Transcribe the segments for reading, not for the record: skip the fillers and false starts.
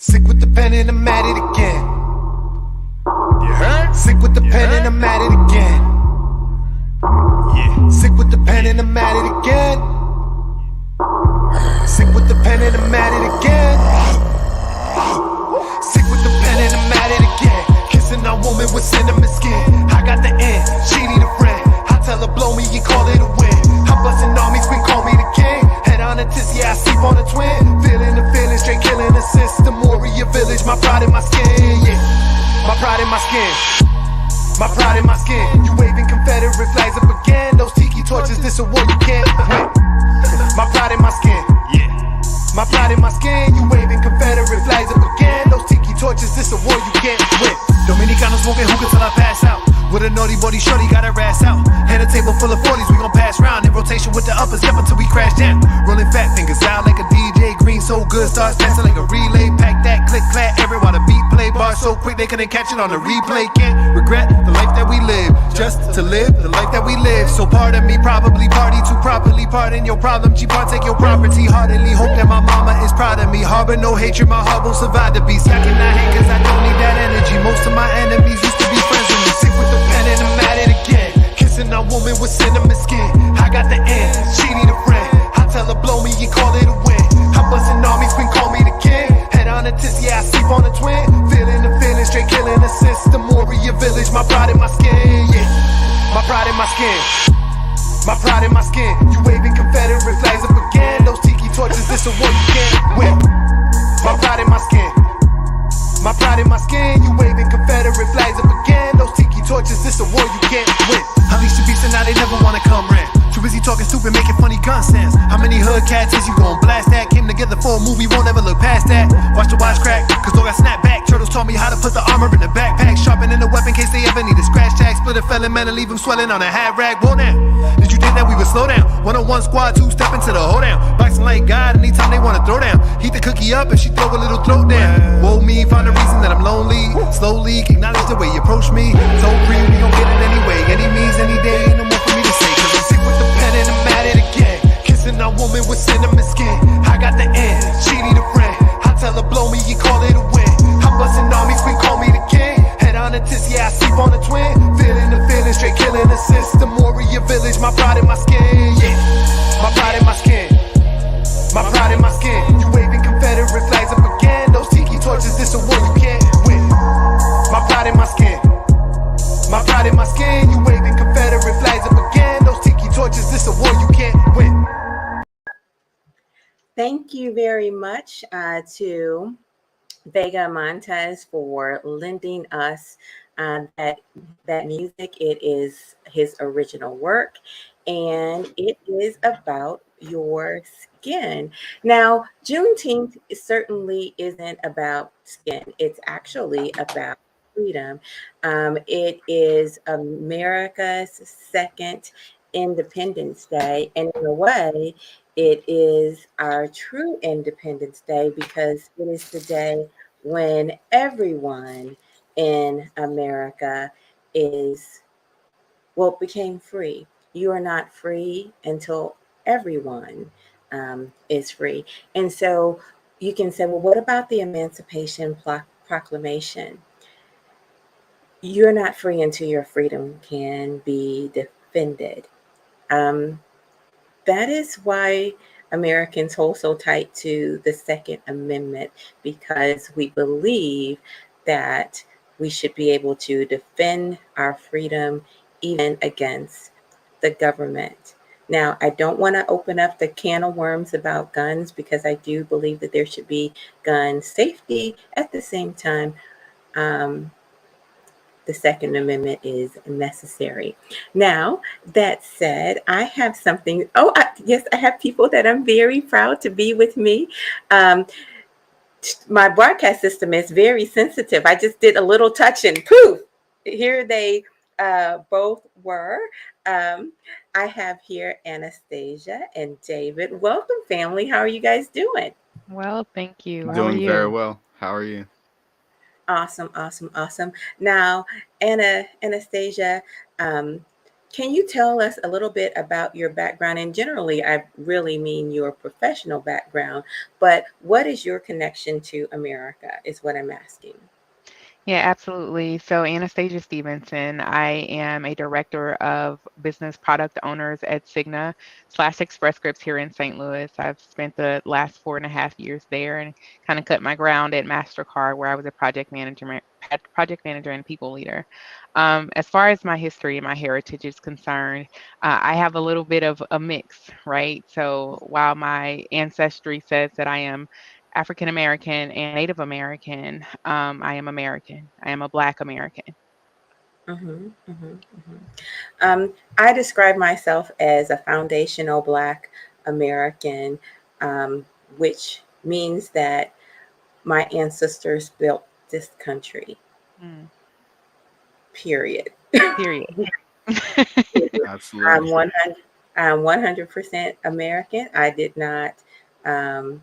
Sick with the pen and I'm at it again. You heard? Sick with the pen and I'm at it again. Yeah. Sick with the pen and I'm at it again. Sick with the pen and I'm at it again. Sick with the pen and I'm at it again. Kissing on woman with cinnamon skin. I got the end, she need a friend. I tell her blow me, you call it a win. I'm busting armies, queen call me the king. Head on a tizzy, I sleep on a twin. Feeling the feeling, straight killing the system. Warrior village, my pride in my skin, yeah. My pride in my skin. My pride in my skin. You waving Confederate flags up again. Those tiki torches, this a war you can't win. My pride in my skin, yeah. My pride in my skin. You waving Confederate flags up again. Those tiki torches, this a war you can't win. Dominicano smoking hookah till I pass out. With a naughty body shorty, got her ass out. Had a table full of 40s, we gon' pass round. In rotation with the uppers, yep, until we crash down. Rolling fat fingers out like a DJ. Green so good, starts dancing like a relay. Pack that, click, clap, every while the beat play. Bars so quick, they couldn't catch it on the replay. Can't regret the life that we live, just to live the life that we live. So pardon me, probably party to properly pardon your problem. G partake your property, heartily hope that my mama is proud of me. Harbor no hatred, my heart won't survive the beast. I cannot hate cause I don't need that energy. Most of my enemies used to be friends with me. Sick with the pen and I'm at it again. Kissing on woman with cinnamon skin. I got the end, she need a friend. I tell her blow me, you call it a win. I'm busting armies, queen call me the king. Head on a tizzy, I sleep on a twin. Feeling the feeling, straight killing the system. Warrior village, my pride in my skin, yeah. My pride in my skin. My pride in my skin. You waving Confederate flags up again. Those tiki torches, this a war you can't win. My pride in my skin. My pride in my skin. You waving Confederate flags up again. Those tiki torches, this a war you can't win. Unleash the beast and now they never wanna come round. Too busy talking stupid, making funny gun stands. How many hood cats is you gon' blast that? Came together for a movie, won't ever look past that. Watch the watch crack, cause dog got snap back. Turtles taught me how to put the armor in the backpack. Sharpening the weapon in case they ever need a scratch tag. Split a felon man and leave him swelling on a hat rag. Whoa now, did you think that we would slow down? 1-on-1 squad, 2 step into the hoedown. Boxing like God anytime they wanna throw down. Heat the cookie up and she throw a little throat down. Whoa me, find a reason that I'm lonely. Slowly, acknowledge the way you approach me. So free, we gon' get it anyway. Any means, any day, no more for me to say. Cause I'm sick with the pen and I'm at it again. Kissing on woman with cinnamon skin. I got the end, she need a friend. I tell her blow me, you call it a win. I'm busting armies, queen call me the king. Head on a tizzy, I sleep on a twin. Feeling the feeling, straight killing the system. Warrior village, my pride in my skin, yeah. My pride in my skin. My pride in my skin. You waving Confederate flags up again. Those tiki torches, this a war you can't win. My pride in my skin. My pride in my skin. You waving Confederate flags up again. Those tiki torches, this a war you can't win. Thank you very much to 𝐉𝐮𝐧𝐞𝐭𝐞𝐧 for lending us that music. It is his original work, and it is about your skin. Now, Juneteenth certainly isn't about skin. It's actually about freedom. It is America's second Independence Day, and in a way, it is our true Independence Day because it is the day when everyone in America became free. You are not free until everyone is free. And so you can say, well, what about the Emancipation Proclamation? You're not free until your freedom can be defended. That is why Americans hold so tight to the Second Amendment, because we believe that we should be able to defend our freedom even against the government. Now, I don't want to open up the can of worms about guns because I do believe that there should be gun safety. At the same time, the Second Amendment is necessary. Now, that said, I have something. Yes, I have people that I'm very proud to be with me. My broadcast system is very sensitive. I just did a little touch and poof, here they both were. I have here Anastasia and David. Welcome, family. How are you guys doing? Well, thank you. How are Doing you? very well. How are you? Awesome. Now, Anastasia, can Can you tell us a little bit about your background? And generally, I really mean your professional background, but what is your connection to America, is what I'm asking. Yeah, absolutely. So, Anastasia Stevenson, I am a director of business product owners at Cigna / Express Scripts here in St. Louis. I've spent the last 4.5 years there and kind of cut my ground at MasterCard, where I was a project manager and people leader. As far as my history and my heritage is concerned, I have a little bit of a mix, right? So, while my ancestry says that I am African American and Native American, I am American. I am a Black American. Hmm, hmm, hmm. I describe myself as a foundational Black American, um, which means that my ancestors built this country, Mm, period. period. I'm Absolutely. 100, I'm 100% American. I did not, um,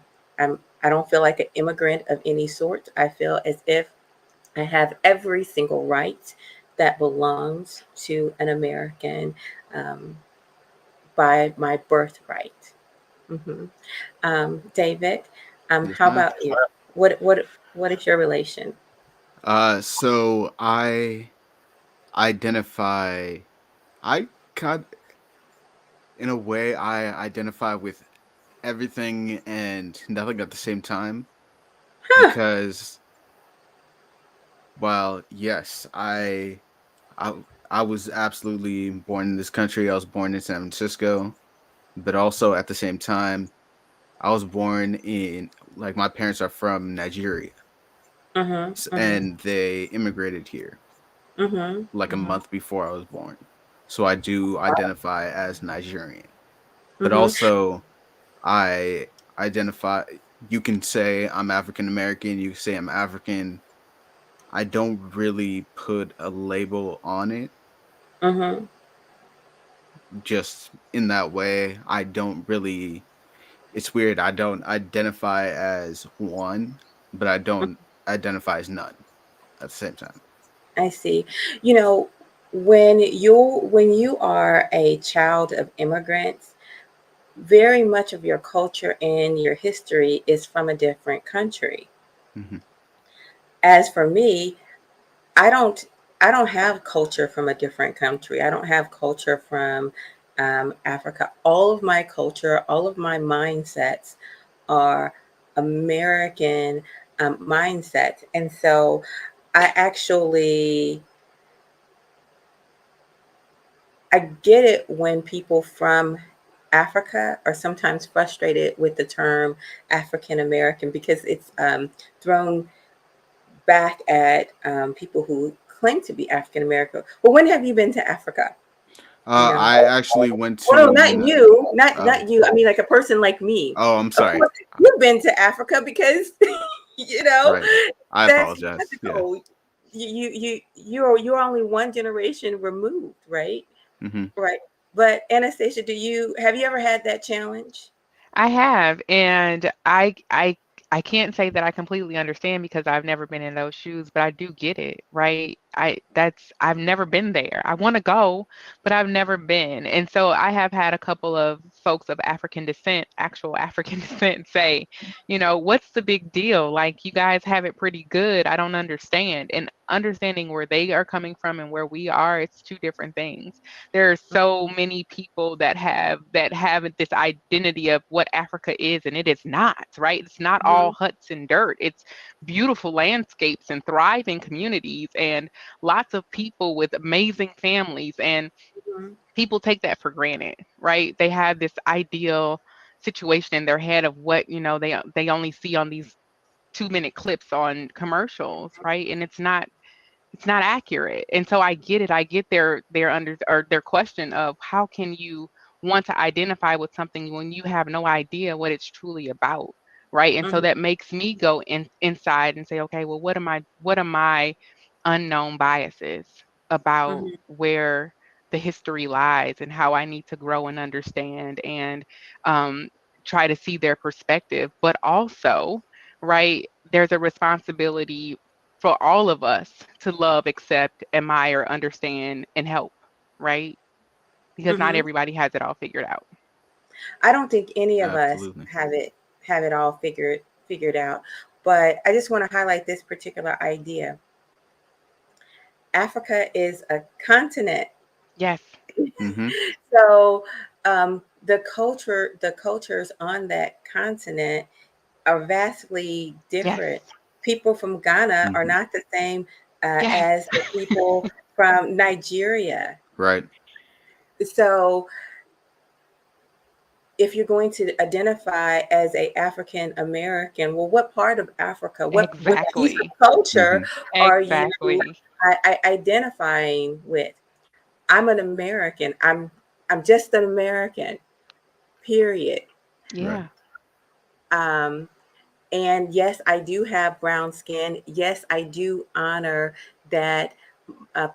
I don't feel like an immigrant of any sort. I feel as if I have every single right that belongs to an American, um, by my birthright. Hmm. David, Yes, how ma'am. about you? What is your relation? So I identify, I kind in a way, I identify with everything and nothing at the same time Huh. because, well, yes, I, I was absolutely born in this country. I was born in San Francisco, but also at the same time, I was born in, like, my parents are from Nigeria, Mm-hmm. Mm-hmm. and they immigrated here Mm-hmm. like a Mm-hmm. month before I was born. So I do identify as Nigerian. But Mm-hmm. also I identify, you can say I'm African American, you can say I'm African. I don't really put a label on it. Mm-hmm. Just in that way, I don't really, it's weird. I don't identify as one, but I don't identify as none at the same time. I see. You know, when you are a child of immigrants, very much of your culture and your history is from a different country. Hmm. As for me, I don't I don't have culture from a different country. I don't have culture from Africa. All of my culture, all of my mindsets are American mindsets, and so I actually I get it when people from Africa are sometimes frustrated with the term African American because it's thrown back at people who claim to be African American. Well, when have you been to Africa? You know, I actually went well, no, not to, you, not oh, not you. I mean, like a person like me. oh, I'm Of sorry. course, you've been to Africa because you know Right. I that's apologize. Yeah. logical. You're only one generation removed, right? Hmm. Right. But Anastasia, have you ever had that challenge? I have, and I can't say that I completely understand because I've never been in those shoes, but I do get it, right? I've never been there. I want to go, but I've never been. And so I have had a couple of folks of African descent, actual African descent, say, what's the big deal? Like, you guys have it pretty good. I don't understand. And understanding where they are coming from and where we are, it's two different things. There are so many people that have this identity of what Africa is, and it is not, right? It's not all Mhm, huts and dirt. It's beautiful landscapes and thriving communities and lots of people with amazing families. And mhm, people take that for granted, right? They have this ideal situation in their head of what, they only see on these 2-minute clips on commercials, right? And it's not accurate. And so I get it. I get their under or their question of how can you want to identify with something when you have no idea what it's truly about, right? And so mhm, that makes me go inside and say, okay, well, what are my unknown biases about mhm, where the history lies and how I need to grow and understand and um, try to see their perspective, but also, right, there's a responsibility for all of us to love, accept, admire, understand, and help, right? because not Mhm. everybody has it all figured out. I don't think any of us Absolutely. have it all figured out. But I just want to highlight this particular idea. Africa is a continent. Yes. Mm-hmm. So the cultures on that continent are vastly Yes. different. People from Ghana are Mm-hmm. not the same Yes. as the people from Nigeria. Right. So if you're going to identify as a African American, well, what part of Africa, what piece of Exactly. culture Mm-hmm. are you Exactly. identifying with? I'm an American. I'm just an American. Period. Right. Yeah. Um, and yes, I do have brown skin. Yes, I do honor that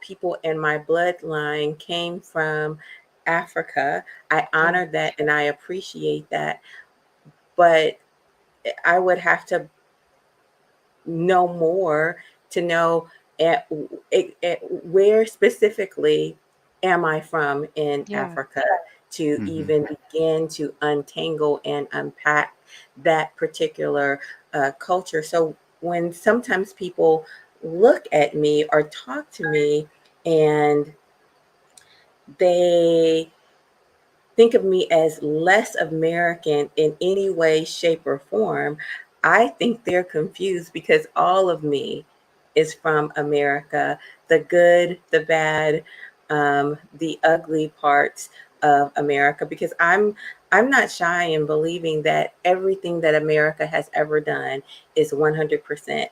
people in my bloodline came from Africa. I Yeah. honor that and I appreciate that. But I would have to know more to know where specifically am I from in Yeah. Africa to Mm-hmm. even begin to untangle and unpack that particular culture. So when sometimes people look at me or talk to me and they think of me as less American in any way, shape, or form, I think they're confused because all of me is from America, the good, the bad, the ugly parts of America. Because I'm not shy in believing that everything that America has ever done is 100%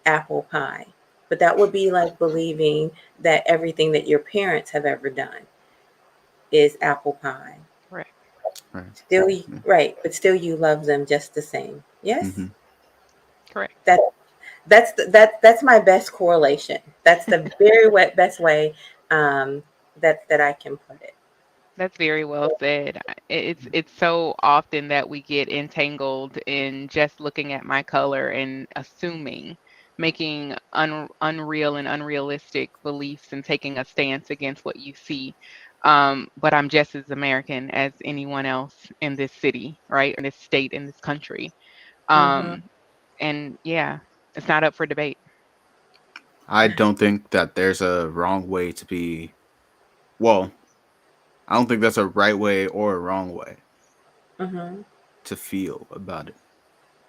apple pie. But that would be like believing that everything that your parents have ever done is apple pie. Correct. Right. Still, Yeah. right, but still you love them just the same. Yes, Mm-hmm. Correct. that that's my best correlation. That's the best way that I can put it. That's very well said. It's so often that we get entangled in just looking at my color and assuming, making unreal and unrealistic beliefs and taking a stance against what you see. But I'm just as American as anyone else in this city, right? In this state, in this country. Hmm. Um, and yeah, it's not up for debate. I don't think that there's a wrong way to be. Well, I don't think that's a right way or a wrong way Hmm. to feel about it.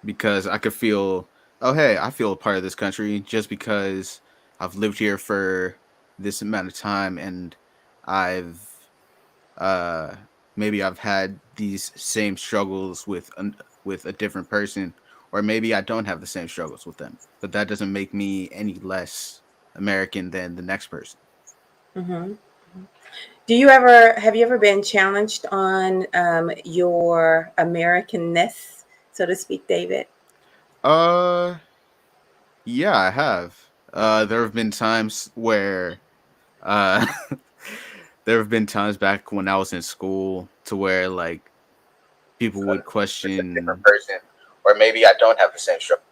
Because I could feel, oh, hey, I feel a part of this country just because I've lived here for this amount of time and I've uh maybe I've had these same struggles with a different person, or maybe I don't have the same struggles with them, but that doesn't make me any less American than the next person. Hmm. Have you ever been challenged on your Americanness, so to speak, David? uh yeah, I have. There have been times where uh there have been times back when I was in school to where like people would With a different question, person, or maybe I don't have the same struggle.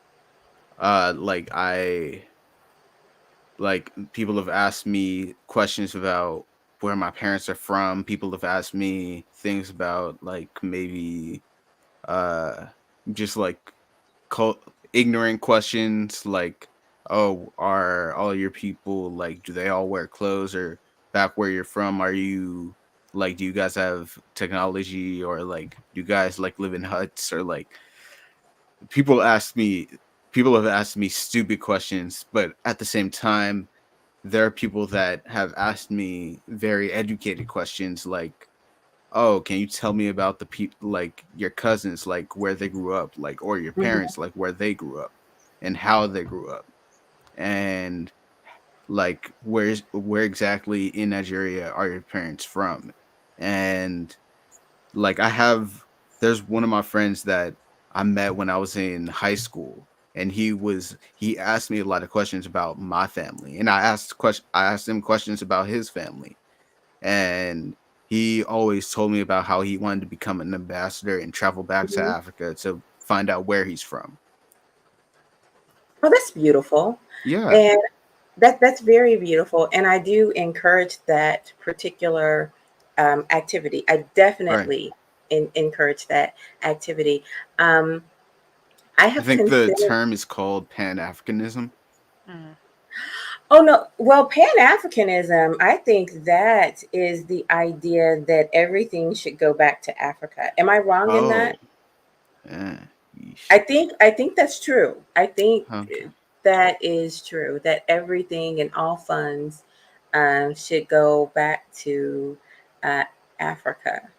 like people have asked me questions about where my parents are from. People have asked me things about like maybe uh just like ignorant questions like, oh, are all your people like, do they all wear clothes, or back where you're from, are you like, do you guys have technology, or like do you guys like live in huts, or like people ask me people have asked me stupid questions, but at the same time there are people that have asked me very educated questions like, oh, can you tell me about the people, like your cousins, like where they grew up, like, or your Hmm. parents, like where they grew up and how they grew up, and like where exactly in Nigeria are your parents from? And like there's one of my friends that I met when I was in high school, and he asked me a lot of questions about my family, and I asked him questions about his family, and he always told me about how he wanted to become an ambassador and travel back to Hmm. Africa to find out where he's from. Oh, that's beautiful. Yeah. And that's very beautiful. And I do encourage that particular activity. I Right. definitely encourage that activity. I I have think the considered. term is called Pan-Africanism. Mm. Oh no, well, Pan-Africanism, I think that is the idea that everything should go back to Africa. Am I wrong in Oh, that? yeah. Yeesh. I think that's true. I think Okay. that is true. That everything and all funds should go back to uh, Africa.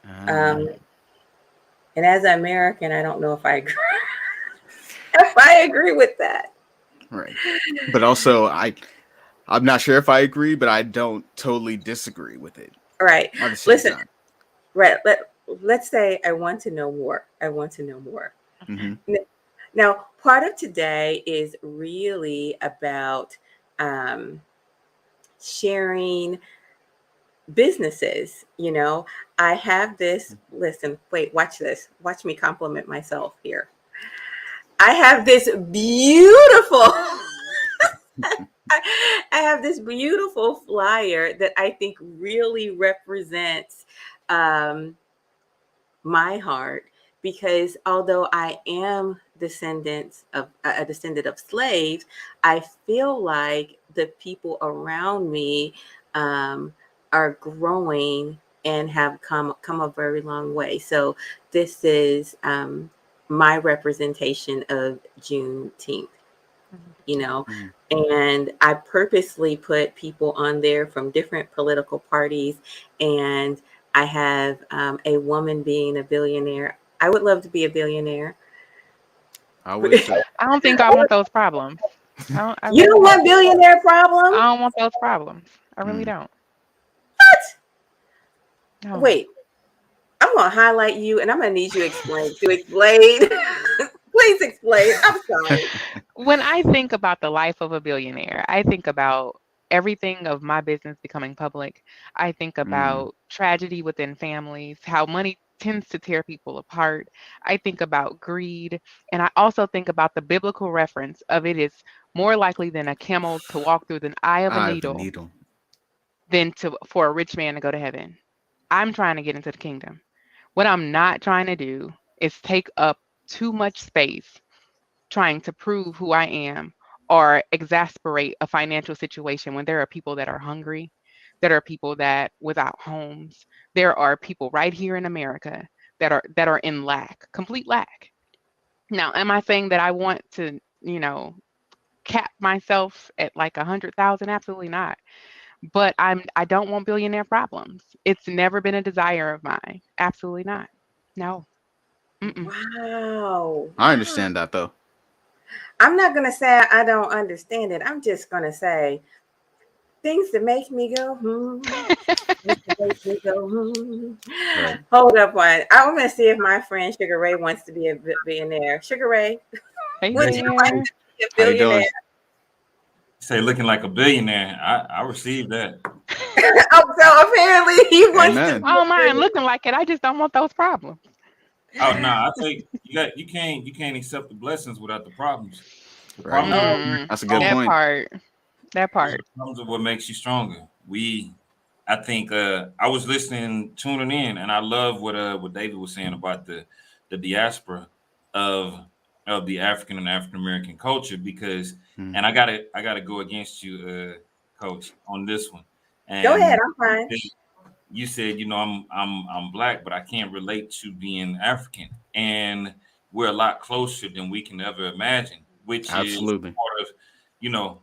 Ah, Um, and as an American, I don't know if I agree, if I agree with that. right. But also, I'm not sure if I agree, but I don't totally disagree with it Right. at the same Listen. time. Right. Let's say I want to know more. I want to know more. Hmm. Now, part of today is really about um, sharing businesses. I have this. Listen, wait, watch this. Watch me compliment myself here. I have this beautiful. I have this beautiful flyer that I think really represents um, my heart, because although I am a descendant of slaves, I feel like the people around me um, are growing and have come a very long way. So this is my representation of Juneteenth, Mhm. you know, Hmm. and I purposely put people on there from different political parties. And I have a woman being a billionaire. I would love to be a billionaire. I would too. I don't think I want those problems. I You really don't don't. want billionaire I problem? don't want those problems. I really Mm. don't. No. Wait, I'm gonna highlight you, and I'm gonna need you to explain. Please explain. I'm sorry. When I think about the life of a billionaire, I think about everything of my business becoming public. I think Mm. about tragedy within families, how money tends to tear people apart. I think about greed. And I also think about the biblical reference of it is more likely than a camel to walk through the eye of a Eye of a needle needle. than for a rich man to go to heaven. I'm trying to get into the kingdom. What I'm not trying to do is take up too much space trying to prove who I am or exasperate a financial situation when there are people that are hungry, there are people that without homes, there are people right here in America that are in lack, complete lack. Now, am I saying that I want to, cap myself at like 100,000? Absolutely not. But I don't want billionaire problems. It's never been a desire of mine. Absolutely not. No. Mm-mm. Wow. I Wow. understand that though. I'm not gonna say I don't understand it. I'm just gonna say things that make me go, things that make me go, Right. Hold up one. I'm gonna see if my friend Sugar Ray wants to be a billionaire. Sugar Ray, Hey would you like there. to be a How you billionaire? doing? Say looking like a billionaire. I received that. Oh, so apparently he wants to Amen. be I a don't mind billionaire. looking like it. I just don't want those problems. Oh no, I think you can't accept the blessings without the problems. The Right. problems are what Mm, makes That's a you good stronger. that point. part. That The part. problems are what makes you stronger. I think I was tuning in, and I love what David was saying about the diaspora of the African and African American culture, because Mm. and I gotta go against you, Coach, on this one. Go ahead, And I'm fine. you said, I'm black, but I can't relate to being African, and we're a lot closer than we can ever imagine, which is Absolutely. part of,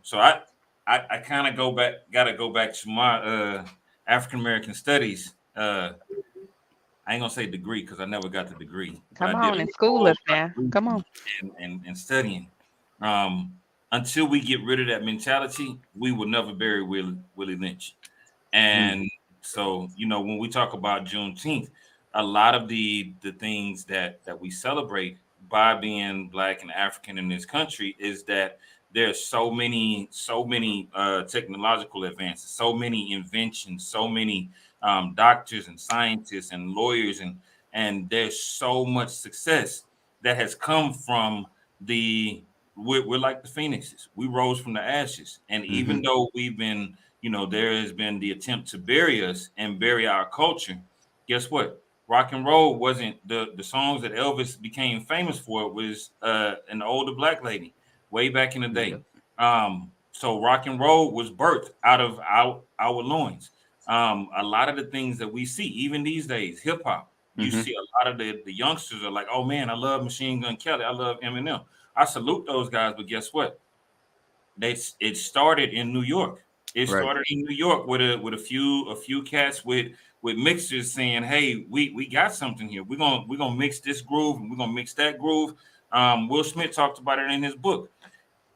So I kind of got to go back to my African American studies. I ain't gonna say degree because I never got the degree, but I Come did on a and school whole us lot now. of reading Come on. and studying. Um, until we get rid of that mentality, we will never bury Willie Lynch. Mm. And so, when we talk about Juneteenth, a lot of the things that we celebrate by being black and African in this country is that there's so many technological advances, so many inventions, so many doctors and scientists and lawyers, and there's so much success that has come from the we're like the phoenixes. We rose from the ashes, and even though we've been, there has been the attempt to bury us and bury our culture. Guess what? Rock and roll wasn't the songs that Elvis became famous for. Was an older black lady way back in the day. So rock and roll was birthed out of our loins. A lot of the things that we see, even these days, hip hop, you see a lot of the youngsters are like, oh man, I love Machine Gun Kelly, I love Eminem. I salute those guys, but guess what? It started in New York. It started in New York with a few cats with mixers saying, "Hey, we got something here. We're gonna mix this groove and we're gonna mix that groove." Will Smith talked about it in his book.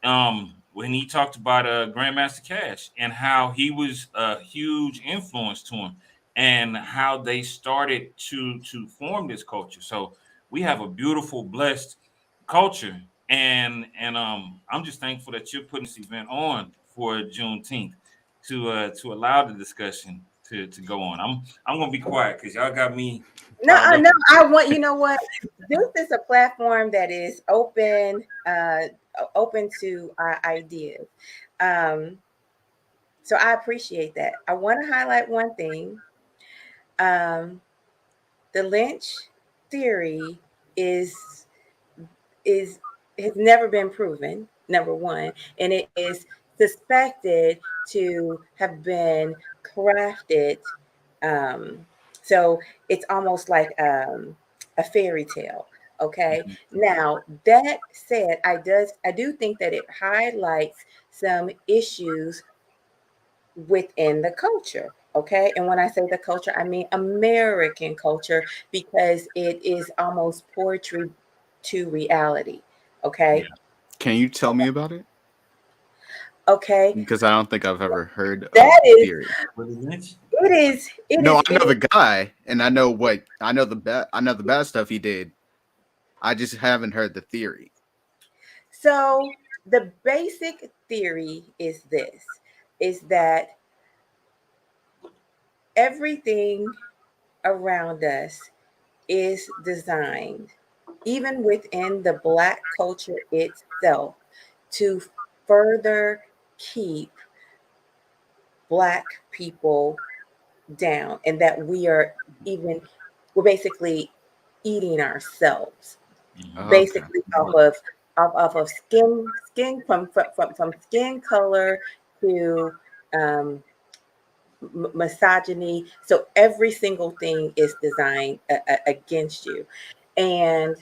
When he talked about Grandmaster Cash and how he was a huge influence to him, and how they started to form this culture. So we have a beautiful, blessed culture, and I'm just thankful that you're putting this event on for Juneteenth to allow the discussion to go on. I'm gonna be quiet because y'all got me. No, no, I want, you know what? This is a platform that is open to our ideas. So I appreciate that. I want to highlight one thing. The lynch theory has never been proven, number one, and it is suspected to have been crafted. So it's almost like a fairy tale. Okay. Now that said, I do think that it highlights some issues within the culture. Okay. And when I say the culture, I mean American culture, because it is almost poetry to reality. Okay. Yeah. Can you tell me about it? Okay. Because I don't think I've ever heard that of the theory. It is. I know the guy, and I know the bad stuff he did. I just haven't heard the theory. So the basic theory is that everything around us is designed, even within the Black culture itself, to further keep Black people down, and that we're basically eating ourselves, basically off of skin from skin color to misogyny. So every single thing is designed against you, and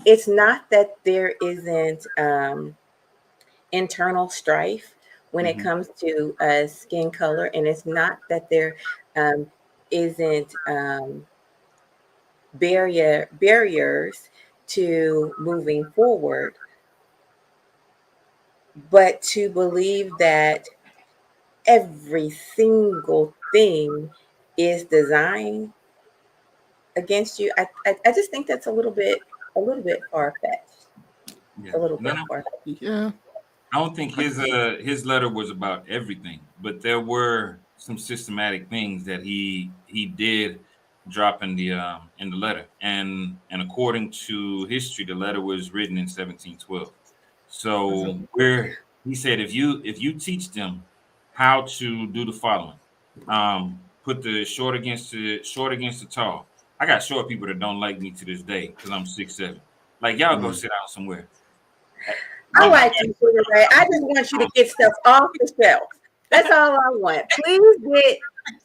it's not that there isn't internal strife when it comes to skin color, and it's not that there isn't barriers to moving forward, but to believe that every single thing is designed against you, I just think that's a little bit far-fetched. Yeah. A little bit far-fetched. Yeah. I don't think his letter was about everything, but there were some systematic things that he did drop in the letter, and according to history, the letter was written in 1712. So he said, if you teach them how to do the following, put the short against the tall. I got short people that don't like me to this day because I'm 6'7". Like, y'all go sit down somewhere. I like you, Sugar Ray. I just want you to get stuff off the shelf. That's all I want. Please get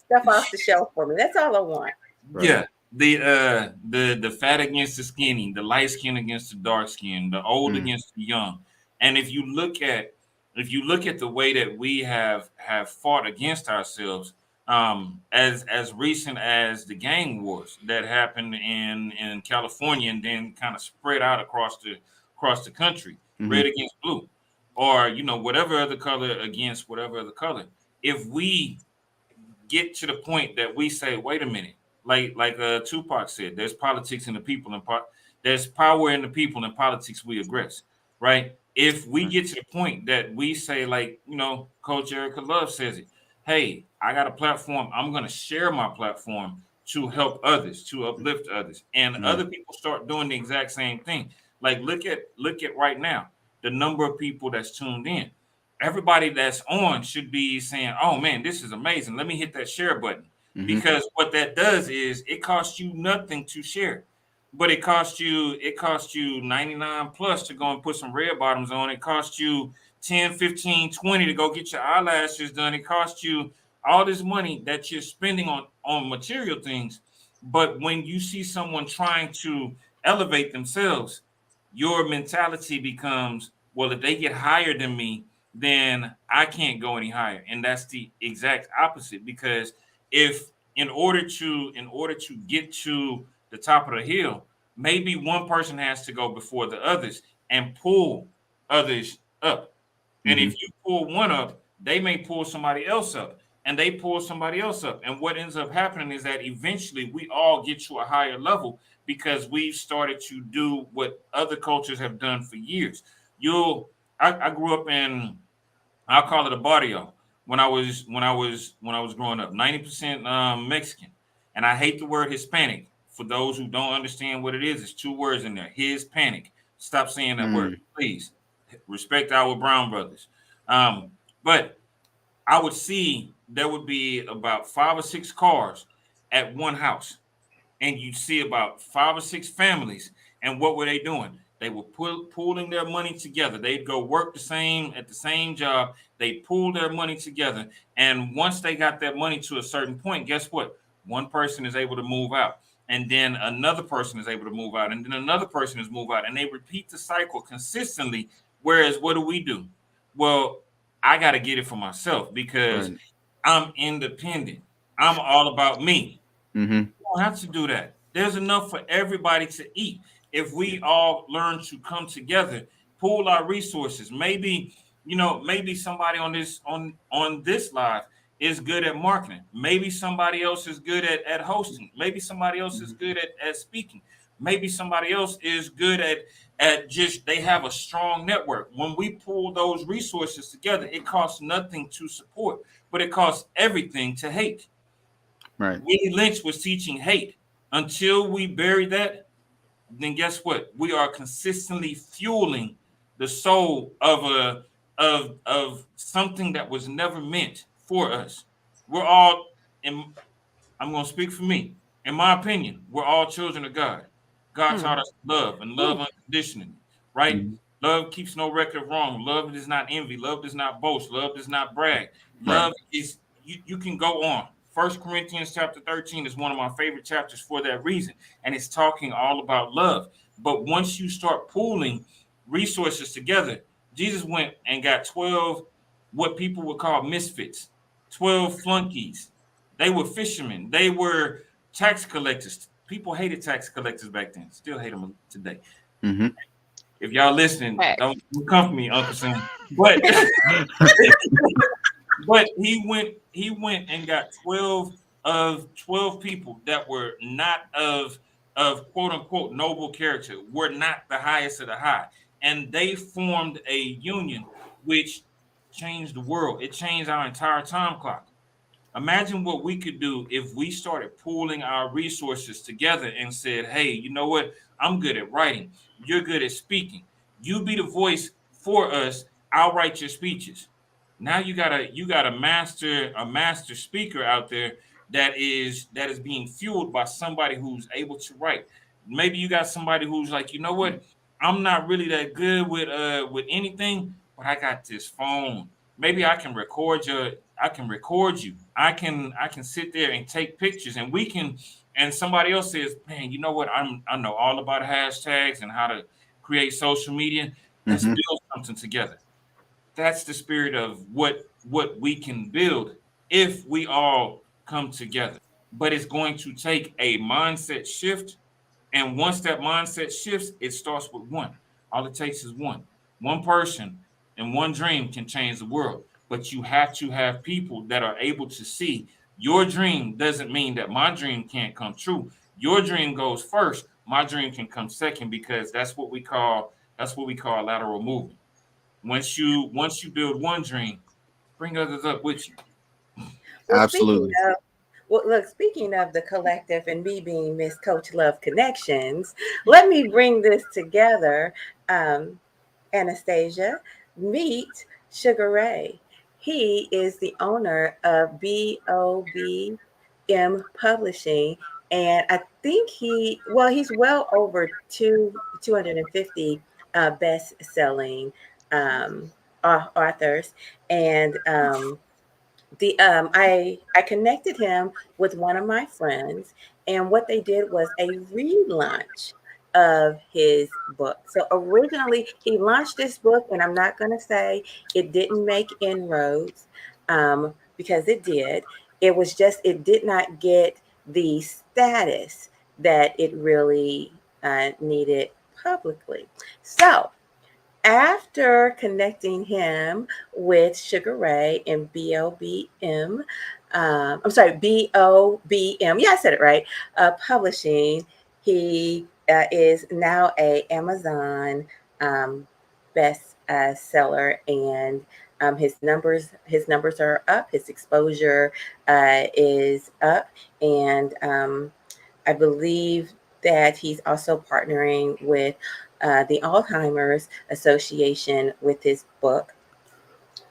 stuff off the shelf for me. That's all I want. Right. Yeah. The fat against the skinny, the light skin against the dark skin, the old against the young. And if you look at the way that we have fought against ourselves, as recent as the gang wars that happened in California and then kind of spread out across the country, red against blue, or whatever other color against whatever other color. If we get to the point that we say, wait a minute, like Tupac said, there's politics in the people, and there's power in the people, and politics we aggress, right? If we get to the point that we say, like, Coach Erica Love says it, hey, I got a platform, I'm going to share my platform to help others, to uplift others, and other people start doing the exact same thing. Like, look at right now. the number of people that's tuned in. Everybody that's on should be saying, oh man, this is amazing. Let me hit that share button. Because what that does is it costs you nothing to share. But it costs you 99 plus to go and put some red bottoms on. It costs you 10, 15, 20 to go get your eyelashes done. It costs you all this money that you're spending on material things. But when you see someone trying to elevate themselves, your mentality becomes, well, if they get higher than me, then I can't go any higher. And that's the exact opposite, because if in order to get to the top of the hill, maybe one person has to go before the others and pull others up. And if you pull one up, they may pull somebody else up, and they pull somebody else up. And what ends up happening is that eventually we all get to a higher level because we've started to do what other cultures have done for years. I grew up in, I'll call it a barrio when I was growing up, 90% Mexican. And I hate the word Hispanic. For those who don't understand what it is, it's two words in there. Hispanic. Stop saying that word, please. Respect our brown brothers. But I would see there would be about 5 or 6 cars at one house, and you'd see about 5 or 6 families. And what were they doing? They were pooling their money together. They'd go work at the same job. They pooled their money together. And once they got that money to a certain point, guess what? One person is able to move out. And then another person is able to move out. And then another person is move out. And they repeat the cycle consistently. Whereas what do? Well, I got to get it for myself because I'm independent. I'm all about me. You don't have to do that. There's enough for everybody to eat. If we all learn to come together, pool our resources, maybe somebody on this live is good at marketing. Maybe somebody else is good at hosting. Maybe somebody else is good at speaking. Maybe somebody else is good at just, they have a strong network. When we pool those resources together, it costs nothing to support, but it costs everything to hate. Right. Willie Lynch was teaching hate. Until we bury that, then guess what? We are consistently fueling the soul of something that was never meant for us. We're all, and I'm going to speak for me. In my opinion, we're all children of God. God taught us love and love unconditionally, right? Love keeps no record of wrong. Love does not envy. Love does not boast. Love does not brag. Love is, you can go on. 1 Corinthians chapter 13 is one of my favorite chapters for that reason. And it's talking all about love. But once you start pooling resources together, Jesus went and got 12, what people would call misfits, 12 flunkies. They were fishermen. They were tax collectors. People hated tax collectors back then. Still hate them today. If y'all listening, don't come for me, Uncle Sam. But but he went and got 12 people that were not of quote unquote noble character, were not the highest of the high. And they formed a union which changed the world. It changed our entire time clock. Imagine what we could do if we started pooling our resources together and said, hey, you know what? I'm good at writing. You're good at speaking. You be the voice for us. I'll write your speeches. Now you got a master speaker out there that is being fueled by somebody who's able to write. Maybe you got somebody who's like, you know what? I'm not really that good with anything, but I got this phone. Maybe I can record you. I can sit there and take pictures, and we can. And somebody else says, man, you know what? I know all about hashtags and how to create social media. Let's build something together. That's the spirit of what we can build if we all come together. But it's going to take a mindset shift. And once that mindset shifts, it starts with one. All it takes is one. One person and one dream can change the world. But you have to have people that are able to see your dream doesn't mean that my dream can't come true. Your dream goes first. My dream can come second, because that's what we call lateral movement. Once you build one dream, bring others up with you. Absolutely. Speaking of the collective and me being Miss Coach Love Connections, let me bring this together. Anastasia, meet Sugar Ray. He is the owner of BOBM Publishing, and I think he's well over 250 best-selling authors, and I connected him with one of my friends, and what they did was a relaunch of his book. So originally he launched this book, and I'm not going to say it didn't make inroads, because it did. It was just it did not get the status that it really needed publicly. So after connecting him with Sugar Ray and BOBM, I'm sorry, BOBM, yeah, I said it right, publishing, he is now a Amazon best seller, and his numbers are up, his exposure is up, and I believe that he's also partnering with the Alzheimer's Association with his book,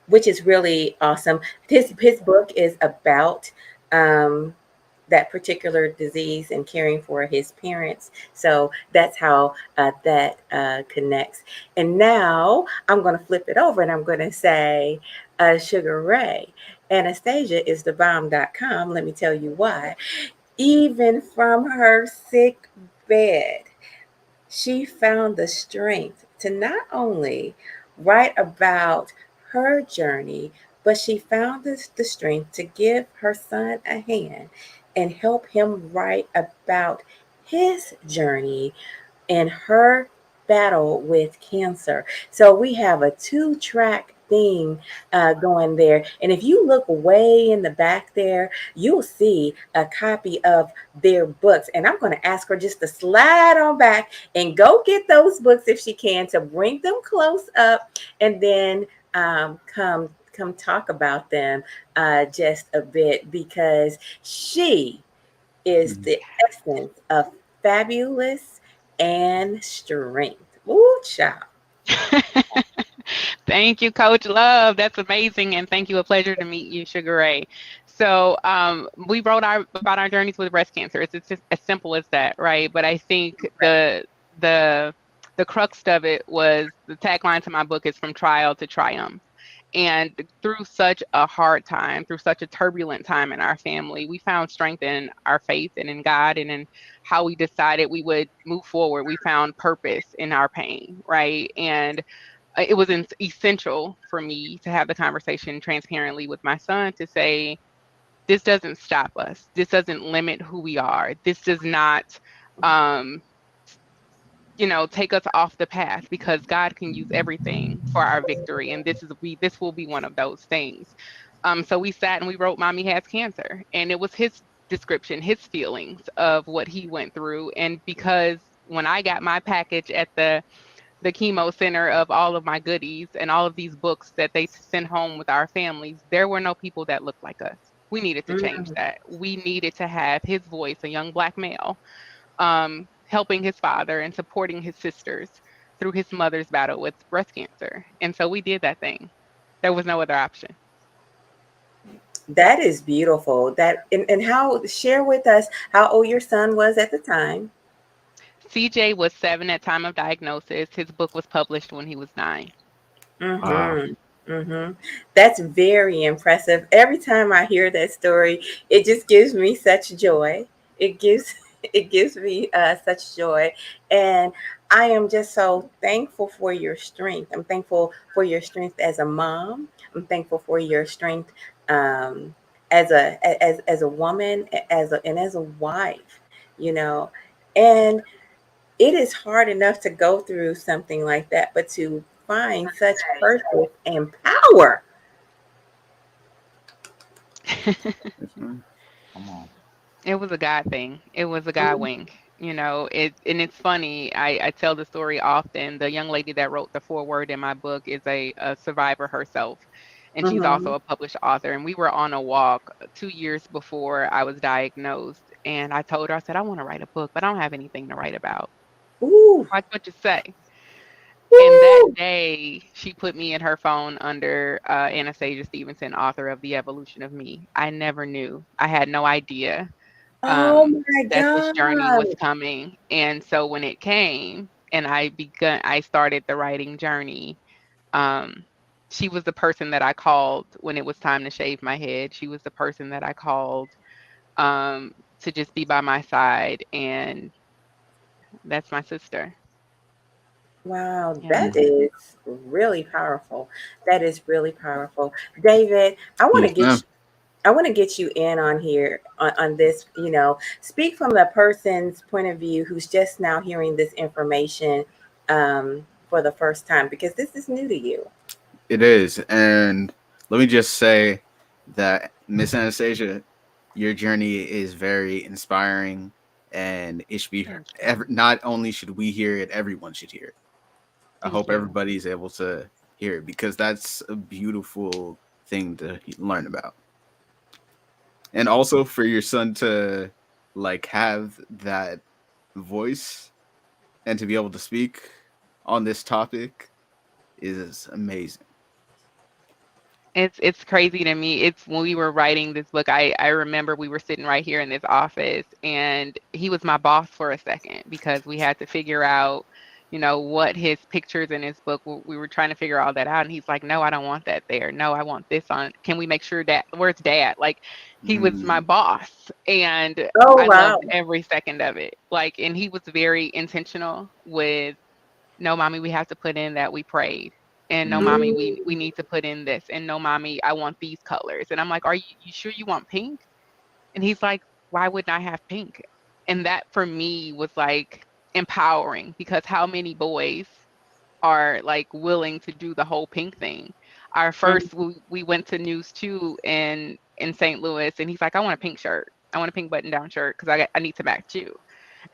which is really awesome. His book is about that particular disease and caring for his parents. So that's how that connects. And now I'm going to flip it over and I'm going to say, Sugar Ray, Anastasia is the bomb.com. Let me tell you why. Even from her sick bed, she found the strength to not only write about her journey, but she found the strength to give her son a hand and help him write about his journey and her battle with cancer. So we have a two-track thing going there. And if you look way in the back there, you'll see a copy of their books. And I'm going to ask her just to slide on back and go get those books if she can, to bring them close up, and then come talk about them just a bit, because she is the essence of fabulous and strength. Ooh, child. Thank you, Coach Love. That's amazing, and thank you. A pleasure to meet you, Sugar Ray. So we wrote about our journeys with breast cancer. It's just as simple as that, right? But I think the crux of it was the tagline to my book is "From Trial to Triumph." And through such a hard time, through such a turbulent time in our family, we found strength in our faith and in God and in how we decided we would move forward. We found purpose in our pain, right? And it was essential for me to have the conversation transparently with my son to say, this doesn't stop us. This doesn't limit who we are. This does not, um, take us off the path, because God can use everything for our victory. And this will be one of those things. So we sat and we wrote Mommy Has Cancer, and it was his description, his feelings of what he went through. And because when I got my package at the chemo center of all of my goodies and all of these books that they sent home with our families, there were no people that looked like us. We needed to change that. We needed to have his voice, a young Black male, helping his father and supporting his sisters through his mother's battle with breast cancer. And so we did that thing. There was no other option. That is beautiful. And how, share with us how old your son was at the time. CJ was 7 at time of diagnosis. His book was published when he was 9. Mm-hmm. Mm-hmm. That's very impressive. Every time I hear that story, it just gives me such joy. It gives it gives me such joy, and I am just so thankful for your strength. I'm thankful for your strength as a mom. I'm thankful for your strength as a woman, as a wife. You know, and it is hard enough to go through something like that, but to find such purpose and power. Come on. It was a God thing. It was a God wink. And it's funny. I tell the story often. The young lady that wrote the foreword in my book is a survivor herself. And she's Mm-hmm. also a published author. And we were on a walk 2 years before I was diagnosed. And I told her, I said, I want to write a book, but I don't have anything to write about. Ooh. Watch what you say. And that Woo! day, she put me in her phone under Anastasia Stevenson, author of The Evolution of Me. I never knew. I had no idea Oh um, my that this journey God. was coming. And so when it came and I started the writing journey. Um, she was the person that I called when it was time to shave my head. She was the person that I called um, to just be by my side, and that's my sister. Wow, Yeah. that Mhm. is really powerful. That is really powerful. David, Yes, ma'am. I want to get you in on here on this, speak from the person's point of view who's just now hearing this information for the first time because this is new to you. It is. And let me just say that Miss Anastasia, your journey is very inspiring, and it should be Thank you. not only should we hear it, everyone should hear it. I Thank hope you. everybody's able to hear it because that's a beautiful thing to learn about. And also for your son to like have that voice and to be able to speak on this topic is amazing. It's crazy to me. It's when we were writing this book, I remember we were sitting right here in this office and he was my boss for a second because we had to figure out, what his pictures in his book, we were trying to figure all that out. And he's like, no, I don't want that there. No, I want this on. Can we make sure that where's dad? Like he was my Mm, boss and Oh I wow. loved every second of it. Like, and he was very intentional with no, mommy, we have to put in that we prayed. And no, mommy, mm, we need to put in this. And no, mommy, I want these colors. And I'm like, are you sure you want pink? And he's like, why wouldn't I have pink? And that for me was like empowering because how many boys are like willing to do the whole pink thing? Our Mm. first, we went to News 2 in St. Louis, and he's like, I want a pink shirt. I want a pink button down shirt because I need to match you.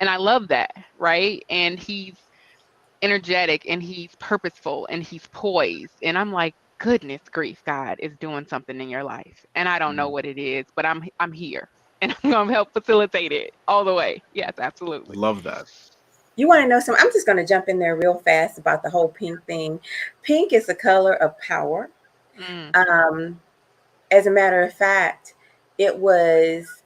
And I love that, right? And he's energetic and he's purposeful and he's poised. And I'm like, goodness grief, God is doing something in your life. And I don't know mm. what it is, but I'm here and I'm gonna help facilitate it all the way. Yes, absolutely. Love that. You want to know something? I'm just going to jump in there real fast about the whole pink thing. Pink is the color of power. Mm, Um, as a matter of fact, it was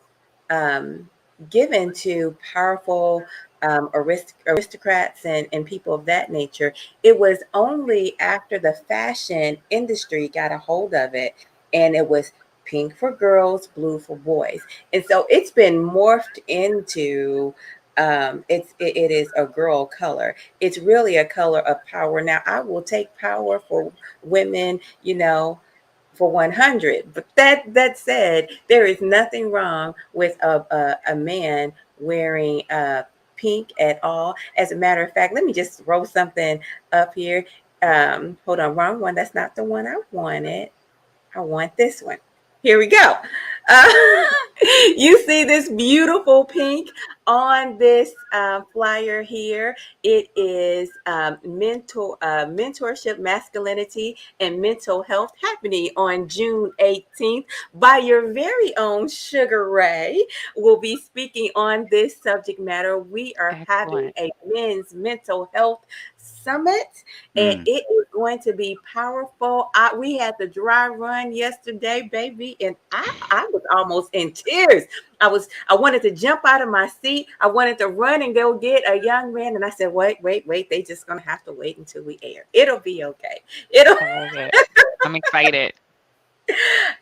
um, given to powerful aristocrats and people of that nature. It was only after the fashion industry got a hold of it, and it was pink for girls, blue for boys. And so it's been morphed into it is a girl color. It's really a color of power. Now I will take power for women, for 100. But that said, there is nothing wrong with a man wearing pink at all. As a matter of fact, let me just throw something up here. Hold on, wrong one. That's not the one I wanted. I want this one. Here we go. Uh, you see this beautiful pink on this flyer here. It is mentorship, masculinity, and mental health happening on June 18th by your very own Sugar Ray. Will be speaking on this subject matter. We are having excellent. a men's mental health summit, and Mm. it is going to be powerful. We had the dry run yesterday, baby, and I was almost in tears. I wanted to jump out of my seat. I wanted to run and go get a young man, and I said, wait. They just gonna have to wait until we air. It'll be okay. It'll. I love it. I'm excited.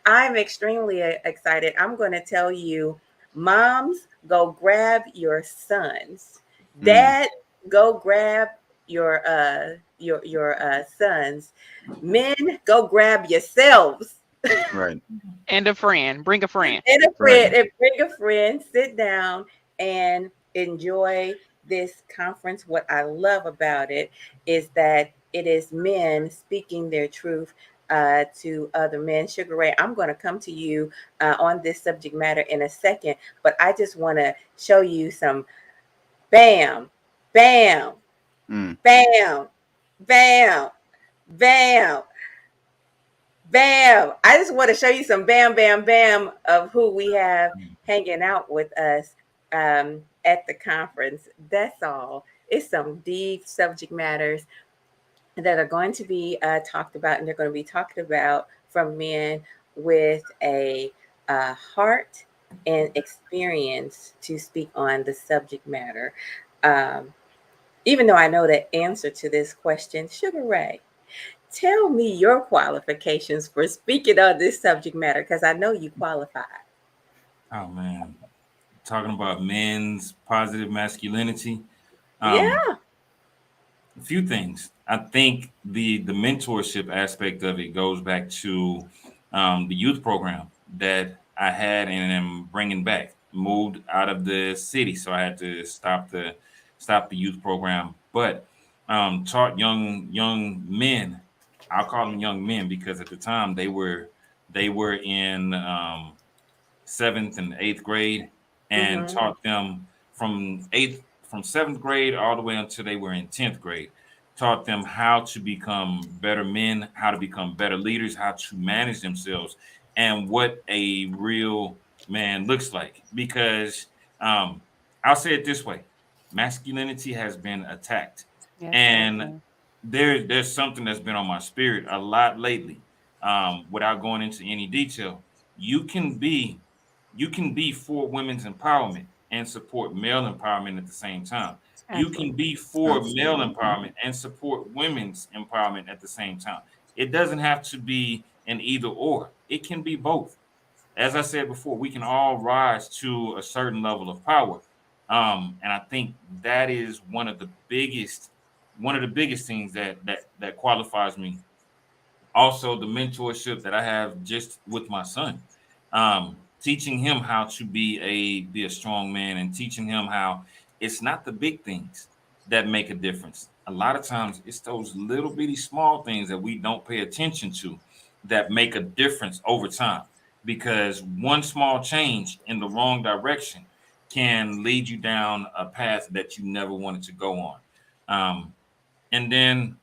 I'm extremely excited. I'm going to tell you, moms, go grab your sons. Mm. Dad, go grab your sons. Men, go grab yourselves. Right. And a friend. Bring a friend. And a Right. friend, and bring a friend, sit down and enjoy this conference. What I love about it is that it is men speaking their truth to other men. Sugar Ray, I'm going to come to you on this subject matter in a second, but I just want to show you some bam, bam, Mm. bam, bam, bam. Bam. I just want to show you some bam, bam, bam of who we have hanging out with us at the conference. That's all. It's some deep subject matters. that are going to be talked about, and they're going to be talked about from men with a heart and experience to speak on the subject matter. Um, Even though I know the answer to this question, Sugar Ray, tell me your qualifications for speaking on this subject matter, because I know you qualify. Oh man, talking about men's positive masculinity. Um, Yeah. a few things. I think the mentorship aspect of it goes back to the youth program that I had and am bringing back. Moved out of the city, so I had to stop the youth program. But taught young men. I'll call them young men because at the time they were in seventh and eighth grade, and Mm-hmm. taught them from seventh grade all the way until they were in 10th grade. Taught them how to become better men, how to become better leaders, how to manage themselves, and what a real man looks like. Because I'll say it this way: masculinity has been attacked, Yes, it has and been. there's something that's been on my spirit a lot lately. Without going into any detail, you can be you can be for women's empowerment and support male empowerment at the same time. You can Absolutely. be for male Absolutely. empowerment and support women's empowerment at the same time. It doesn't have to be an either or. It can be both. As I said before, we can all rise to a certain level of power. And I think that is one of the biggest things that qualifies me. Also, the mentorship that I have just with my son, teaching him how to be a strong man, and teaching him how it's not the big things that make a difference. A lot of times, it's those little bitty small things that we don't pay attention to that make a difference over time. Because one small change in the wrong direction can lead you down a path that you never wanted to go on. Um, and then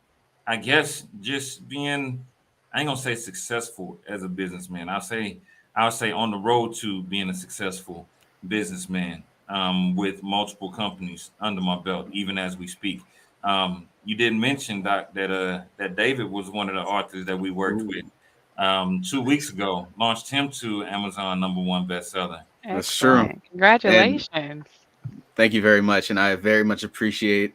I guess just being, I ain't gonna say successful as a businessman. I'll say on the road to being a successful businessman, with multiple companies under my belt, even as we speak. You didn't mention, Doc, that David was one of the authors that we worked Ooh, with 2 weeks ago, launched him to Amazon #1 bestseller. that's true. Excellent. And Congratulations. thank you very much. And I very much appreciate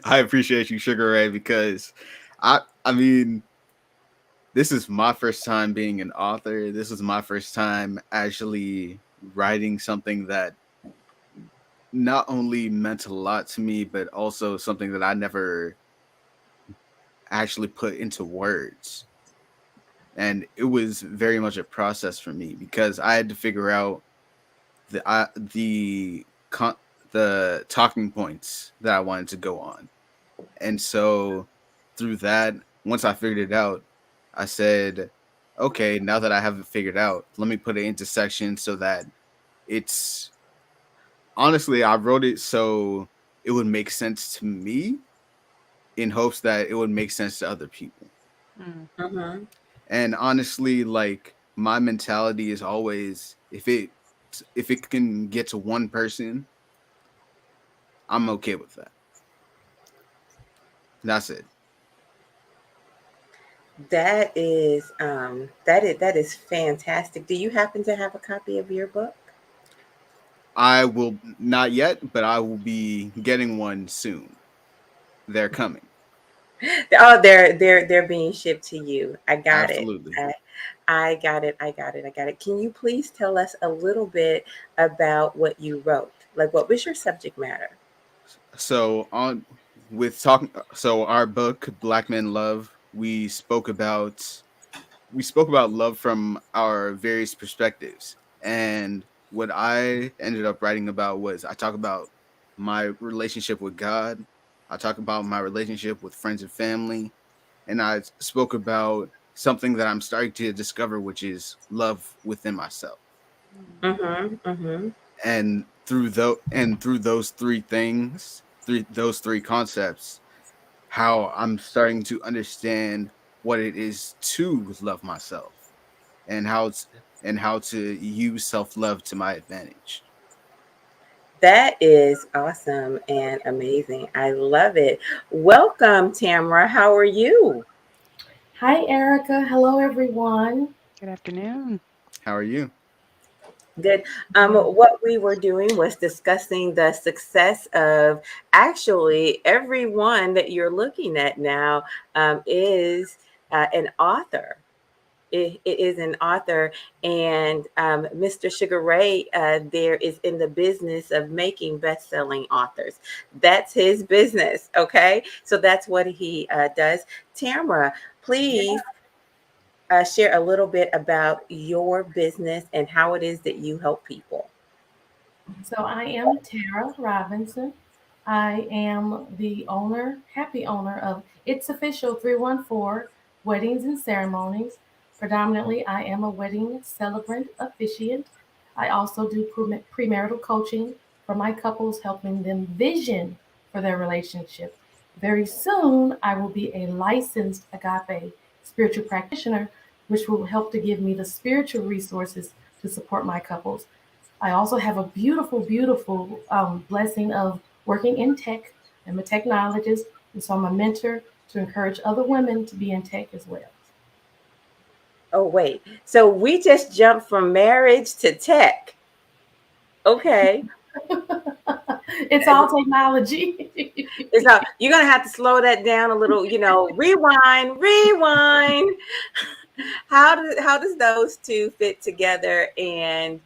I appreciate you, Sugar Ray, because I mean, this is my first time being an author. This is my first time actually writing something that not only meant a lot to me, but also something that I never actually put into words. And it was very much a process for me because I had to figure out the talking points that I wanted to go on. And so through that, once I figured it out, I said, okay, now that I have it figured out, let me put it into sections so that it's honestly, I wrote it so it would make sense to me in hopes that it would make sense to other people. Mm, Mm-hmm. And honestly, like my mentality is always if it can get to one person, I'm okay with that. That's it. That is fantastic. Do you happen to have a copy of your book? I will not yet, but I will be getting one soon. They're coming. Oh, they're being shipped to you. I got it. Absolutely. I got it. I got it. I got it. Can you please tell us a little bit about what you wrote? Like, what was your subject matter? So on with talking so our book Black Men Love, we spoke about love from our various perspectives. And what I ended up writing about was I talk about my relationship with God, I talk about my relationship with friends and family, and I spoke about something that I'm starting to discover, which is love within myself. Mm-hmm. Mm-hmm. And through those three things, those three concepts, how I'm starting to understand what it is to love myself and how to use self-love to my advantage. That is awesome and amazing. I love it. Welcome, Tamara. How are you? Hi, Erica. Hello, everyone. Good afternoon. How are you? Good. What we were doing was discussing the success of actually everyone that you're looking at now is an author. It is an author, and Mr. Sugar Ray there is in the business of making best-selling authors. That's his business. Okay, so that's what he does. Tamara, please share a little bit about your business and how it is that you help people. So, I am Tara Robinson. I am the owner, happy owner of It's Official 314 Weddings and Ceremonies. Predominantly, I am a wedding celebrant officiant. I also do premarital coaching for my couples, helping them vision for their relationship. Very soon, I will be a licensed agape spiritual practitioner, which will help to give me the spiritual resources to support my couples. I also have a beautiful, beautiful blessing of working in tech. I'm a technologist, and so I'm a mentor to encourage other women to be in tech as well. Oh, wait. So we just jumped from marriage to tech. Okay. It's all technology. It's not, you're gonna have to slow that down a little, rewind, rewind. How does those two fit together, and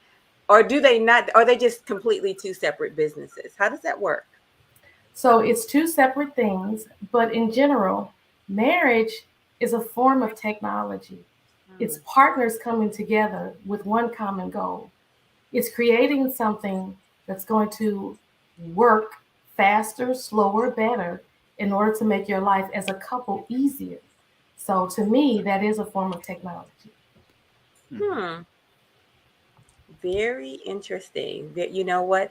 or do they not, are they just completely two separate businesses? How does that work? So it's two separate things, but in general, marriage is a form of technology. It's Mm. partners coming together with one common goal. It's creating something that's going to work faster, slower, better in order to make your life as a couple easier. So to me, that is a form of technology. Mhm. Hmm. Very interesting. That, you know what?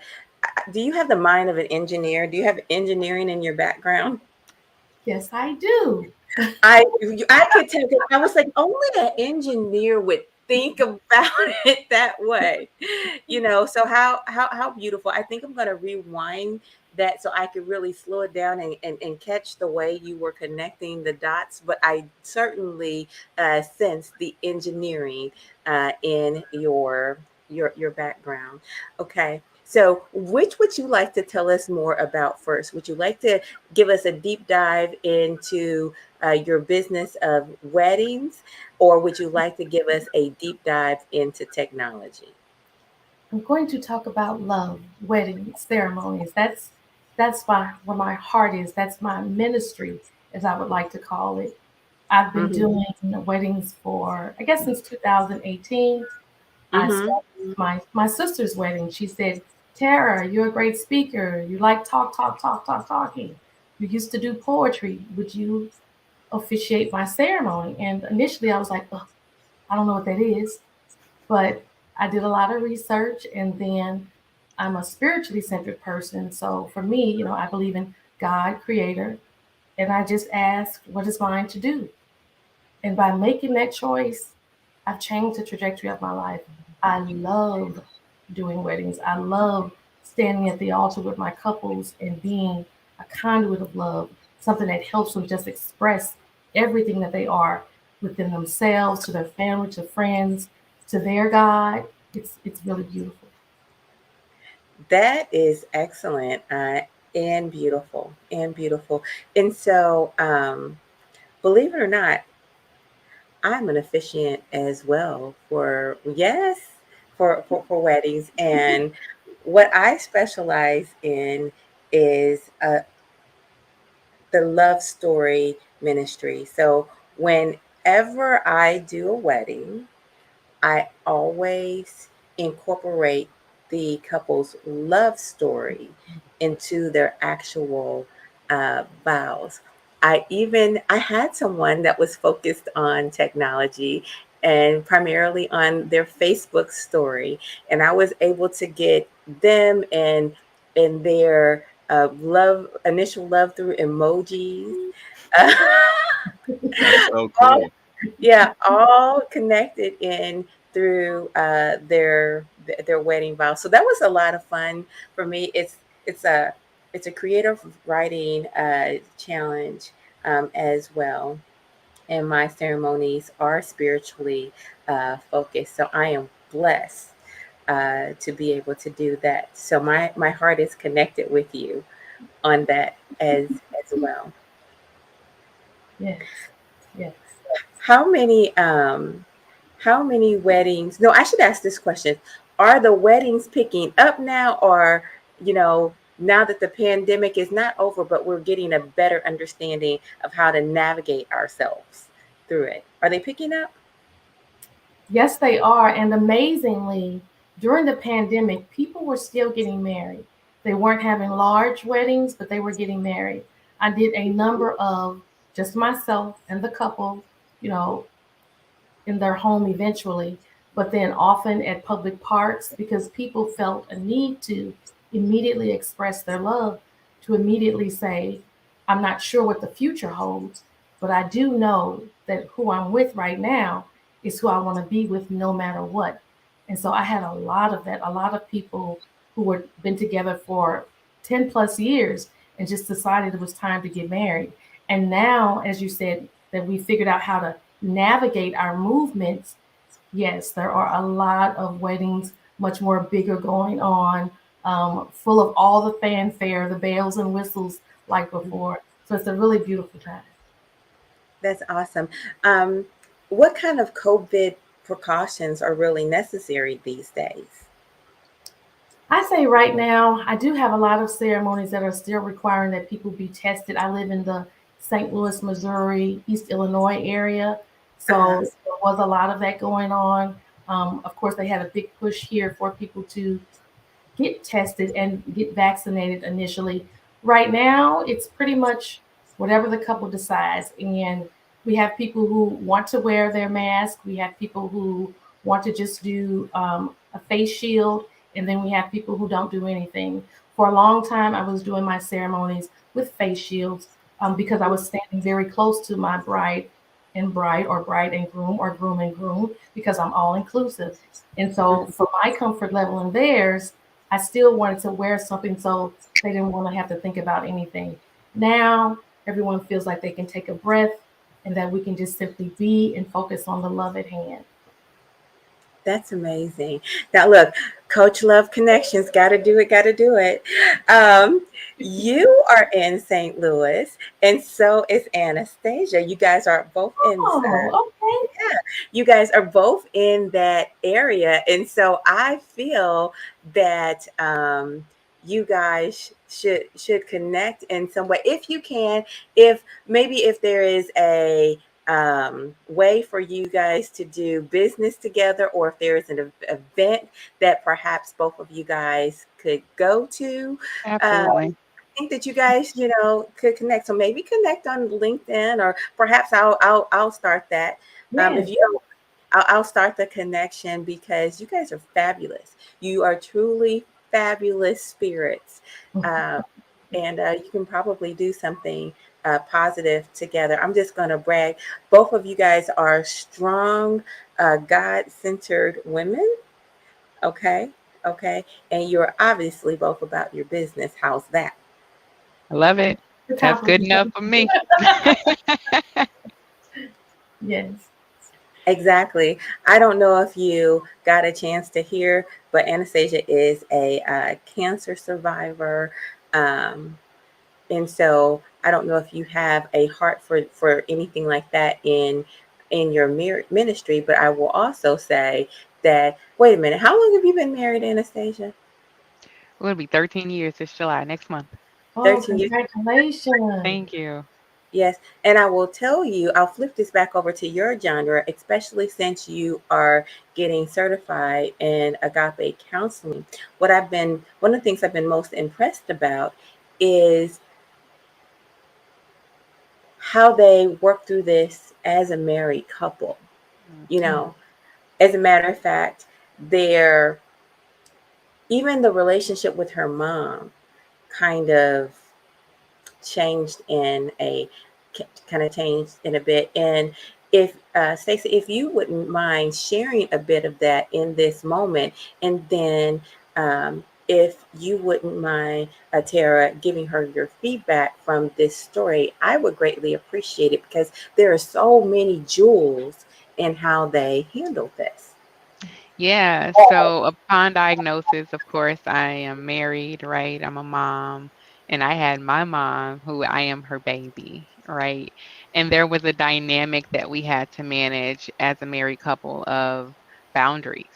Do you have the mind of an engineer? Do you have engineering in your background? Yes, I do. I could tell, 'cause I was like, only an engineer would think about it that way. So how beautiful. I think I'm gonna rewind that so I could really slow it down and catch the way you were connecting the dots. But I certainly sense the engineering in your background. Okay. So, which would you like to tell us more about first? Would you like to give us a deep dive into your business of weddings, or would you like to give us a deep dive into technology? I'm going to talk about love, wedding ceremonies. That's where my heart is. That's my ministry, as I would like to call it. I've been Hmm. doing weddings for I guess since 2018. I Hmm. started with my sister's wedding. She said, "Tara, you're a great speaker. You like talking. You used to do poetry. Would you officiate my ceremony?" And initially, I was like, "Ugh, I don't know what that is." But I did a lot of research, and then I'm a spiritually centered person. So for me, I believe in God, Creator, and I just asked, what is mine to do? And by making that choice, I've changed the trajectory of my life. I love doing weddings. I love standing at the altar with my couples and being a conduit of love, something that helps them just express everything that they are within themselves, to their family, to friends, to their God. It's really beautiful. That is excellent and beautiful and beautiful. And so, believe it or not, I'm an officiant as well for, yes, for weddings. And what I specialize in is the love story ministry. So whenever I do a wedding, I always incorporate the couple's love story into their actual vows. I had someone that was focused on technology and primarily on their Facebook story, and I was able to get them and their love initial love through emojis. That's so all cool. yeah, all connected in through their their wedding vows. So that was a lot of fun for me. It's a creative writing challenge as well, and my ceremonies are spiritually focused. So I am blessed to be able to do that. So my heart is connected with you on that as well. Yes. Yes. How many weddings? No, I should ask this question. Are the weddings picking up now, or now that the pandemic is not over, but we're getting a better understanding of how to navigate ourselves through it? Are they picking up? Yes, they are. And amazingly, during the pandemic, people were still getting married. They weren't having large weddings, but they were getting married. I did a number of just myself and the couple, you know, in their home eventually, but then often at public parks because people felt a need to immediately express their love, to immediately say, I'm not sure what the future holds, but I do know that who I'm with right now is who I want to be with no matter what. And so I had a lot of that, a lot of people who were been together for 10 plus years and just decided it was time to get married. And now, as you said, that we figured out how to navigate our movements, yes, there are a lot of weddings, much more bigger going on, full of all the fanfare, the bells and whistles like before. So it's a really beautiful time. That's awesome. Um, what kind of COVID precautions are really necessary these days? I say right now, I do have a lot of ceremonies that are still requiring that people be tested. I live in the St. Louis, Missouri, East Illinois area. Uh-huh. So there was a lot of that going on. Of course, they had a big push here for people to get tested and get vaccinated initially. Right now, it's pretty much whatever the couple decides. And we have people who want to wear their mask. We have people who want to just do a face shield. And then we have people who don't do anything. For a long time, I was doing my ceremonies with face shields because I was standing very close to my bride, or bride and groom, because I'm all inclusive. And so for my comfort level and theirs, I still wanted to wear something so they didn't want to have to think about anything. Now everyone feels like they can take a breath and that we can just simply be and focus on the love at hand. That's amazing. Now, look, Coach Love Connections, got to do it, got to do it. Um, you are in St. Louis, and so is Anastasia. You guys are both in, Oh, okay. yeah, you guys are both in that area. And so I feel that you guys should connect in some way if you can. If maybe if there is a way for you guys to do business together, or if there is an event that perhaps both of you guys could go to. Absolutely. I think that you guys, could connect. So maybe connect on LinkedIn, or perhaps I'll start that. If Yes. you don't, I'll start the connection because you guys are fabulous. You are truly fabulous spirits, uh, and you can probably do something positive together. I'm just going to brag. Both of you guys are strong, God-centered women. Okay, okay, and you're obviously both about your business. How's that? I love it. The That's good enough compliment. for me. Yes. Exactly. I don't know if you got a chance to hear, but Anastasia is a cancer survivor. Um, and so I don't know if you have a heart for anything like that in your ministry, but I will also say that, wait a minute, how long have you been married, Anastasia? It'll be 13 years this July, next month. Oh, 13 years. congratulations. Thank you. Yes, and I will tell you, I'll flip this back over to your genre, especially since you are getting certified in agape counseling. One of the things I've been most impressed about is how they work through this as a married couple. You Mhm. know, as a matter of fact, their even the relationship with her mom kind of changed in a kind of changed in a bit, and if Stacey, if you wouldn't mind sharing a bit of that in this moment, and then if you wouldn't mind, Tara, giving her your feedback from this story, I would greatly appreciate it, because there are so many jewels in how they handled this. Yeah, so upon diagnosis, of course, I am married, right? I'm a mom, and I had my mom, who I am her baby, right? And there was a dynamic that we had to manage as a married couple of boundaries,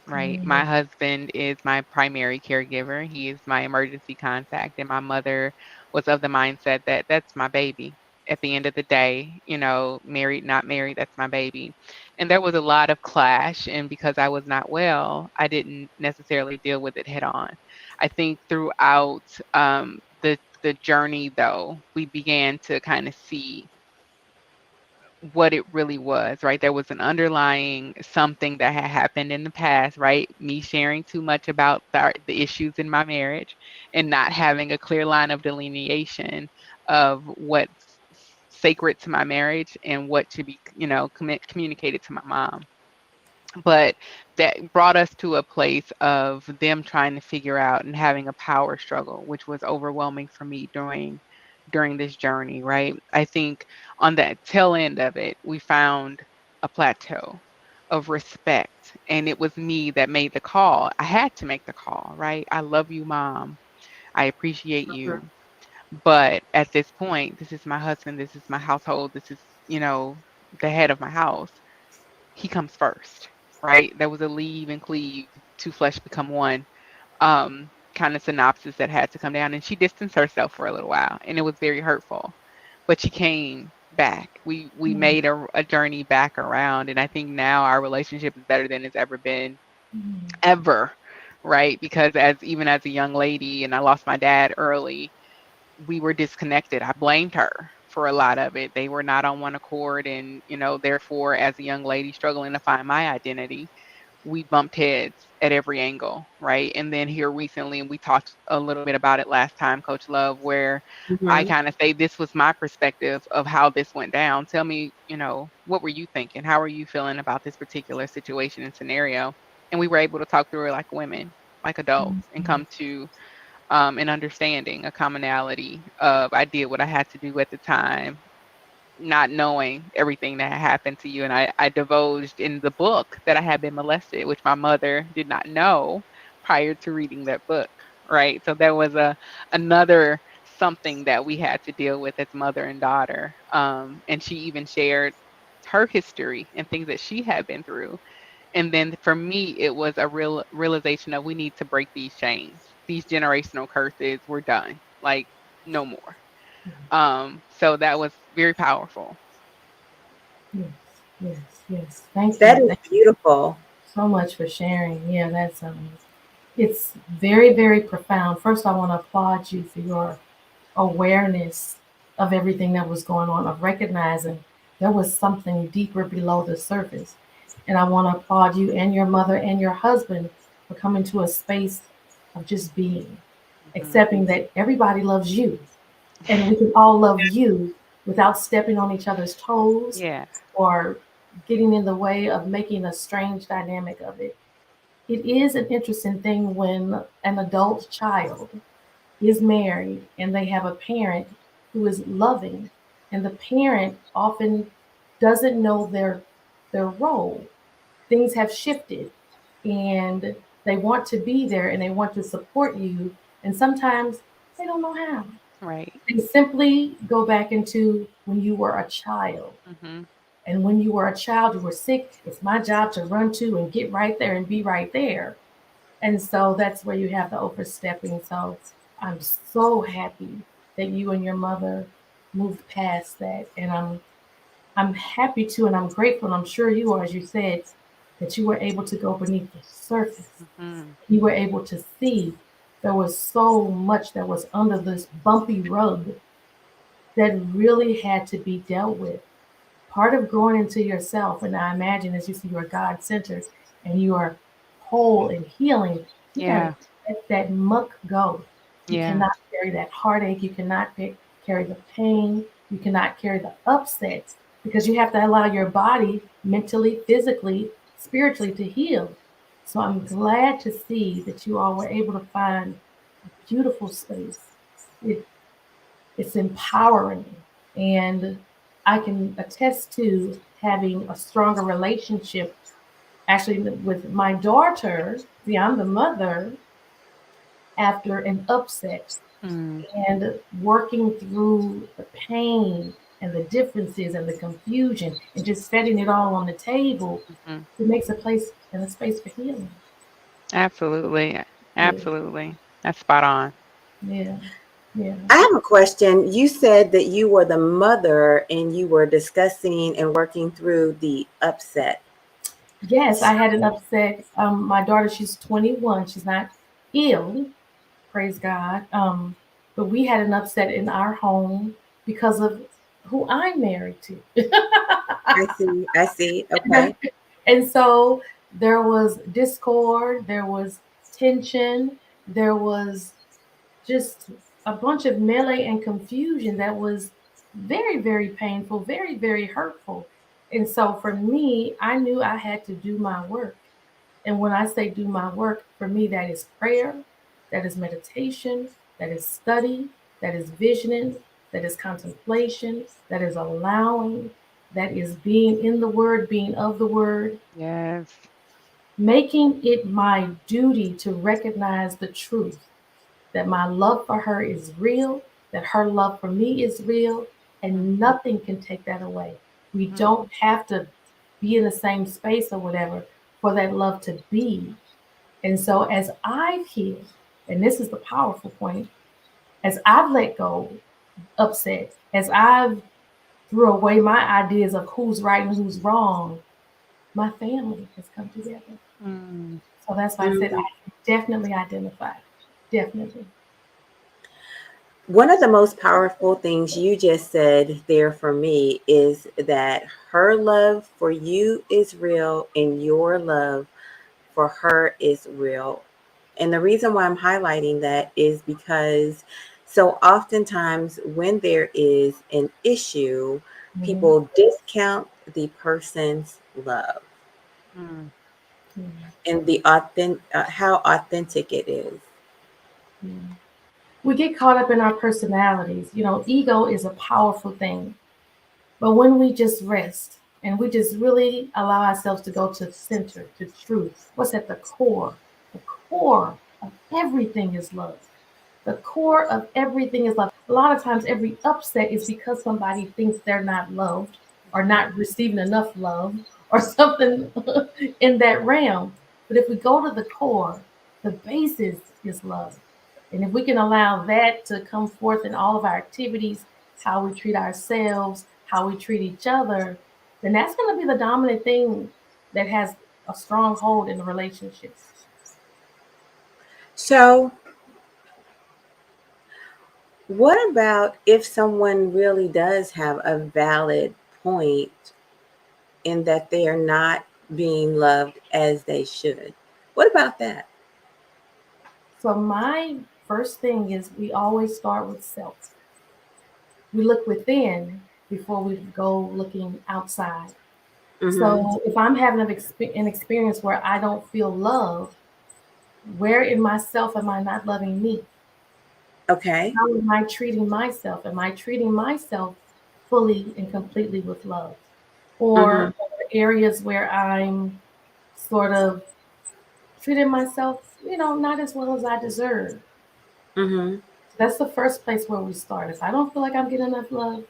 right? My Mm, husband is my primary caregiver, he is my emergency contact, and my mother was of the mindset that that's my baby. At the end of the day, married, not married, that's my baby. And there was a lot of clash, and because I was not well, I didn't necessarily deal with it head on. I think throughout the journey, though, we began to kind of see what it really was, right? There was an underlying something that had happened in the past, right? Me sharing too much about the issues in my marriage and not having a clear line of delineation of what's sacred to my marriage and what should be, communicated to my mom. But that brought us to a place of them trying to figure out and having a power struggle, which was overwhelming for me during this journey, right? I think on that tail end of it, we found a plateau of respect, and it was me that made the call. I had to make the call, right? I love you, mom. I appreciate Mhm. you. But at this point, this is my husband, this is my household, this is, the head of my house. He comes first, right? There was a leave and cleave, two flesh become one, kind of synopsis that had to come down. And she distanced herself for a little while, and it was very hurtful. But she came back. We mm, made a journey back around, and I think now our relationship is better than it's ever been, mm, ever, right? Because even as a young lady, and I lost my dad early, we were disconnected. I blamed her for a lot of it. They were not on one accord. And, therefore, as a young lady struggling to find my identity, we bumped heads at every angle, right? And then here recently, and we talked a little bit about it last time, Coach Love, where I Mhm. kind of say this was my perspective of how this went down. Tell me, what were you thinking? How are you feeling about this particular situation and scenario? And we were able to talk through it like women, like mm, adults, and mm. come to an understanding, a commonality of I did what I had to do at the time, not knowing everything that had happened to you. And I divulged in the book that I had been molested, which my mother did not know prior to reading that book. Right. So there was another something that we had to deal with as mother and daughter. And she even shared her history and things that she had been through. And then for me, it was a realization of we need to break these chains. These generational curses, we're done. Like no more. So that was very powerful. Yes, yes, yes. Thank That you. is Thank you beautiful. so much for sharing. Yeah, that's it's very, very profound. First, I want to applaud you for your awareness of everything that was going on, of recognizing there was something deeper below the surface. And I want to applaud you and your mother and your husband for coming to a space of just being, Mhm. accepting that everybody loves you and we can all love you without stepping on each other's toes Yeah. or getting in the way of making a strange dynamic of it. It is an interesting thing when an adult child is married and they have a parent who is loving, and the parent often doesn't know their role. Things have shifted, and they want to be there and they want to support you, and sometimes they don't know how. Right. They simply go back into when you were a child. Mhm. And when you were a child, you were sick. It's my job to run to and get right there and be right there. And so that's where you have the overstepping. So I'm so happy that you and your mother moved past that. And I'm happy to, and I'm grateful, and I'm sure you are, as you said, that you were able to go beneath the surface. Mhm. You were able to see there was so much that was under this bumpy rug that really had to be dealt with. Part of growing into yourself, and I imagine as you see you're God centered and you are whole and healing, you got to Yeah. let that muck go. You Yeah. cannot carry that heartache. You cannot carry the pain. You cannot carry the upset. because you have to allow your body mentally, physically, spiritually to heal. So I'm glad to see that you all were able to find a beautiful space. It, it's empowering. And I can attest to having a stronger relationship actually with my daughter. See, I'm the mother after an upset Mm, and working through the pain and the differences and the confusion and just setting it all on the table. mhm. It makes a place and a space for healing. Absolutely. Yeah, Absolutely. That's spot on. yeah, yeah. I have a question. You said that you were the mother and you were discussing and working through the upset. Yes, I had an upset. My daughter, she's 21. She's not ill, praise God. But we had an upset in our home because of who I'm married to. I see. I see. Okay. And so there was discord, there was tension, there was just a bunch of melee and confusion that was very, very painful, very, very hurtful. And so for me, I knew I had to do my work. And when I say do my work, for me, that is prayer, that is meditation, that is study, that is visioning, that is contemplation, that is allowing, that is being in the word, being of the word, Yes. making it my duty to recognize the truth that my love for her is real, that her love for me is real, and nothing can take that away. We Mm, don't have to be in the same space or whatever for that love to be. And so, as I've healed, and this is the powerful point, as I've let go, upset, as I've threw away my ideas of who's right and who's wrong, my family has come together. mm, So that's why I said Mhm. I definitely identify. Definitely. One of the most powerful things you just said there for me is that her love for you is real and your love for her is real. And the reason why I'm highlighting that is because so oftentimes when there is an issue, Mhm. people discount the person's love mm. Mhm. and how authentic it is. Mhm. We get caught up in our personalities. You know, ego is a powerful thing. But when we just rest and we just really allow ourselves to go to center, to truth, what's at the core? The core of everything is love. The core of everything is love. A lot of times, every upset is because somebody thinks they're not loved or not receiving enough love or something in that realm. But if we go to the core, the basis is love. And if we can allow that to come forth in all of our activities, how we treat ourselves, how we treat each other, then that's going to be the dominant thing that has a strong hold in the relationships. So, what about if someone really does have a valid point in that they are not being loved as they should? What about that? So, my first thing is we always start with self. We look within before we go looking outside. Hmm. So, if I'm having an experience where I don't feel love, where in myself am I not loving me? Okay. How am I treating myself? Am I treating myself fully and completely with love? Hmm. Or areas where I'm sort of treating myself, not as well as I deserve? Hmm. That's the first place where we start. If I don't feel like I'm getting enough love,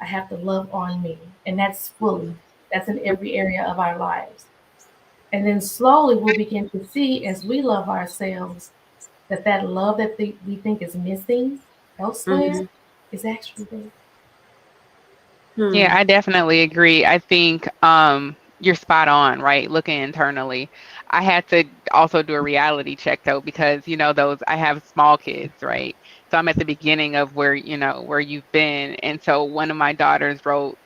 I have to love on me. And that's fully, that's in every area of our lives. And then slowly we'll begin to see as we love ourselves that love that we think is missing elsewhere Hmm. is actually there. Hmm. Yeah, I definitely agree. I think you're spot on, right? Looking internally. I had to also do a reality check though, because those I have small kids, right? So I'm at the beginning of where you've been. And so one of my daughters wrote,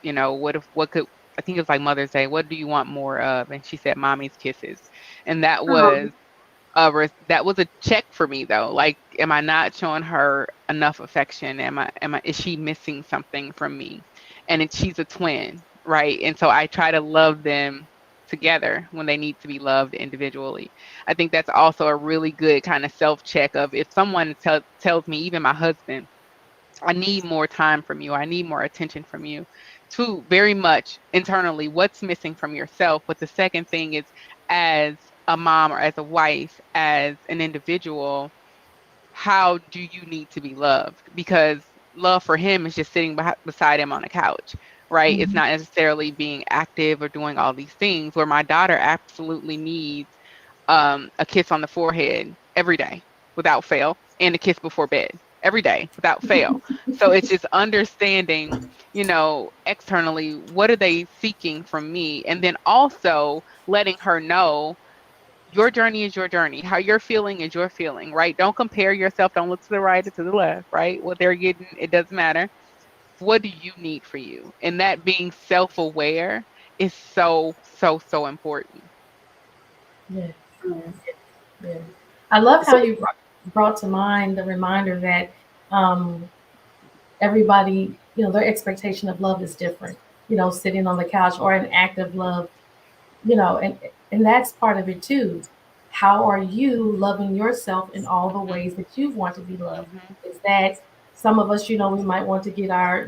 what could I think it was like Mother's Day, what do you want more of? And she said mommy's kisses. And Oh, that was a check for me though. Like, am I not showing her enough affection? Is she missing something from me? And she's a twin, right? And so I try to love them together when they need to be loved individually. I think that's also a really good kind of self-check of if someone tells me, even my husband, I need more time from you. I need more attention from you. Two, very much internally, what's missing from yourself? But the second thing is, as a mom or as a wife, as an individual, how do you need to be loved? Because love for him is just sitting beside him on a couch, right? It's Mhm. not necessarily being active or doing all these things, where my daughter absolutely needs a kiss on the forehead every day without fail, and a kiss before bed every day without fail. So it's just understanding, externally, what are they seeking from me? And then also letting her know your journey is your journey. How you're feeling is your feeling, right? Don't compare yourself. Don't look to the right or to the left, right? What they're getting, it doesn't matter. What do you need for you? And that being self aware is so, so, so important. Yes, Mm. yes. I love how So, you brought to mind the reminder that um, everybody, their expectation of love is different. Sitting on the couch or an act of love, and that's part of it too. How are you loving yourself in all the Hmm. ways that you want to be loved? Hmm. Is that some of us, we might want to get our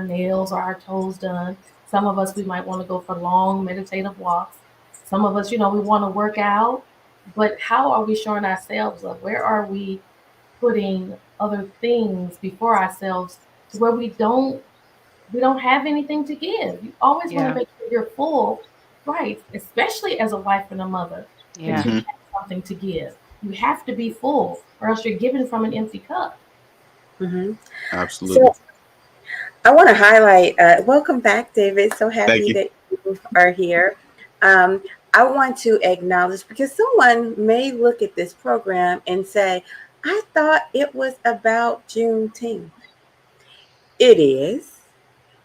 nails or our toes done. Some of us, we might want to go for long meditative walks. Some of us, we want to work out. But how are we showing ourselves love? Where are we putting other things before ourselves to where we don't have anything to give? You always want to Yeah. make sure you're full, right? Especially as a wife and a mother, that Yeah. you Hmm. have something to give. You have to be full, or else you're giving from an empty cup. mhm. Absolutely. So I want to highlight, welcome back, David. So Thank happy you. that you are here. Um, I want to acknowledge, because someone may look at this program and say, I thought it was about Juneteenth. It is.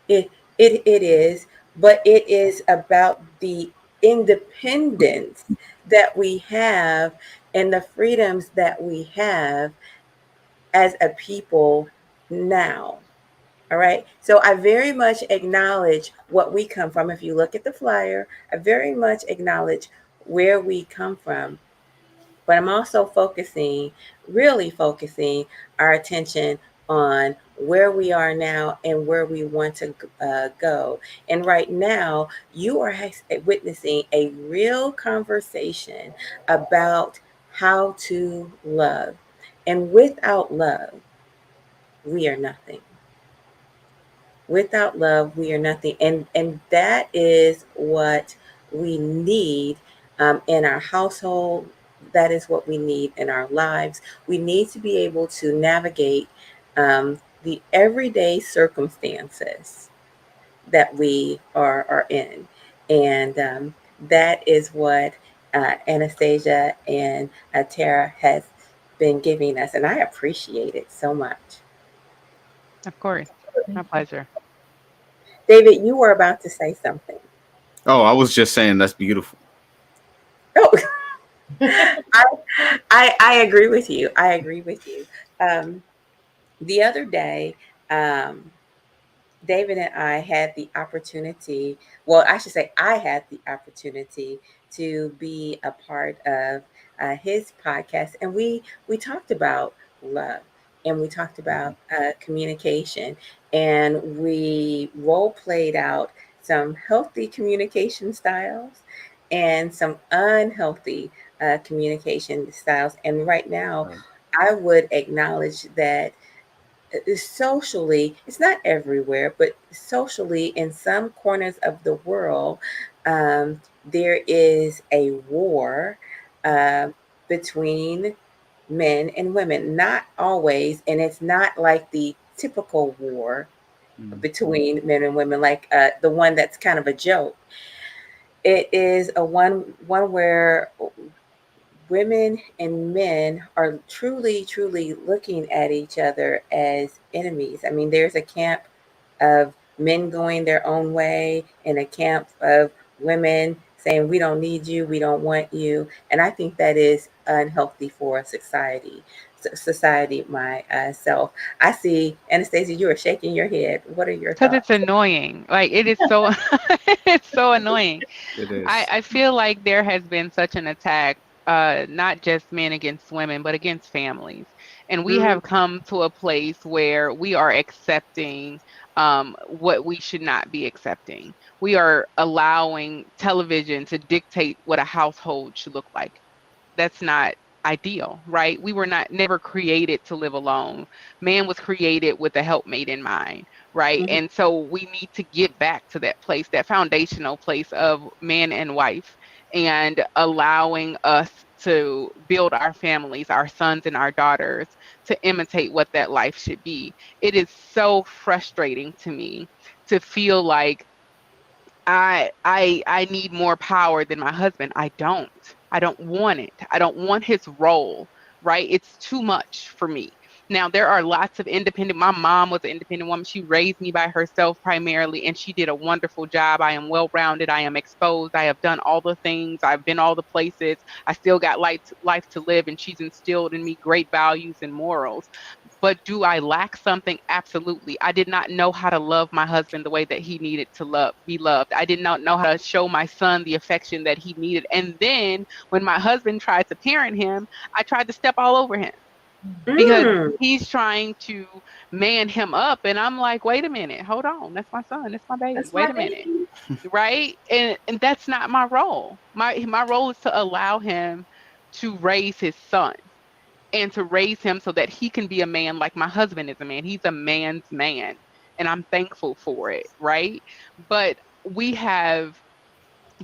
It is, but it is about the independence that we have and the freedoms that we have as a people now. All right. So I very much acknowledge what we come from. If you look at the flyer, I very much acknowledge where we come from. But I'm also really focusing our attention on where we are now and where we want to go. And right now, you are witnessing a real conversation about how to love. And without love, we are nothing. Without love, we are nothing. And that is what we need in our household. That is what we need in our lives. We need to be able to navigate the everyday circumstances that we are in. And that is what Anastasia and Tara has been giving us. And I appreciate it so much. Of course. My pleasure. David, you were about to say something. Oh, I was just saying that's beautiful. Oh, I, I agree with you. I agree with you. Um, the other day, um, David and I had the opportunity, well, I should say, I had the opportunity to be a part of his podcast, and we talked about love, and we talked about communication, and we role played out some healthy communication styles and some unhealthy communication styles. And right now, Right. I would acknowledge that socially, it's not everywhere, but socially, in some corners of the world, there is a war uh, between men and women. Not always, and it's not like the typical war Mm. between men and women, like the one that's kind of a joke. It is a one where women and men are truly looking at each other as enemies. I mean, there's a camp of men going their own way and a camp of women saying we don't need you, we don't want you, and I think that is unhealthy for society. Society myself. I see, Anastasia, you are shaking your head. What are your Because it's thoughts? annoying. Like it is so it's so annoying. It I, is. I feel like there has been such an attack, not just men against women, but against families. And we Mm, have come to a place where we are accepting what we should not be accepting. We are allowing television to dictate what a household should look like. That's not ideal, right? We were not never created to live alone. Man was created with a helpmate in mind, right? mhm, And so we need to get back to that place, that foundational place of man and wife, and allowing us to build our families, our sons and our daughters, to imitate what that life should be. It is so frustrating to me to feel like I need more power than my husband. I don't. I don't want it. I don't want his role, right? It's too much for me. Now there are lots of independent. My mom was an independent woman. She raised me by herself primarily, and she did a wonderful job. I am well-rounded. I am exposed. I have done all the things. I've been all the places. I still got life to live, and she's instilled in me great values and morals. But do I lack something? Absolutely. I did not know how to love my husband the way that he needed to be loved. I did not know how to show my son the affection that he needed. And then when my husband tried to parent him, I tried to step all over him because mm, he's trying to man him up. And I'm like, wait a minute, hold on. That's my son. That's my baby. That's my Wait a minute. baby. Right? And that's not my role. My role is to allow him to raise his son and to raise him so that he can be a man like my husband is a man. He's a man's man, and I'm thankful for it, right? But we have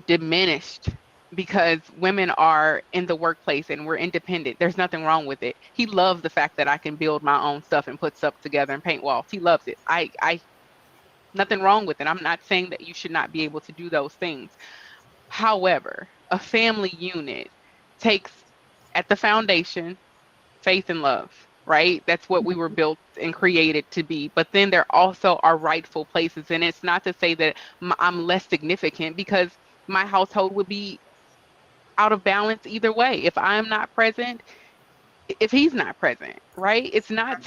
diminished because women are in the workplace and we're independent. There's nothing wrong with it. He loves the fact that I can build my own stuff and put stuff together and paint walls. He loves it. I nothing wrong with it. I'm not saying that you should not be able to do those things. However, a family unit takes at the foundation faith and love, right? That's what we were built and created to be. But then there also are rightful places. And it's not to say that I'm less significant because my household would be out of balance either way. If I'm not present, if he's not present, right? It's not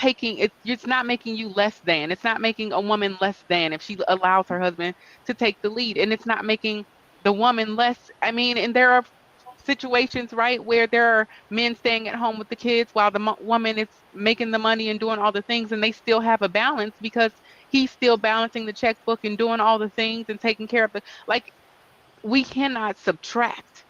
making you less than. It's not making a woman less than if she allows her husband to take the lead. And it's not making the woman less. I mean, and there are situations, right, where there are men staying at home with the kids while the woman is making the money and doing all the things, and they still have a balance because he's still balancing the checkbook and doing all the things and taking care of the, like, we cannot subtract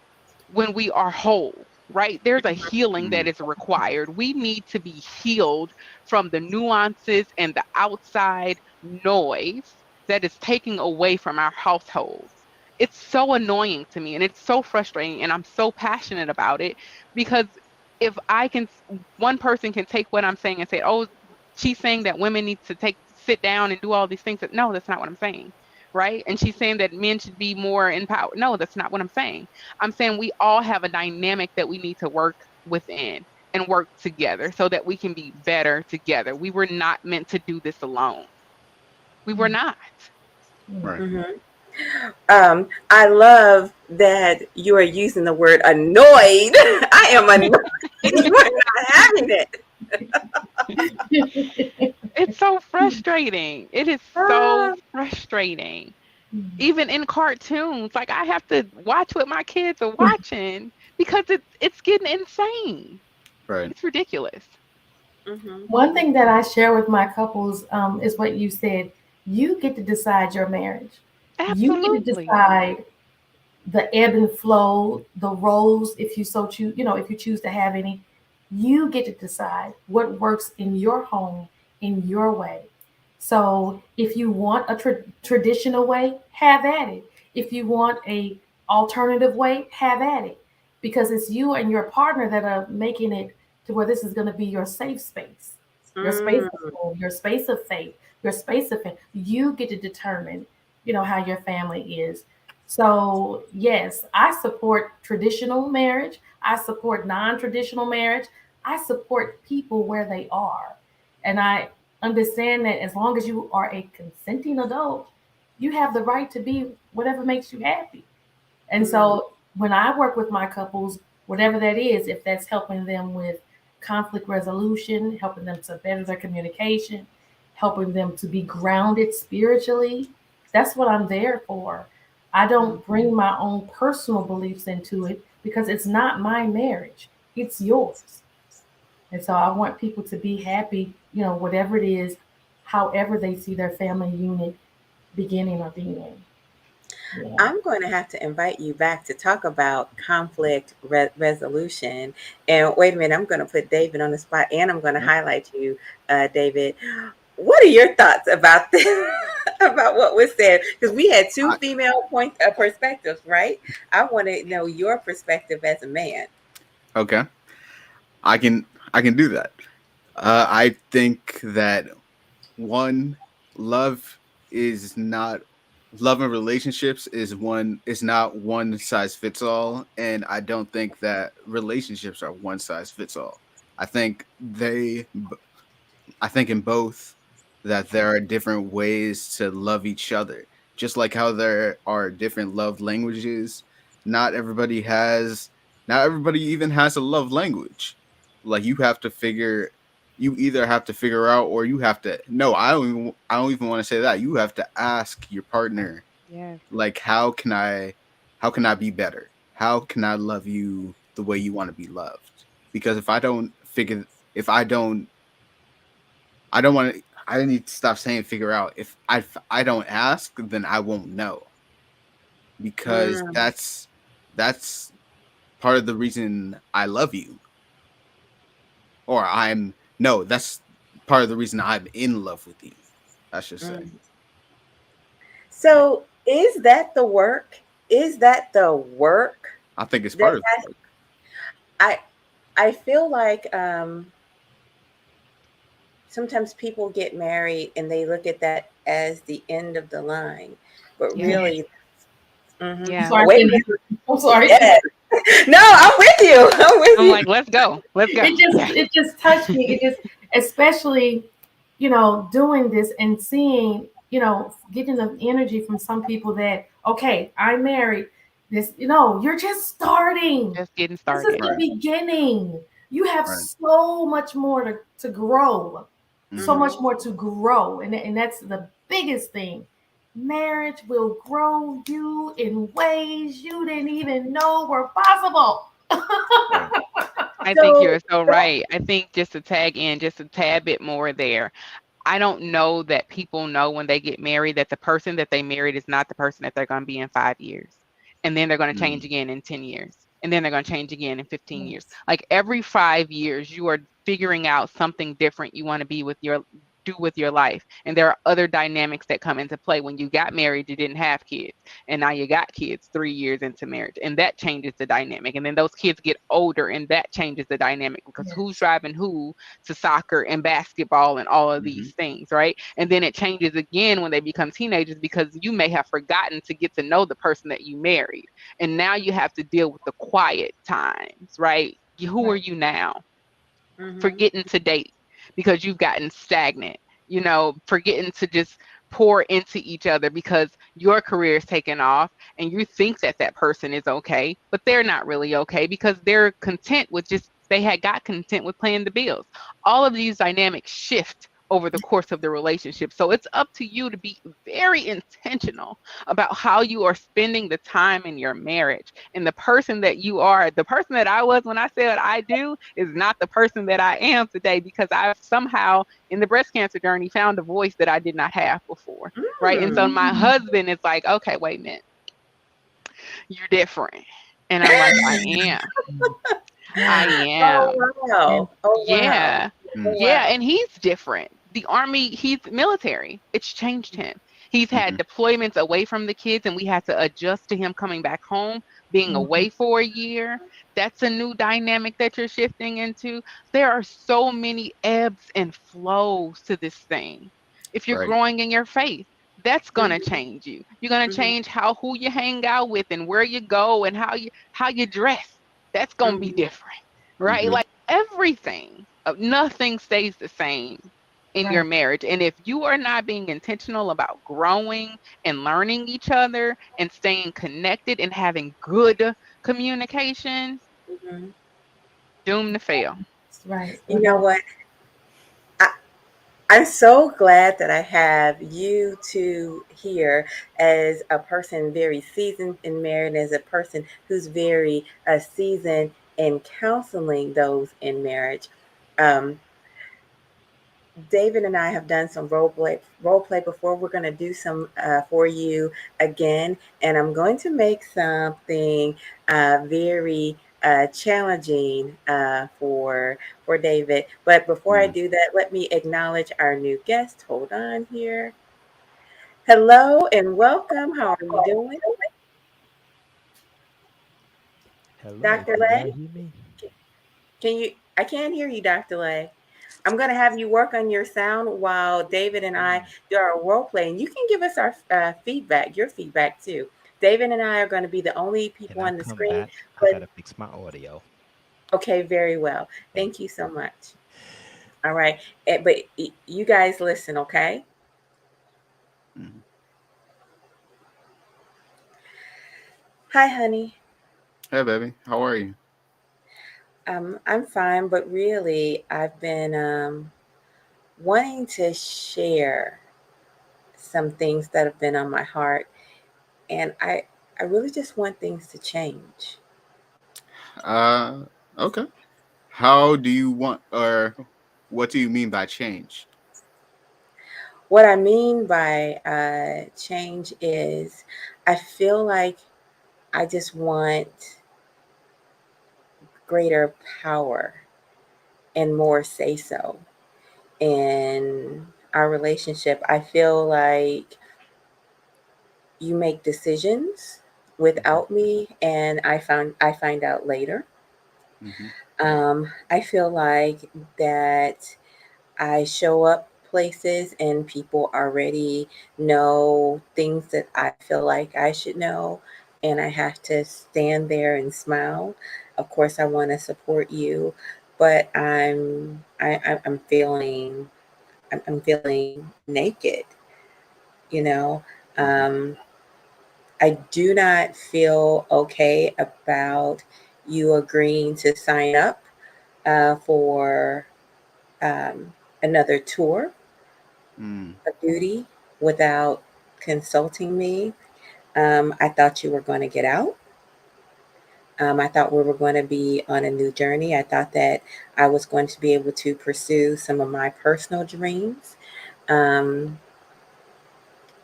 when we are whole, right? There's a healing that Mm, is required. We need to be healed from the nuances and the outside noise that is taking away from our households. It's so annoying to me and it's so frustrating, and I'm so passionate about it because if I can, one person can take what I'm saying and say, oh, she's saying that women need to sit down and do all these things. No, that's not what I'm saying, right? And she's saying that men should be more empowered. No, that's not what I'm saying. I'm saying we all have a dynamic that we need to work within and work together so that we can be better together. We were not meant to do this alone. We were not. right. mhm. I love that you are using the word annoyed. I am annoyed. You are not having it. It's so frustrating. It is so Ah, frustrating. Even in cartoons, like I have to watch what my kids are watching because it's getting insane. Right. It's ridiculous. mhm, One thing that I share with my couples is what you said. You get to decide your marriage. You get to Absolutely. decide the ebb and flow, the roles, if you so choose, if you choose to have any. You get to decide what works in your home in your way. So if you want a traditional way, have at it. If you want a alternative way, have at it. Because it's you and your partner that are making it to where this is going to be your safe space, your space of mm, home, your space of faith, your space of faith. You get to determine, how your family is. So, yes, I support traditional marriage. I support non traditional marriage. I support people where they are. And I understand that as long as you are a consenting adult, you have the right to be whatever makes you happy. And so when I work with my couples, whatever that is, if that's helping them with conflict resolution, helping them to better their communication, helping them to be grounded spiritually, that's what I'm there for. I don't bring my own personal beliefs into it because it's not my marriage, it's yours. And so I want people to be happy, whatever it is, however they see their family unit beginning or being. Yeah. I'm going to have to invite you back to talk about conflict resolution. And wait a minute, I'm going to put David on the spot, and I'm going to highlight you, David. What are your thoughts about this, about what was said? Because we had two female perspectives, right? I want to know your perspective as a man. Okay, I can do that. I think that love and relationships is not one size fits all, and I don't think that relationships are one size fits all. I think in both that there are different ways to love each other, just like how there are different love languages. Not everybody even has a love language. Like you either have to figure out, or you have to, no, I don't even want to say that. You have to ask your partner, like, how can I be better? How can I love you the way you want to be loved? Because I need to stop saying figure out. If I don't ask, then I won't know. Because that's part of the reason I love you. Or that's part of the reason I'm in love with you, I should say. So is that the work? Is that the work? I think it's part of the work. I feel like sometimes people get married and they look at that as the end of the line, but really, I'm sorry. Yeah. No, I'm with you. I'm like, let's go. It just touched me. It just, especially, doing this and seeing, getting the energy from some people that, okay, I'm married. This, you're just starting. Just getting started. This is the beginning. You have so much more to grow. So much more to grow. And that's the biggest thing. Marriage will grow you in ways you didn't even know were possible. I think you're so right. I think just to tag in just a tad bit more there. I don't know that people know when they get married that the person that they married is not the person that they're going to be in 5 years. And then they're going to change again in 10 years. And then they're going to change again in 15 years. Like every 5 years, you are figuring out something different you want to do with your life. And there are other dynamics that come into play. When you got married, you didn't have kids. And now you got kids 3 years into marriage. And that changes the dynamic. And then those kids get older and that changes the dynamic because who's driving who to soccer and basketball and all of these things, right? And then it changes again when they become teenagers because you may have forgotten to get to know the person that you married. And now you have to deal with the quiet times, right? Who are you now? Forgetting to date because you've gotten stagnant, forgetting to just pour into each other because your career is taking off and you think that person is okay, but they're not really okay because they're content with got content with paying the bills. All of these dynamics shift over the course of the relationship. So it's up to you to be very intentional about how you are spending the time in your marriage. And the person that you are, the person that I was when I said I do is not the person that I am today because I've somehow in the breast cancer journey found a voice that I did not have before. Right. And so my husband is like, okay, wait a minute. You're different. And I'm like, I am. I am. Oh, wow. Oh, yeah. Wow. Yeah. And he's different. The Army, he's military. It's changed him. He's had deployments away from the kids and we had to adjust to him coming back home, being away for a year. That's a new dynamic that you're shifting into. There are so many ebbs and flows to this thing. If you're growing in your faith, that's going to change you. You're going to change who you hang out with and where you go and how you dress. That's going to be different, right? Like everything, nothing stays the same in your marriage. And if you are not being intentional about growing and learning each other and staying connected and having good communication, Mhm. doomed to fail. That's right. You know what? I'm so glad that I have you two here as a person very seasoned in marriage, as a person who's very seasoned in counseling those in marriage. Um, David and I have done some role play before. We're going to do some for you again, and I'm going to make something very challenging for David. But before I Mm. do that, let me acknowledge our new guest. Hold on here. Hello and welcome. How are you doing, Hello, Dr. can y'all Lay? hear me? Can you? I can't hear you, Dr. Lay. I'm going to have you work on your sound while David and I Mm. do our role play. And you can give us our feedback, your feedback too. David and I are going to be the only Can people I on the come screen. back? I But gotta fix my audio. okay, very well. Thank Thank you so much. All right. But you guys listen, okay? Mm. Hi, honey. Hey, baby, how are you? I'm fine, but really, I've been wanting to share some things that have been on my heart. And I really just want things to change. Uh, okay. How do you want, or what do you mean by change? What I mean by change is I feel like I just want greater power and more say so in our relationship. I feel like you make decisions Mhm. without me and I find out later. Mm-hmm. I feel like that I show up places and people already know things that I feel like I should know, and I have to stand there and smile. Of course, I want to support you, but I'm feeling I'm feeling naked. You know, Mm-hmm. um, I do not feel okay about you agreeing to sign up for um, another tour Mm. of duty without consulting me. I thought you were going to get out. I thought we were going to be on a new journey. I thought that I was going to be able to pursue some of my personal dreams. Um,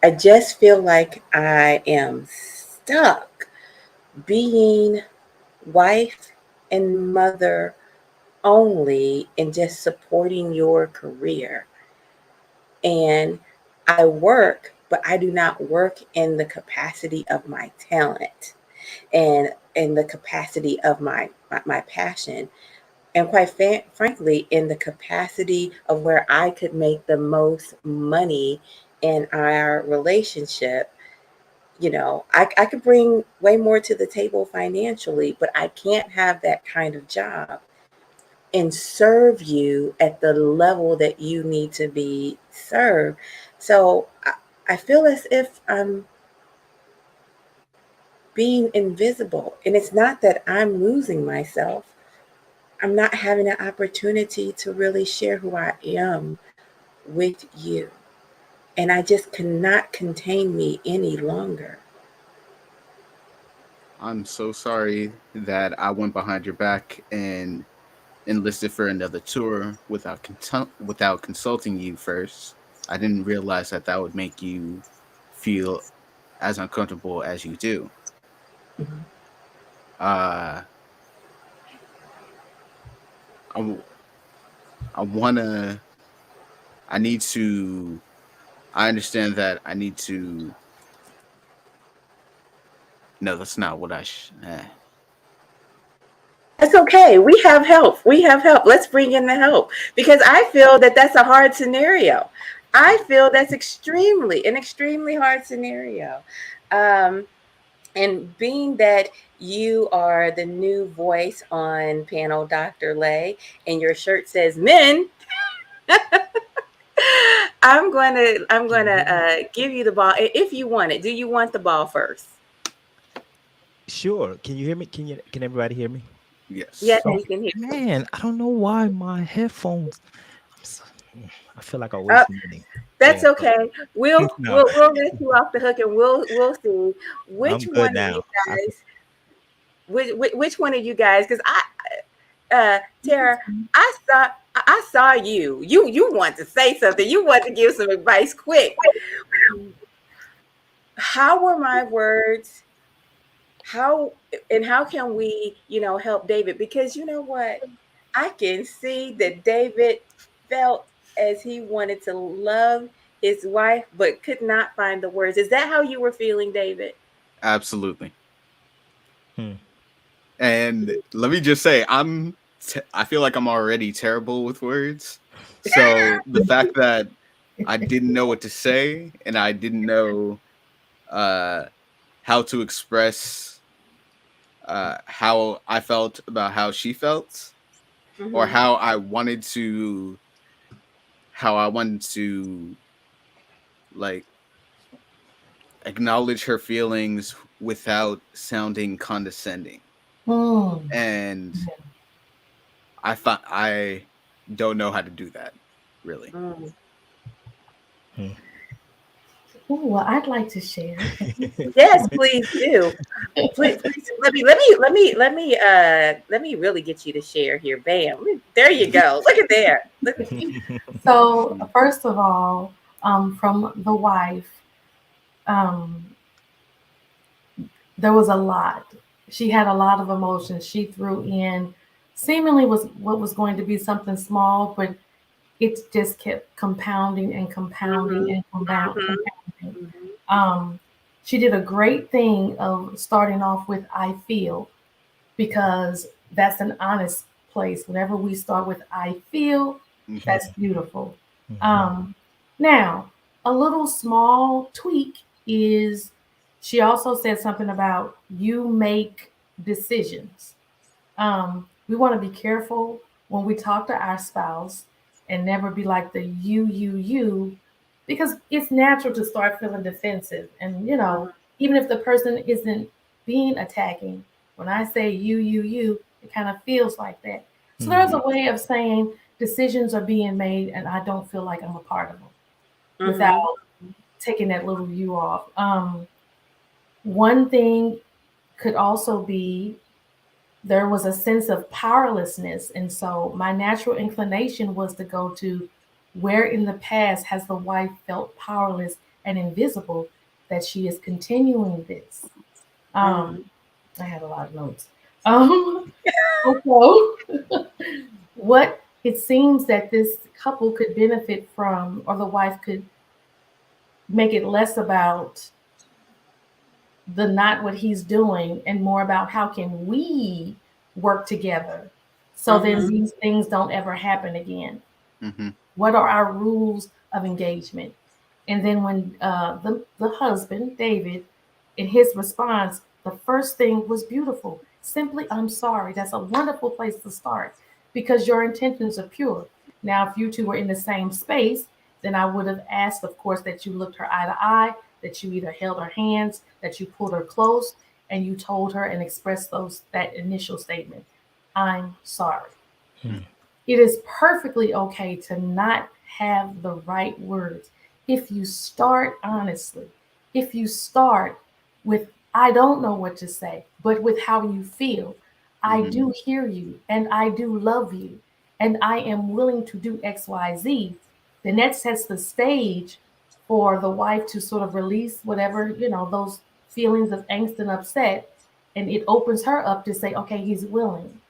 I just feel like I am stuck being wife and mother only and just supporting your career. And I work, but I do not work in the capacity of my talent and in the capacity of my passion. And quite frankly, in the capacity of where I could make the most money in our relationship. I could bring way more to the table financially, but I can't have that kind of job and serve you at the level that you need to be served. So I feel as if I'm being invisible. And it's not that I'm losing myself, I'm not having an opportunity to really share who I am with you. And I just cannot contain me any longer. I'm so sorry that I went behind your back and enlisted for another tour without consulting you first. I didn't realize that that would make you feel as uncomfortable as you do. Mhm. Uh, I, w- I wanna. I need to. I understand that I need to. No, that's not what I. That's okay. We have help. We have help. Let's bring in the help because I feel that that's a hard scenario. I feel that's extremely hard scenario. Um, and being that you are the new voice on panel Dr. Lay and your shirt says men, I'm gonna give you the ball if you want it. Do you want the ball first? Sure. Can you hear me? Can everybody hear me? Yes, Yes. we can hear. Man, I don't know why my headphones. I'm so, I feel like I Oh, waste money. that's Yeah. okay. We'll No, we'll we'll let you off the hook, and we'll see which I'm good one of you now. guys, which one of you guys, because Tara, I saw you want to say something. You want to give some advice quick. How were my words? How can we, help David? Because you know what? I can see that David felt as he wanted to love his wife, but could not find the words. Is that how you were feeling, David? Absolutely. Hmm. And let me just say, I feel like I'm already terrible with words. So the fact that I didn't know what to say and I didn't know how to express how I felt about how she felt, or Mm-hmm. how I wanted to like acknowledge her feelings without sounding condescending. Mm. And I don't know how to do that, really. Mm. Hmm. Ooh, well, I'd like to share. Yes, please do. Please let me really get you to share here. Bam. There you go. Look at there. Look at So, first of all, from the wife, um, there was a lot. She had a lot of emotions. She threw in seemingly was what was going to be something small, but it just kept compounding and compounding mm-hmm, and compounding. mm-hmm, Um, she did a great thing of starting off with "I feel," because that's an honest place. Whenever we start with "I feel," Mhm. that's beautiful. Mhm. Um, Now, a little small tweak is she also said something about you make decisions. We want to be careful when we talk to our spouse and never be like the you, because it's natural to start feeling defensive. And, even if the person isn't being attacking, when I say you, it kind of feels like that. So there's a Mhm. way of saying decisions are being made and I don't feel like I'm a part of them mm-hmm, without taking that little you off. One thing could also be there was a sense of powerlessness. And so my natural inclination was to go to where in the past has the wife felt powerless and invisible that she is continuing this. mm-hmm. I had a lot of notes. Also, what it seems that this couple could benefit from, or the wife could make it less about the not what he's doing and more about how can we work together so then Mm-hmm. these things don't ever happen again. Mhm. What are our rules of engagement? And then when the husband David, in his response, the first thing was beautiful. Simply, I'm sorry. That's a wonderful place to start because your intentions are pure. Now, if you two were in the same space, then I would have asked, of course, that you looked her eye to eye, that you either held her hands, that you pulled her close, and you told her and expressed that initial statement. I'm sorry. Hmm. It is perfectly okay to not have the right words. If you start honestly, if you start with, I don't know what to say, but with how you feel, I Mhm. do hear you and I do love you and I am willing to do XYZ, then that sets the stage for the wife to sort of release whatever, those feelings of angst and upset. And it opens her up to say, okay, he's willing.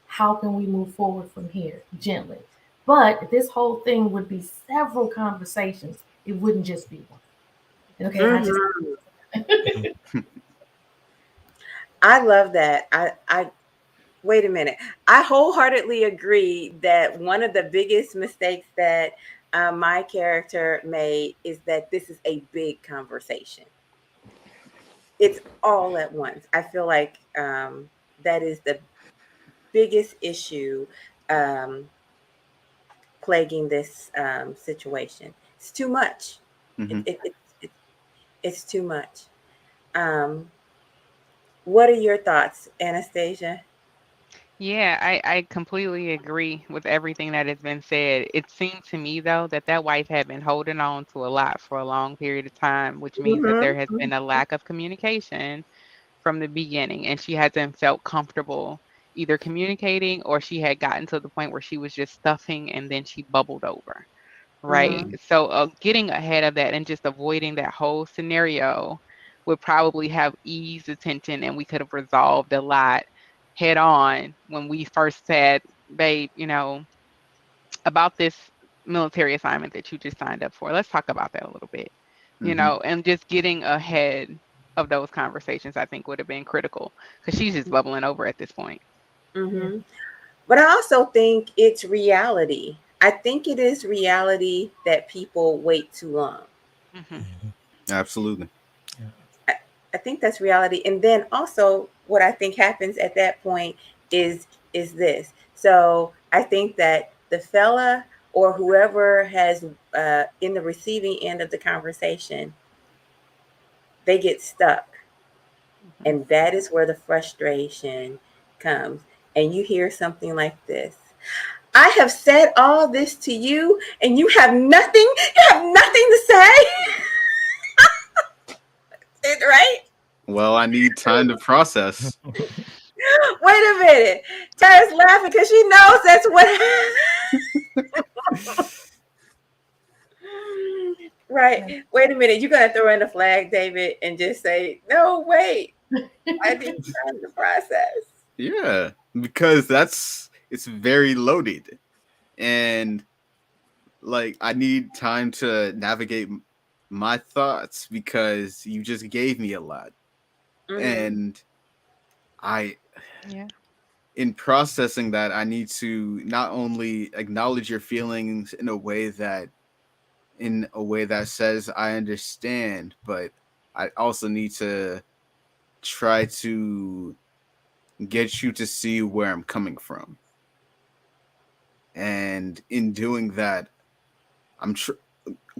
How can we move forward from here gently? But this whole thing would be several conversations. It wouldn't just be one. Okay, and I just Mm-hmm. Mhm. I love that. I wait a minute. I wholeheartedly agree that one of the biggest mistakes that my character made is that this is a big conversation. It's all at once. I feel like that is the biggest issue um, plaguing this situation. It's too much. It, Mhm. it, it, it, it's too much. Um, what are your thoughts, Anastasia? Yeah, I completely agree with everything that has been said. It seemed to me, though, that that wife had been holding on to a lot for a long period of time, which means that there has Mm-hmm. been a lack of communication from the beginning, and she hasn't felt comfortable either communicating, or she had gotten to the point where she was just stuffing and then she bubbled over. Right. Mm-hmm. So, getting ahead of that and just avoiding that whole scenario would probably have eased the tension, and we could have resolved a lot head on when we first said, babe, about this military assignment that you just signed up for. Let's talk about that a little bit, Mhm. and just getting ahead of those conversations, I think would have been critical, because she's just bubbling over at this point. Yeah. Mm-hmm. But I also think it's reality. I think it is reality that people wait too long. Hmm. Mhm. Absolutely. Yeah. I, I think that's reality. And then also what I think happens at that point is this. So I think that the fella or whoever has in the receiving end of the conversation, they get stuck. Hmm. And that is where the frustration comes. And you hear something like this. I have said all this to you and you have nothing to say. Right? Well, I need time to process. Wait a minute. Tara's laughing because she knows that's what. Right. Wait a minute. You're going to throw in the flag, David, and just say, no, wait. I need time to process. Yeah, because it's very loaded, and like I need time to navigate my thoughts because you just gave me a lot, Mm-hmm. and I Yeah. in processing that I need to not only acknowledge your feelings in a way that says I understand, but I also need to try to get you to see where I'm coming from. And in doing that, I'm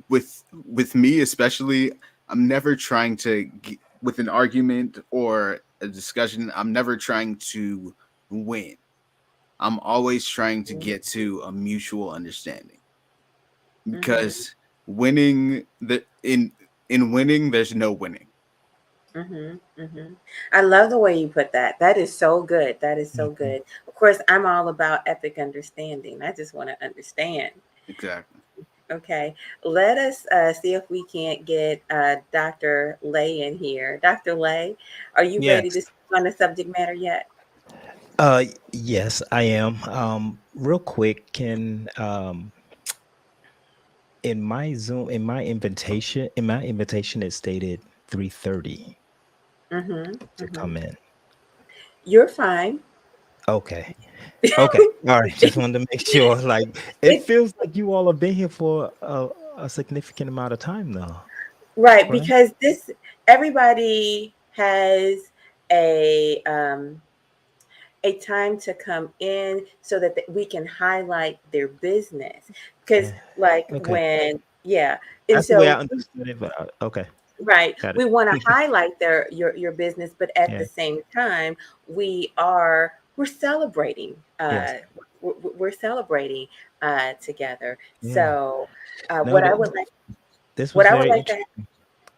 with me especially, I'm never trying to with an argument or a discussion, I'm never trying to win. I'm always trying to get to a mutual understanding Mm-hmm. because winning the in winning there's no winning. Mm-hmm. Mm-hmm. I love the way you put that. That is so good. That is so Mhm. good. Of course, I'm all about epic understanding. I just want to understand. Exactly. Okay, let us see if we can't get Dr. Lay in here. Dr. Lay, are you ready to Yes. speak on the subject matter yet? Yes, I am. Real quick, can in my invitation it stated 3:30 Mm-hmm. to Mm-hmm. come in. You're fine. Okay. Okay. All right. Just wanted to make sure. Like, it It feels like you all have been here for a significant amount of time now, right right? because this everybody has a um, a time to come in so that we can highlight their business because Yeah. like Okay. when yeah and That's the way I so understood it. But okay, right. got We want to it. highlight your business, but at the Yeah. same time, we're celebrating. Yes. We're celebrating together. Yeah. So, No, this what was I would very like to, interesting.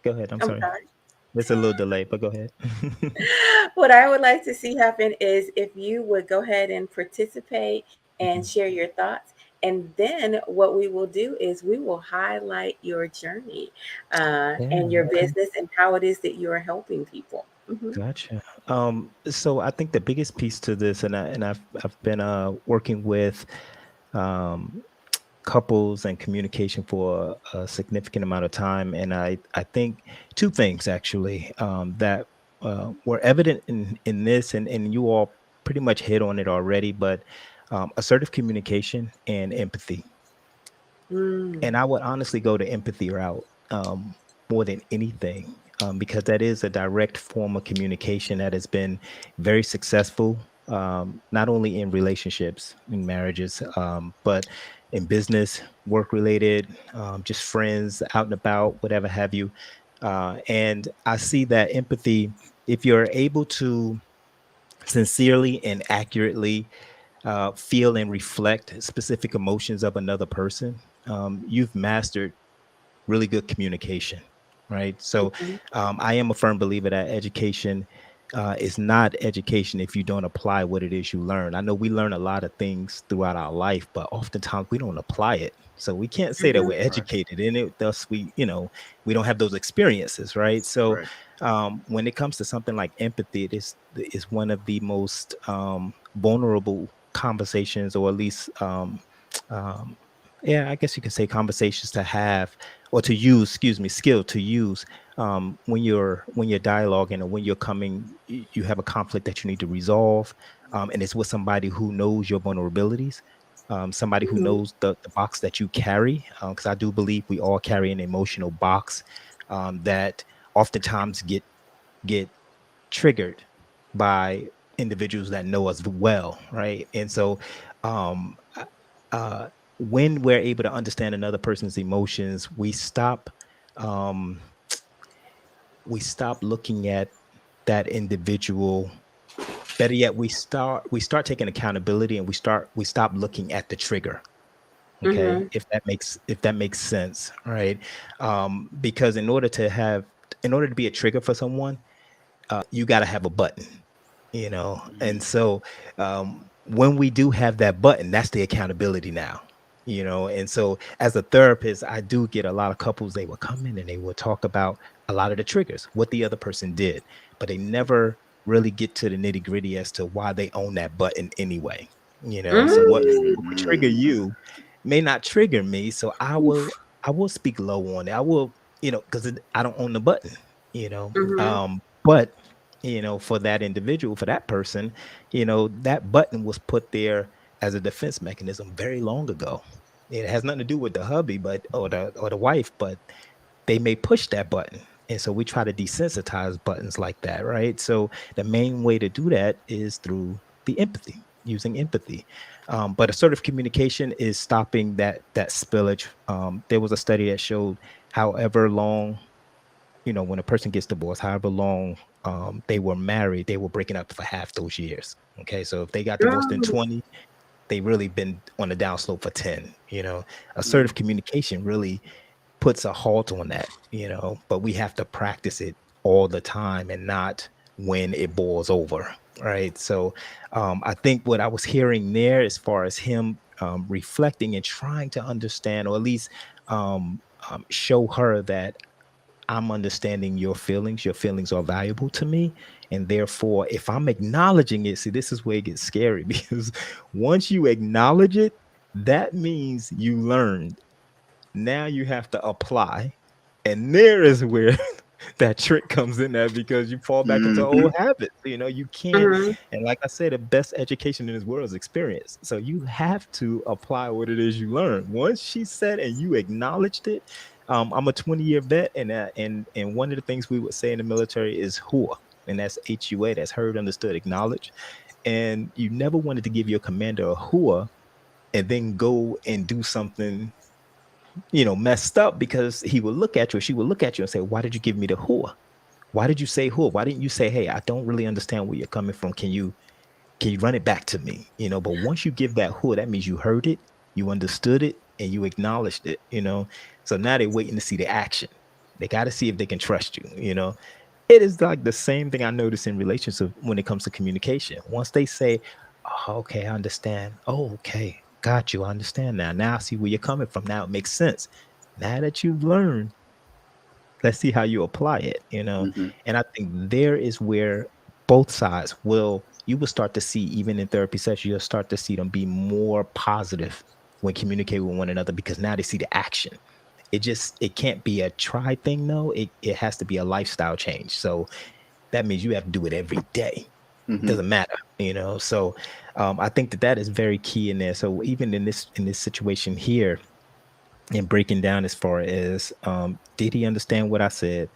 Go ahead. I'm I'm sorry. sorry. There's a little delay, but go ahead. What I would like to see happen is if you would go ahead and participate and Mhm. share your thoughts. And then what we will do is we will highlight your journey Yeah. and your Okay. business and how it is that you are helping people. Mhm. Gotcha. So I think the biggest piece to this, and I've been working with um couples and communication for a significant amount of time, and I think two things actually that were evident in this, and you all pretty much hit on it already, but assertive communication and empathy. Mm, And I would honestly go the empathy route more than anything, because that is a direct form of communication that has been very successful not only in relationships, in marriages, but in business, work related, just friends out and about, whatever have you. And I see that empathy, if you're able to sincerely and accurately feel and reflect specific emotions of another person, you've mastered really good communication, right? So Mhm. I am a firm believer that education is not education if you don't apply what it is you learn. I know we learn a lot of things throughout our life, but oftentimes we don't apply it. So we can't say that Mhm. we're Right. educated in it. Thus, we don't have those experiences, right? So Right. when it comes to something like empathy, it is one of the most vulnerable conversations, or at least um, yeah, I guess you could say conversations to have or to use, excuse me, skill to use when you're dialoguing, or when you're you have a conflict that you need to resolve, and it's with somebody who knows your vulnerabilities, somebody who Mhm. knows the box that you carry, because I do believe we all carry an emotional box that oftentimes get triggered by individuals that know us well, right? And so um uh when we're able to understand another person's emotions, um we stop looking at that individual. Better yet, we start taking accountability, and we stop looking at the trigger. Okay, Mhm. if that makes sense, right? Because in order to be a trigger for someone, you got to have a button, and so when we do have that button, that's the accountability now. And so as a therapist, I do get a lot of couples, they will come in and they will talk about a lot of the triggers, what the other person did, but they never really get to the nitty gritty as to why they own that button anyway. So what would trigger Mm-hmm. you may not trigger me, so I will speak low on it. I will, because I don't own the button, you know Mhm. but for that individual, for that person, that button was put there as a defense mechanism very long ago. It has nothing to do with the hubby, but or the wife, but they may push that button. And so we try to desensitize buttons like that, right? So the main way to do that is through the empathy, using empathy. But assertive communication is stopping that spillage. There was a study that showed however long, when a person gets divorced, however long they were married, they were breaking up for half those years. Okay, so if they got divorced in Oh. 20, they really been on the downslope for 10. Assertive communication really puts a halt on that, but we have to practice it all the time and not when it boils over. Right. So I think what I was hearing there, as far as him reflecting and trying to understand, or at least show her that I'm understanding your feelings. Your feelings are valuable to me. And therefore, if I'm acknowledging it, see, this is where it gets scary because once you acknowledge it, that means you learned. Now you have to apply. And there is where that trick comes in there, because you fall back into Mm-hmm. old habits. You can't. Mhm. And like I said, the best education in this world is experience. So you have to apply what it is you learn. Once she said and you acknowledged it, I'm a 20-year vet, and one of the things we would say in the military is HUA, and that's HUA, that's heard, understood, acknowledged. And you never wanted to give your commander a HUA and then go and do something messed up, because he would look at you, or she would look at you and say, why did you give me the whore? Why did you say whore? Why didn't you say, hey, I don't really understand where you're coming from. Can you run it back to me? But once you give that whore, that means you heard it, you understood it, and you acknowledged it. So now they're waiting to see the action. They got to see if they can trust you. It is like the same thing I notice in relationships when it comes to communication. Once they say, oh, okay, I understand. Oh, okay, got you. I understand now. Now I see where you're coming from. Now it makes sense. Now that you've learned, let's see how you apply it. Mm-hmm. And I think there is where both sides you will start to see, even in therapy sessions, you'll start to see them be more positive when communicating with one another, because now they see the action. It can't be a try thing, though. It has to be a lifestyle change. So that means you have to do it every day. It Mm-hmm. doesn't matter. So I think that is very key in there. So even in this situation here, and breaking down, as far as did he understand what I said?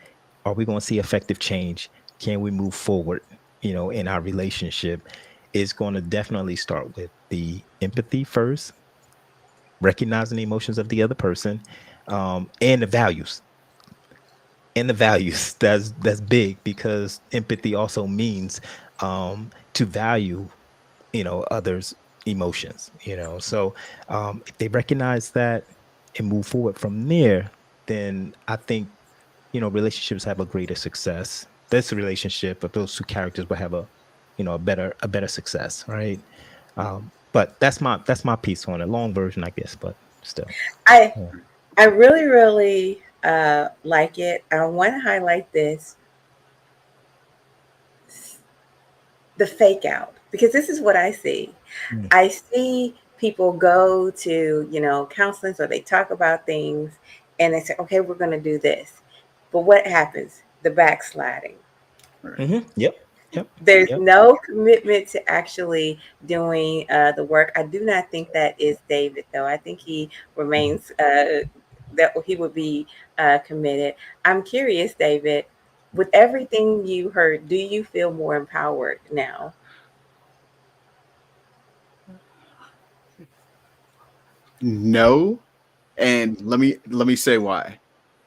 Are we going to see effective change? Can we move forward, in our relationship? it's going to definitely start with the empathy first, recognizing the emotions of the other person, and the values. And the values that's big, because empathy also means to value, others' emotions. So if they recognize that and move forward from there, then I think relationships have a greater success. This relationship of those two characters will have a better success, right? But that's my piece on it. Long version, I guess, but still. I Yeah. I really, really like it. I want to highlight the fake out, because this is what I see. Mm. I see people go to, counseling, so they talk about things and they say, okay, we're going to do this. But what happens? The backsliding. Yep. Yep. There's Yep. no commitment to actually doing the work. I do not think that is David, though. I think he remains that he would be committed. I'm curious, David, with everything you heard, do you feel more empowered now? No, and let me say why.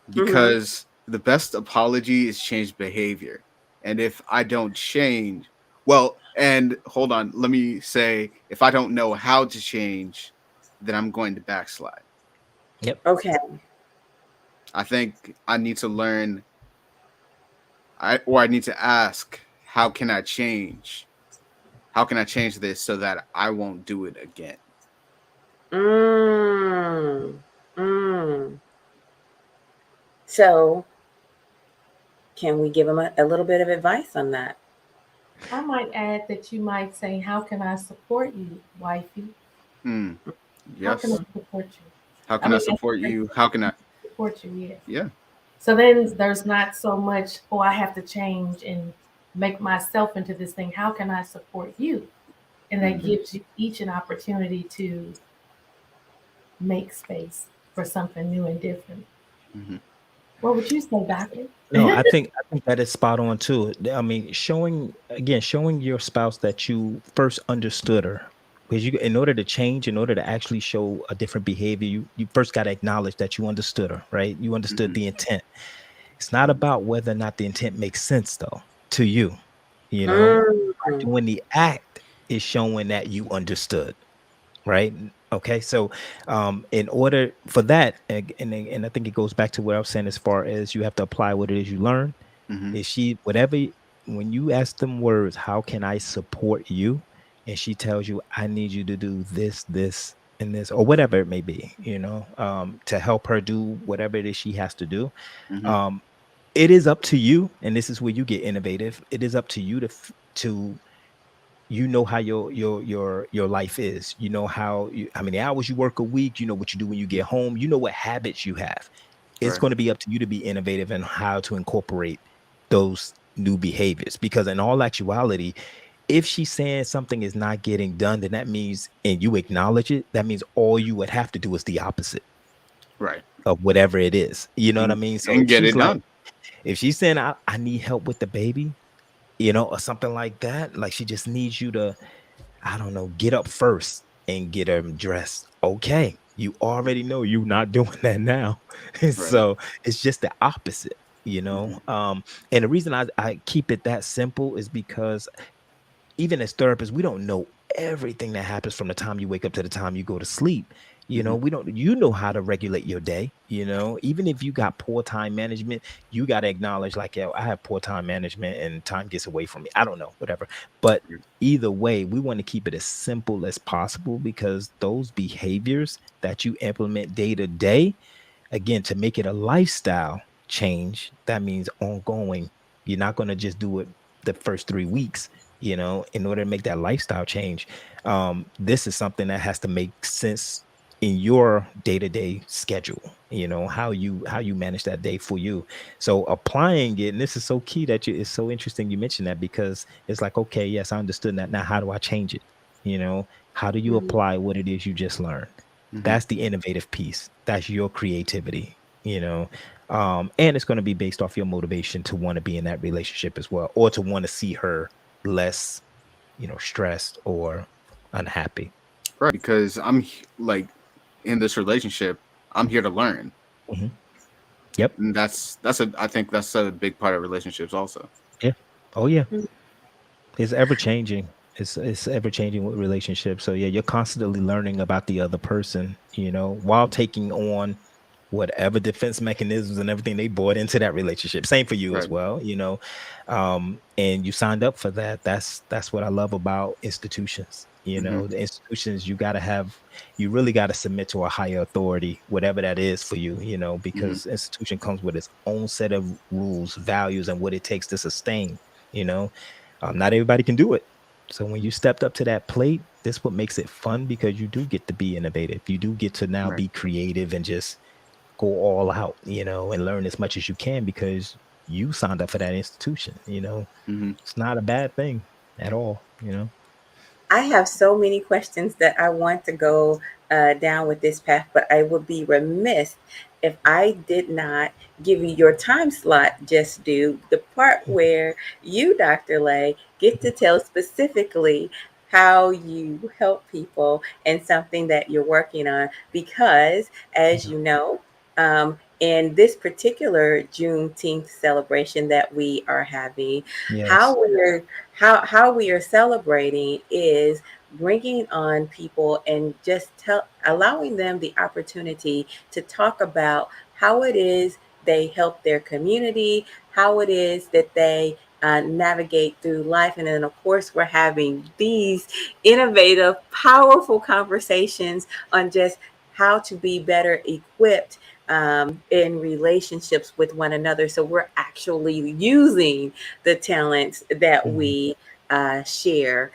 Hmm. Because the best apology is changed behavior. And if I don't change, well, and hold on, let me say, if I don't know how to change, then I'm going to backslide. Yep. Okay. I think I need to learn, I need to ask, how can I change? How can I change this so that I won't do it again? Mm. Mm. So, can we give him a little bit of advice on that? I might add that you might say, how can I support you, wifey? Hmm. How can I Yes. support you? How I can I mean, that's support a great you? How question. can I? Support you, yes. Yeah. So then there's not so much, oh, I have to change and make myself into this thing. How can I support you? And that Mhm. gives you each an opportunity to make space for something new and different. Mhm. What would you say, Doctor? No, I think that is spot on too. I mean, showing your spouse that you first understood her. Because in order to change, in order to actually show a different behavior, you first got to acknowledge that you understood her, right? You understood Mhm. the intent. It's not about whether or not the intent makes sense though to you. By Mm. doing the act is showing that you understood, right? Okay, so in order for that, and I think it goes back to what I was saying, as far as you have to apply what it is you learn. Mhm. Is she whatever when you ask them words, how can I support you? And she tells you, I need you to do this, this, and this, or whatever it may be, to help her do whatever it is she has to do. Mhm. Um, it is up to you, and this is where you get innovative. It is up to you to how your life is. How many hours you work a week. You know what you do when you get home. You know what habits you have. It's Right. going to be up to you to be innovative in how to incorporate those new behaviors, because in all actuality, if she's saying something is not getting done, then that means, and you acknowledge it, that means all you would have to do is the opposite Right. of whatever it is. You know what I mean? So And get it done. if she's saying, I need help with the baby, or something like that, like she just needs you to, I don't know, get up first and get her dressed. Okay. You already know you're not doing that now. Right. So it's just the opposite, Mhm. and the reason I keep it that simple is because even as therapists, we don't know everything that happens from the time you wake up to the time you go to sleep. Mhm. We don't, how to regulate your day. Even if you got poor time management, you got to acknowledge, like, yo, I have poor time management and time gets away from me. I don't know, whatever. But either way, we want to keep it as simple as possible, because those behaviors that you implement day to day, again, to make it a lifestyle change, that means ongoing. You're not going to just do it the first 3 weeks. In order to make that lifestyle change, this is something that has to make sense in your day-to-day schedule, how you manage that day for you. So applying it, and this is so key, it's so interesting you mentioned that, because it's like, okay, yes, I understood that. Now how do I change it? How do you Mhm. apply what it is you just learned? Mhm. That's the innovative piece. That's your creativity, and it's going to be based off your motivation to want to be in that relationship as well, or to want to see her less, stressed or unhappy. Right, because like in this relationship, I'm here to learn. Hmm. Yep. And I think that's a big part of relationships also. Yeah. Oh yeah. Mm. It's ever changing. It's ever changing with relationships. So yeah, you're constantly learning about the other person, while taking on whatever defense mechanisms and everything they brought into that relationship. Same for you as Right. well. And you signed up for that. That's what I love about institutions. Mhm. The institutions, you really got to submit to a higher authority, whatever that is for you, because institution comes with its own set of rules, values, and what it takes to sustain, you know. Not everybody can do it. So when you stepped up to that plate, this what makes it fun, because you do get to be innovative. You do get to now Right. be creative and just go all out, and learn as much as you can because you signed up for that institution. Mhm. It's not a bad thing at all. I have so many questions that I want to go down with this path, but I would be remiss if I did not give you your time slot just due the part where you, Dr. Lay, get to tell specifically how you help people and something that you're working on. Because, as you know, in this particular Juneteenth celebration that we are having, Yes. how we're how we are celebrating is bringing on people and just allowing them the opportunity to talk about how it is they help their community, how it is that they navigate through life. And then, of course, we're having these innovative, powerful conversations on just how to be better equipped in relationships with one another. So we're actually using the talents that Mhm. we share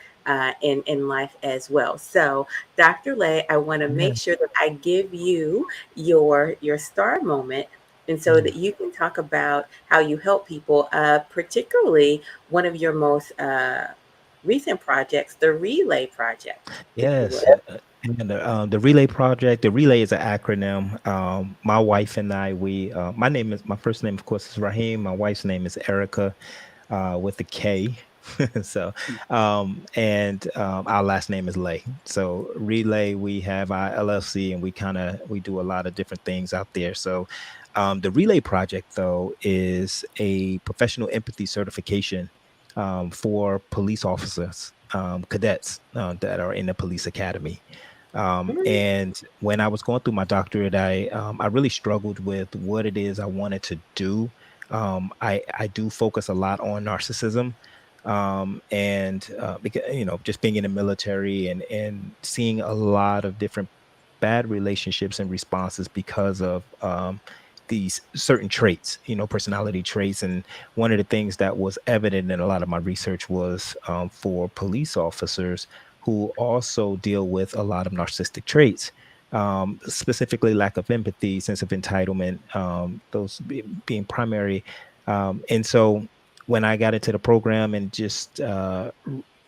in life as well. So, Dr. Lay, I want to Yeah. make sure that I give you your star moment, and so Yeah. that you can talk about how you help people, particularly one of your most recent projects, the Relay Project, if you Yes. would. And the Relay Project, the Relay is an acronym. My wife and I, my first name, of course, is Raheem. My wife's name is Erica, with a K. So, and our last name is Lay. So Relay, we have our LLC, and we do a lot of different things out there. So, the Relay Project, though, is a professional empathy certification for police officers, cadets that are in the police academy. Mhm. And when I was going through my doctorate, I really struggled with what it is I wanted to do. I do focus a lot on narcissism, and because just being in the military and seeing a lot of different bad relationships and responses because of these certain traits, personality traits. And one of the things that was evident in a lot of my research was for police officers who also deal with a lot of narcissistic traits, specifically lack of empathy, sense of entitlement, those being primary. And so when I got into the program and just I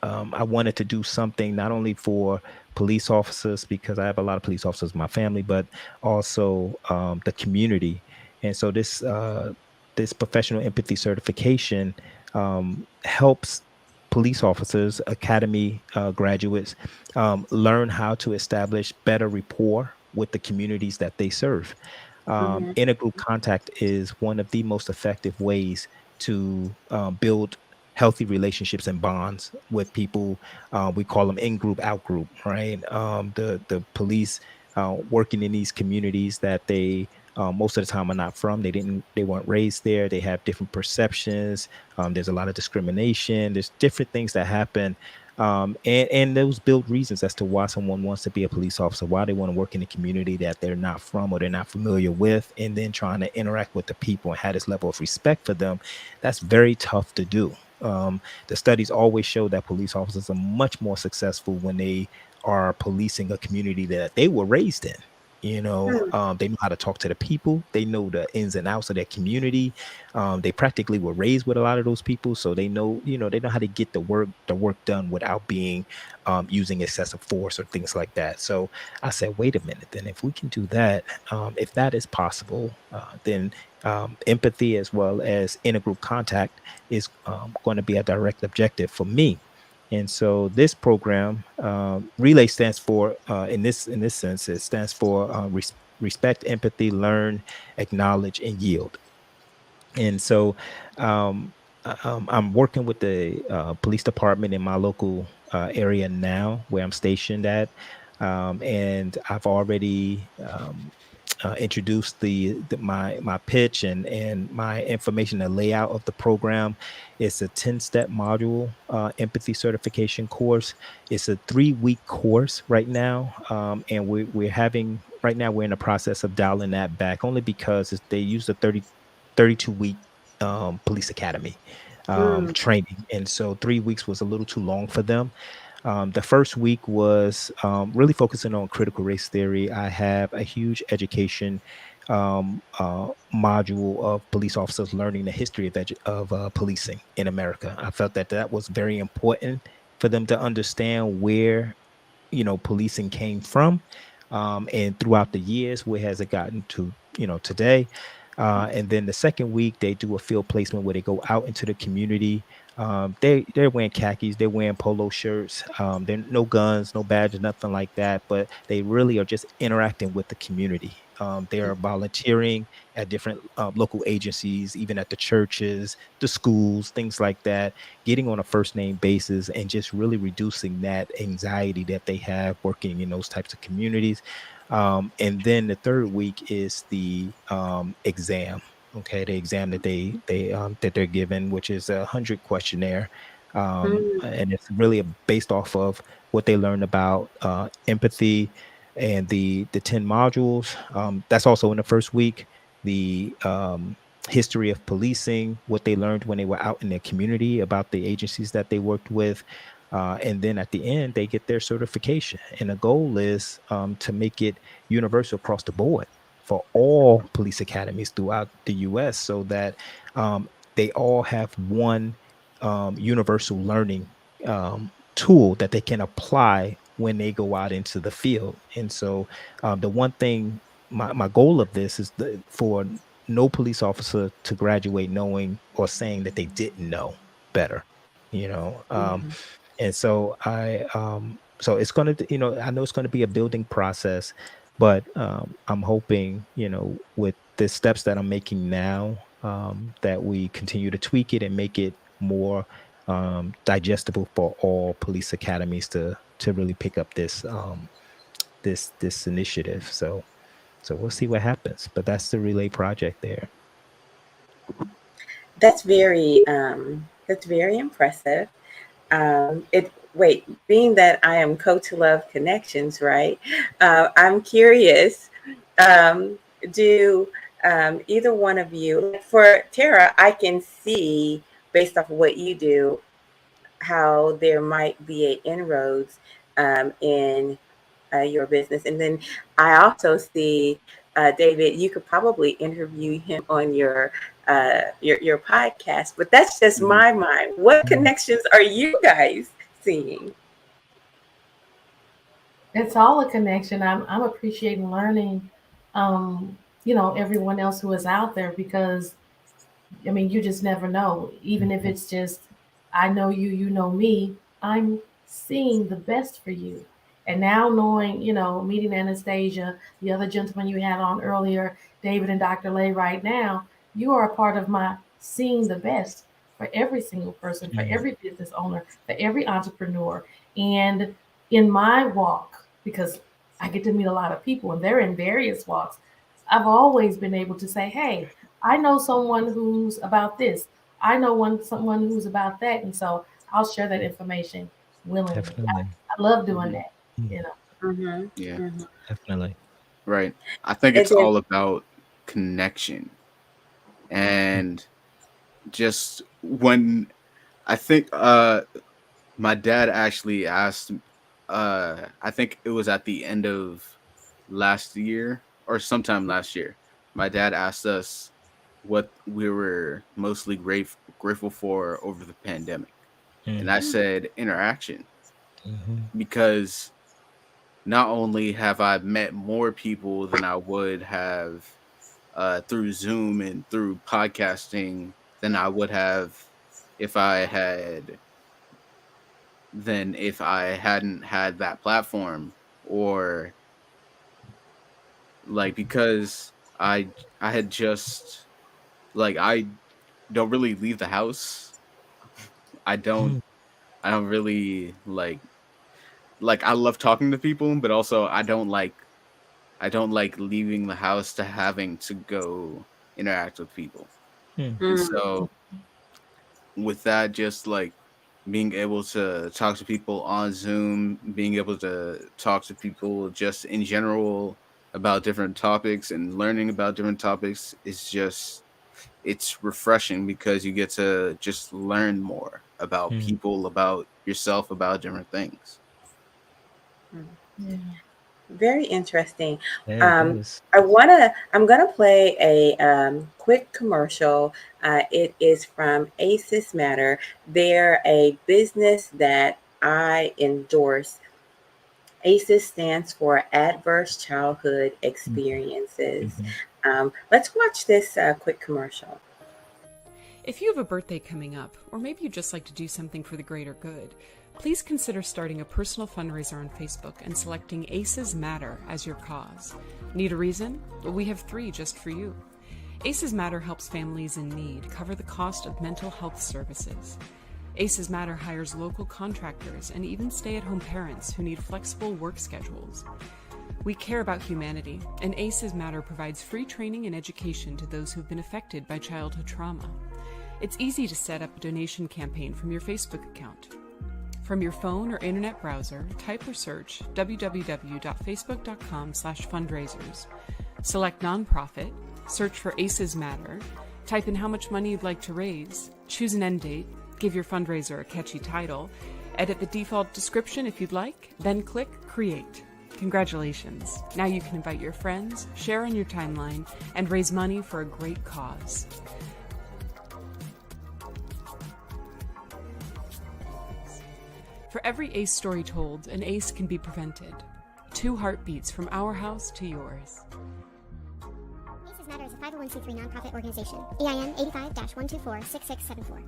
wanted to do something not only for police officers, because I have a lot of police officers in my family, but also the community. And so this professional empathy certification helps police officers, academy graduates, learn how to establish better rapport with the communities that they serve. Mhm. Intergroup contact is one of the most effective ways to build healthy relationships and bonds with people. We call them in group, out group, right? The police working in these communities that they most of the time are not from. They weren't raised there. They have different perceptions. There's a lot of discrimination. There's different things that happen. And those build reasons as to why someone wants to be a police officer, why they want to work in a community that they're not from or they're not familiar with, and then trying to interact with the people and have this level of respect for them. That's very tough to do. The studies always show that police officers are much more successful when they are policing a community that they were raised in. Mhm. They know how to talk to the people. They know the ins and outs of their community. They practically were raised with a lot of those people, so they know how to get the work done without being using excessive force or things like that. So I said, wait a minute, then if we can do that, if that is possible, then empathy as well as intergroup contact is going to be a direct objective for me. And so this program, relay stands for, in this sense, it stands for respect, empathy, learn, acknowledge, and yield. And so I'm working with the police department in my local area now, where I'm stationed at, and I've already introduced my pitch and my information, the layout of the program. It's a 10-step module empathy certification course. It's a 3-week course right now, and we're having right now we're in the process of dialing that back, only because they use the 32-week police academy Mm, training. And so 3 weeks was a little too long for them. The first week was really focusing on critical race theory. I have a huge education module of police officers learning the history of policing in America. I felt that that was very important for them to understand where policing came from, and throughout the years, where has it gotten to today. And then the second week they do a field placement where they go out into the community. They're wearing khakis, they're wearing polo shirts, they're no guns, no badges, nothing like that, but they really are just interacting with the community. They are volunteering at different local agencies, even at the churches, the schools, things like that, getting on a first name basis and just really reducing that anxiety that they have working in those types of communities. And then the third week is the exam. Okay, the exam that that they're given, which is 100 questionnaire, mm, and it's really based off of what they learned about empathy and the 10 modules. That's also in the first week. The history of policing, what they learned when they were out in their community about the agencies that they worked with. And then at the end, they get their certification. And the goal is to make it universal across the board for all police academies throughout the US, so that they all have one universal learning tool that they can apply when they go out into the field. And so the one thing, my goal of this is for no police officer to graduate knowing or saying that they didn't know better, you know. mm. And so so it's going to, I know it's going to be a building process, but I'm hoping, with the steps that I'm making now, that we continue to tweak it and make it more digestible for all police academies to really pick up this initiative. So we'll see what happens, but that's the relay project there. That's very impressive. It wait, being that I am coach love connections, right? I'm curious. Um, do either one of you, like for Tara, I can see based off of what you do how there might be a inroads in your business, and then I also see David. You could probably interview him on your podcast, but that's just Mhm. my mind. What connections are you guys seeing? It's all a connection. I'm appreciating learning, everyone else who is out there, because I mean, you just never know. Even if Mhm. it's just, I know you, you know me, I'm seeing the best for you. And now knowing, meeting Anastasia, the other gentleman you had on earlier, David and Dr. Lay right now, you are a part of my seeing the best for every single person, for Mhm. every business owner, for every entrepreneur. And in my walk, because I get to meet a lot of people and they're in various walks, I've always been able to say, hey, I know someone who's about this. I know someone who's about that. And so I'll share that information willingly. Definitely. I love doing Mhm. that, Mm. you know. Mm-hmm. Yeah, Mm-hmm. Definitely. right. I think And it's then, all about connection. And just when I think my dad actually asked, I think it was at the end of last year or sometime last year, my dad asked us what we were mostly grateful for over the pandemic. And I Mhm. said interaction, Mhm. because not only have I met more people than I would have through Zoom and through podcasting than I would have if I had than if I hadn't had that platform, or like because I had just like I don't really leave the house. I don't Mm, I don't really like I love talking to people, but also I don't like leaving the house to having to go interact with people. mm, And Mm, so with that, just like being able to talk to people on Zoom, being able to talk to people just in general about different topics and learning about different topics is just it's refreshing because you get to just learn more about mm. people, about yourself, about different things. mm. Yeah. Very interesting. Yeah, it is. I'm gonna play a quick commercial. It is from ACES Matter. They're a business that I endorse. ACES stands for Adverse Childhood Experiences. Mhm. Let's watch this quick commercial. If you have a birthday coming up, or maybe you just like to do something for the greater good, please consider starting a personal fundraiser on Facebook and selecting ACES Matter as your cause. Need a reason? Well, we have 3 just for you. ACES Matter helps families in need cover the cost of mental health services. ACES Matter hires local contractors and even stay-at-home parents who need flexible work schedules. We care about humanity, and ACES Matter provides free training and education to those who've been affected by childhood trauma. It's easy to set up a donation campaign from your Facebook account. From your phone or internet browser, type or search www.facebook.com/fundraisers. Select nonprofit, search for ACES Matter, type in how much money you'd like to raise, choose an end date, give your fundraiser a catchy title, edit the default description if you'd like, then click Create. Congratulations! Now you can invite your friends, share on your timeline, and raise money for a great cause. For every ACE story told, an ACE can be prevented. 2 heartbeats from our house to yours. ACES Matter is a 501c3 nonprofit organization. EIN 85-124-6674.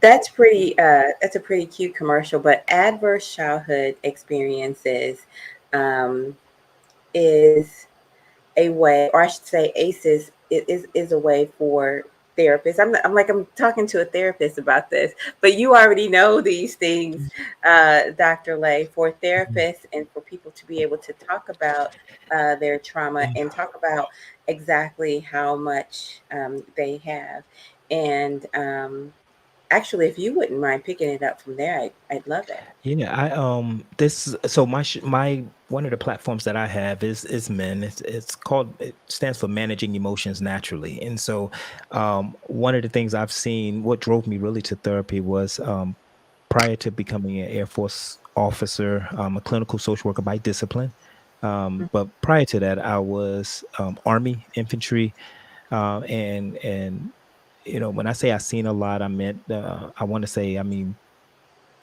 That's pretty. That's a pretty cute commercial. But adverse childhood experiences is a way, or I should say, ACEs is a way for therapists. I'm talking to a therapist about this, but you already know these things, Dr. Lay, for therapists and for people to be able to talk about their trauma and talk about exactly how much they have. And actually, if you wouldn't mind picking it up from there, I'd love it. Yeah, I this so my one of the platforms that I have is men. It's called, it stands for Managing Emotions Naturally. And so one of the things I've seen, what drove me really to therapy was prior to becoming an Air Force officer, a clinical social worker by discipline. But prior to that, I was Army infantry, and when I say I've seen a lot, I meant I want to say, I mean,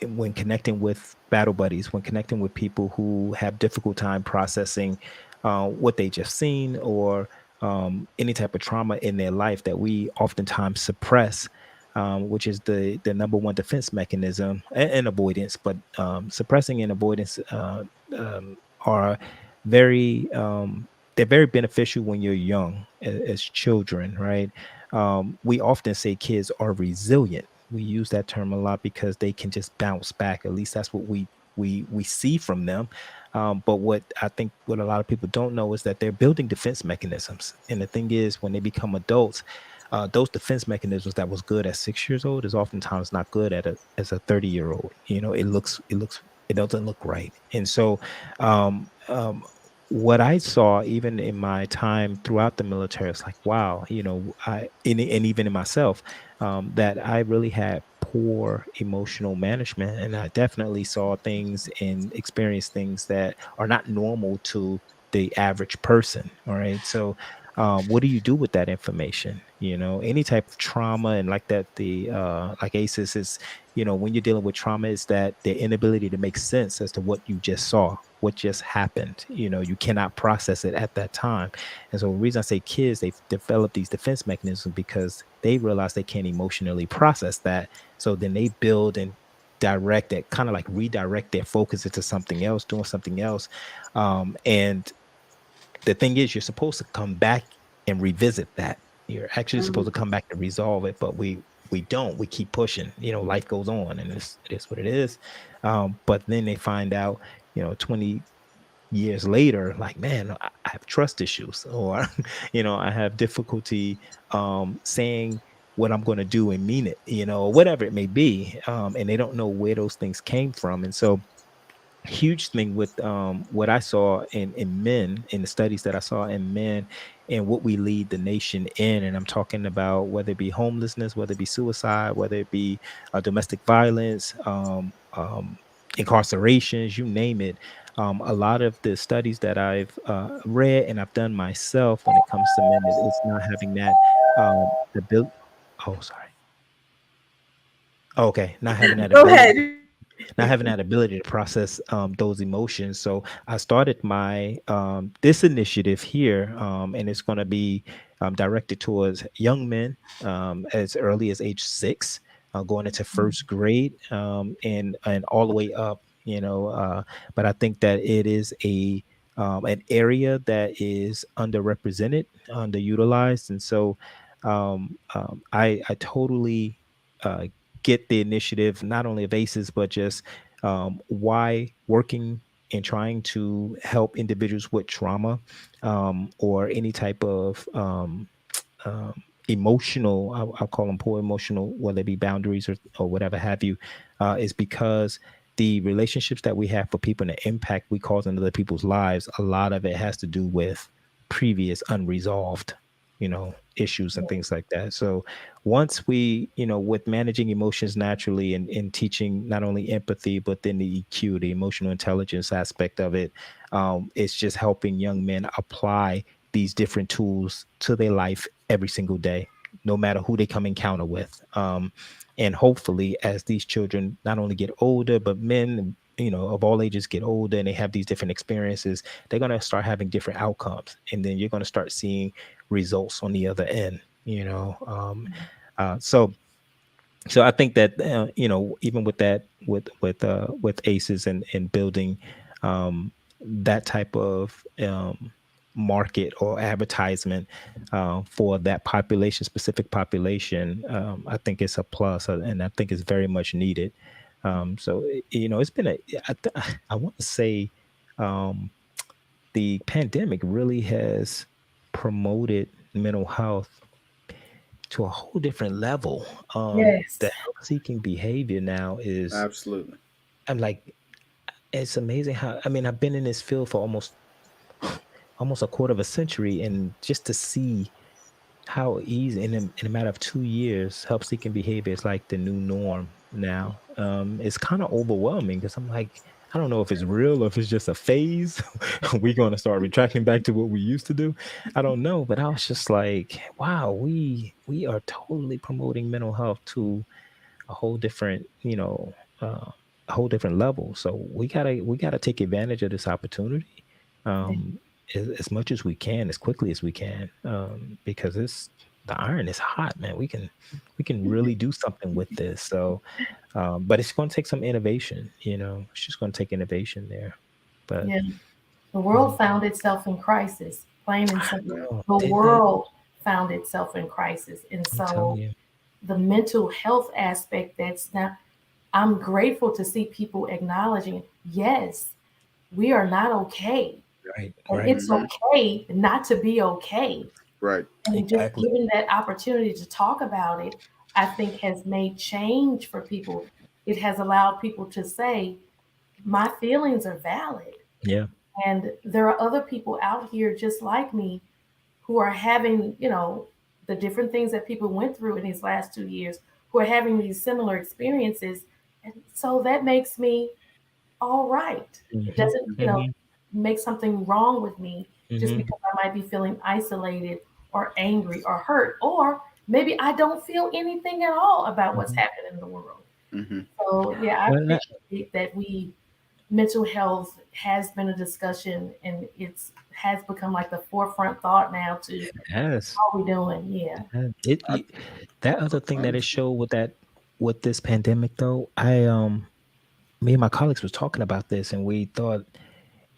when connecting with battle buddies, when connecting with people who have difficult time processing what they just seen, or any type of trauma in their life that we oftentimes suppress, which is the number one defense mechanism, and avoidance. But suppressing and avoidance are very they're very beneficial when you're young, as children, right? We often say kids are resilient. We use that term a lot because they can just bounce back. At least that's what we see from them. But what I think what a lot of people don't know is that they're building defense mechanisms. And the thing is, when they become adults, those defense mechanisms that was good at 6 years old is oftentimes not good as a 30-year-old. It doesn't look right. And so what I saw, even in my time throughout the military, it's like, wow, and even in myself, that I really had poor emotional management. And I definitely saw things and experienced things that are not normal to the average person. All right. So, what do you do with that information? Any type of trauma, and like that, like ACEs is, when you're dealing with trauma, is that the inability to make sense as to what you just saw, what just happened. You cannot process it at that time. And so the reason I say kids, they've developed these defense mechanisms because they realize they can't emotionally process that. So then they build and direct it, kind of like redirect their focus into something else, doing something else. And the thing is, you're supposed to come back and revisit that. You're actually supposed to come back and resolve it, but we don't. We keep pushing. Life goes on, and it is what it is. But then they find out, 20 years later, like, man, I have trust issues, or I have difficulty saying what I'm going to do and mean it, whatever it may be. And they don't know where those things came from. And so huge thing with what I saw in men, in the studies that I saw in men, and what we lead the nation in. And I'm talking about whether it be homelessness, whether it be suicide, whether it be domestic violence, incarcerations, you name it. A lot of the studies that I've read and I've done myself when it comes to men, it's not having that the build. Oh, sorry. Okay, not having that Go ability ahead. not having that ability to process those emotions. So I started my this initiative here, and it's going to be directed towards young men as early as age 6, going into first grade, and all the way up. But I think that it is an area that is underrepresented, underutilized, and so I totally get the initiative, not only of ACEs, but just why working and trying to help individuals with trauma or any type of emotional, I'll call them poor emotional, whether it be boundaries or whatever have you, is because the relationships that we have for people and the impact we cause in other people's lives, a lot of it has to do with previous unresolved issues and things like that. So once we, with managing emotions naturally and teaching not only empathy, but then the EQ, the emotional intelligence aspect of it, it's just helping young men apply these different tools to their life every single day, no matter who they come encounter with. And hopefully as these children not only get older, but men, of all ages get older and they have these different experiences, they're going to start having different outcomes. And then you're going to start seeing results on the other end, so I think that, even with that, with ACEs and building that type of market or advertisement for that specific population, I think it's a plus, and I think it's very much needed. So, it's been I want to say the pandemic really has promoted mental health to a whole different level. Yes. The health-seeking behavior now is, Absolutely. I'm like, it's amazing how, I've been in this field for almost a quarter of a century, and just to see how easy in a matter of 2 years, help-seeking behavior is like the new norm now. It's kind of overwhelming because I'm like, I don't know if it's real or if it's just a phase. We're going to start retracting back to what we used to do. I don't know, but I was just like, wow, we are totally promoting mental health to a whole different, a whole different level. So we gotta take advantage of this opportunity. As much as we can, as quickly as we can, because the iron is hot, man. We can really do something with this. So, but it's going to take some innovation. It's just going to take innovation there. But Yeah. The world found itself in crisis, plain and simple. The didn't it? world found itself in crisis. And I'm telling so you. the mental health aspect, I'm grateful to see people acknowledging, yes, we are not okay. Right. And Right. it's okay not to be okay. Right. And just Exactly. giving that opportunity to talk about it, I think has made change for people. It has allowed people to say, my feelings are valid. Yeah. And there are other people out here just like me who are having, the different things that people went through in these last 2 years, who are having these similar experiences. And so that makes me all right. It Mm-hmm. doesn't, Mm-hmm. make something wrong with me just Mm-hmm. because I might be feeling isolated or angry or hurt, or maybe I don't feel anything at all about what's Mm-hmm. happening in the world. Mm-hmm. So yeah, I Well, appreciate that mental health has been a discussion and has become like the forefront thought now to yes. how we doing. Yeah. I, That other thing I that it understand. showed with this pandemic though, me and my colleagues was talking about this, and we thought,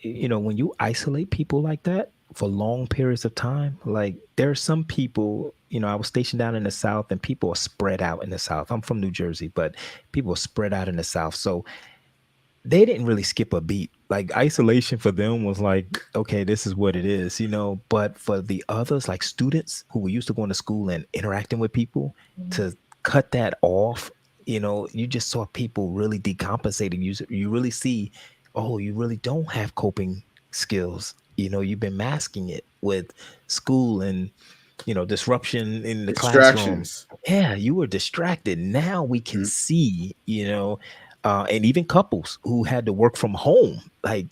when you isolate people like that for long periods of time, like there are some people, I was stationed down in the South, and people are spread out in the South. I'm from New Jersey, but people are spread out in the South. So they didn't really skip a beat. Like isolation for them was like, okay, this is what it is, But for the others, like students who were used to going to school and interacting with people, Mhm. to cut that off, you just saw people really decompensating. You really see, oh, you really don't have coping skills. You've been masking it with school and disruption in the classroom. Distractions. Yeah, you were distracted. Now we can Mhm. see, and even couples who had to work from home, like,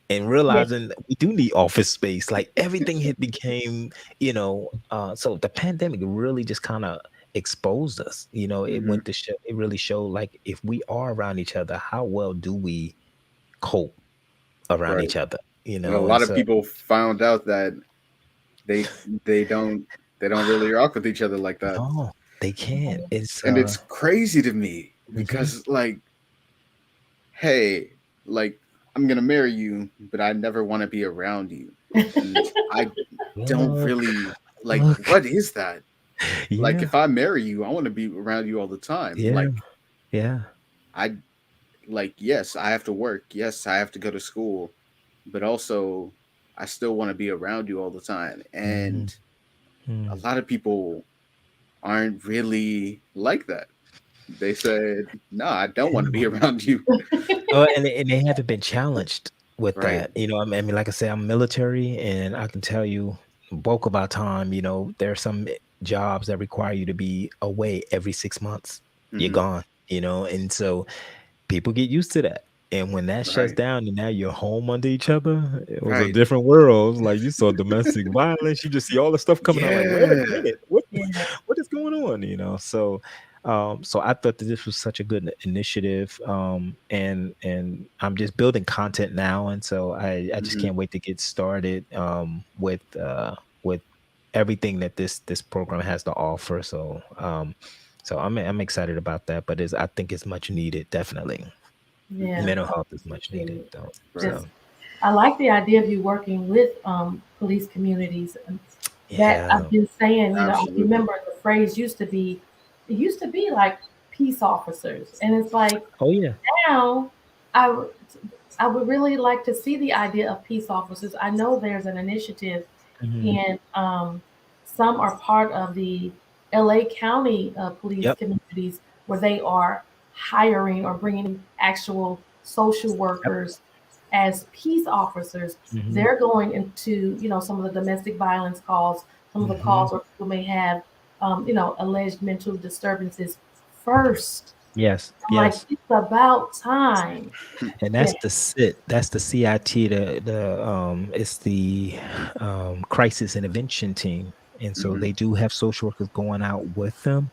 and Yeah. realizing that we do need office space. Like everything had became, so the pandemic really just kind of exposed us. It Mm-hmm. went to show, it really showed like if we are around each other, how well do we cope around Right. each other? And a And lot of so people found out that they they don't they don't really rock with each other like that. no, they can't. It's And it's crazy to me mhm. because like, hey, like I'm gonna marry you, but I never want to be around you. And I don't Look, really like, look, what is that? Like yeah, if I marry you, I want to be around you all the time. yeah, Like yeah. I like, yes, I have to work. Yes, I have to go to school, but also I still want to be around you all the time. Mhm, And a mm. lot of people aren't really like that. They said, "No, I don't want to be around you." Oh, and they haven't been challenged with Right. that. I mean, like I say, I'm military, and I can tell you, bulk of our time, there are some jobs that require you to be away every 6 months. You're Hmm. gone, and so people get used to that. And when that shuts Right. down and now you're home under each other, it was a Right. different world. It was like you saw domestic violence, you just see all the stuff coming out like, wait a Yeah. minute, Yeah. what is going on? So I thought that this was such a good initiative. And I'm just building content now. And so I just Hmm. can't wait to get started with everything that this program has to offer. So I'm excited about that, but I think it's much needed, definitely. Yeah. Mental I health is much needed, appreciate it. though. Right. Just So I like the idea of you working with police communities. That yeah. I've been saying, I Absolutely. remember the phrase it used to be like peace officers. And it's like Oh yeah. now I, w- I would really like to see the idea of peace officers. I know there's an initiative Mhm. and some are part of the LA County police Yep. communities where they are hiring or bringing actual social Yep. workers as peace officers. Mhm. They're going into some of the domestic violence calls, some of the Mhm. calls where people may have alleged mental disturbances first. Yes. I'm like, Yes. it's about time. And Yeah. that's the CIT. That's the CIT. It's the crisis intervention team, and so Hmm. they do have social workers going out with them.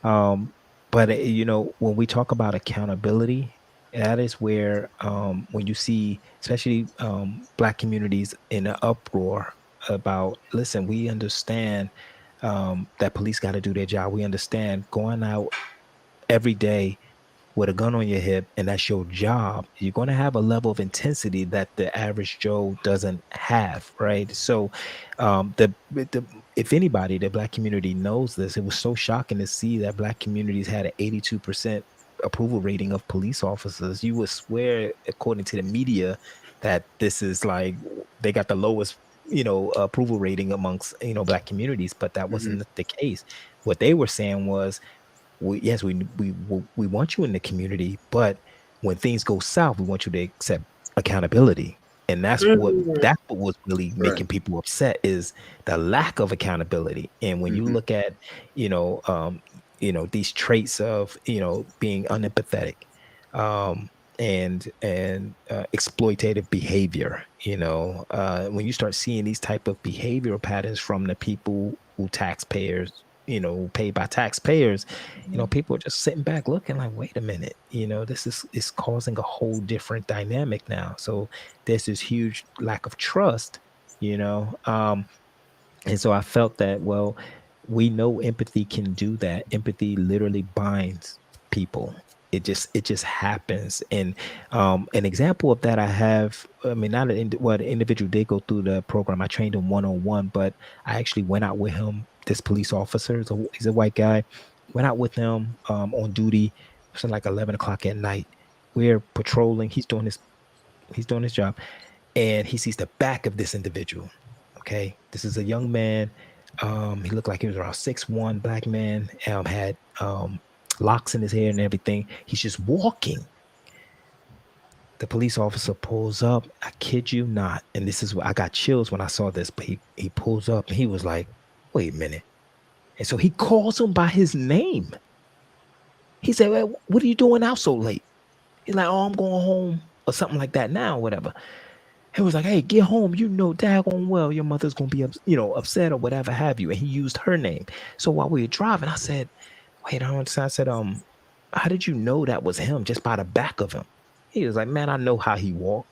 Um, but when we talk about accountability, that is where when you see, especially Black communities in an uproar about, listen, we understand that police got to do their job. We understand going out every day with a gun on your hip and that's your job, you're going to have a level of intensity that the average Joe doesn't have, right? So the if anybody, the Black community knows this. It was so shocking to see that Black communities had an 82% approval rating of police officers. You would swear, according to the media, that this is like they got the lowest approval rating amongst Black communities, but that Hmm. wasn't the case. What they were saying was, yes, we want you in the community, but when things go south, we want you to accept accountability. And Mhm. that's what was really Right. making people upset, is the lack of accountability. And when you Hmm. look at these traits of being unempathetic, and exploitative behavior, when you start seeing these type of behavioral patterns from the people who taxpayers paid by taxpayers, people are just sitting back looking like, wait a minute, this is causing a whole different dynamic now. So there's this huge lack of trust, and so I felt that, well, we know empathy can do that. Empathy literally binds people. It just happens. And an example of that I have, I mean, not the individual did go through the program. I trained him one-on-one, but I actually went out with him. This police officer, he's a white guy, went out with him on duty. It was like 11 o'clock at night. We're patrolling. He's doing his job, and he sees the back of this individual. Okay, this is a young man. He looked like he was around 6'1", black man. Had locks in his hair and everything. He's just walking. The police officer pulls up. I kid you not, and this is what I got chills when I saw this. But he pulls up and he was like, "Wait a minute!" And so he calls him by his name. He said, "Well, what are you doing out so late?" He's like, "Oh, I'm going home," or something like that now, whatever. He was like, "Hey, get home. Daggone well, your mother's gonna be, upset or whatever have you." And he used her name. So while we were driving, I said, "Wait, I don't understand." I said, "How did you know that was him just by the back of him?" He was like, "Man, I know how he walked."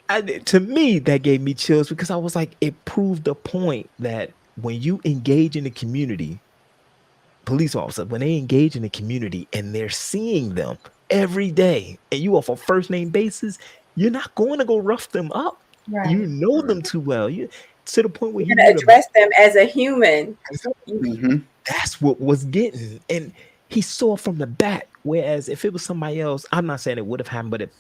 To me, that gave me chills because I was like, it proved the point that when you engage in the community, police officers, when they engage in the community and they're seeing them every day and you are for first name basis, you're not going to go rough them up. Right. You know them too well. You to the point where You're going to address them as a human. That's what was getting. And he saw from the back. Whereas if it was somebody else, I'm not saying it would have happened, but if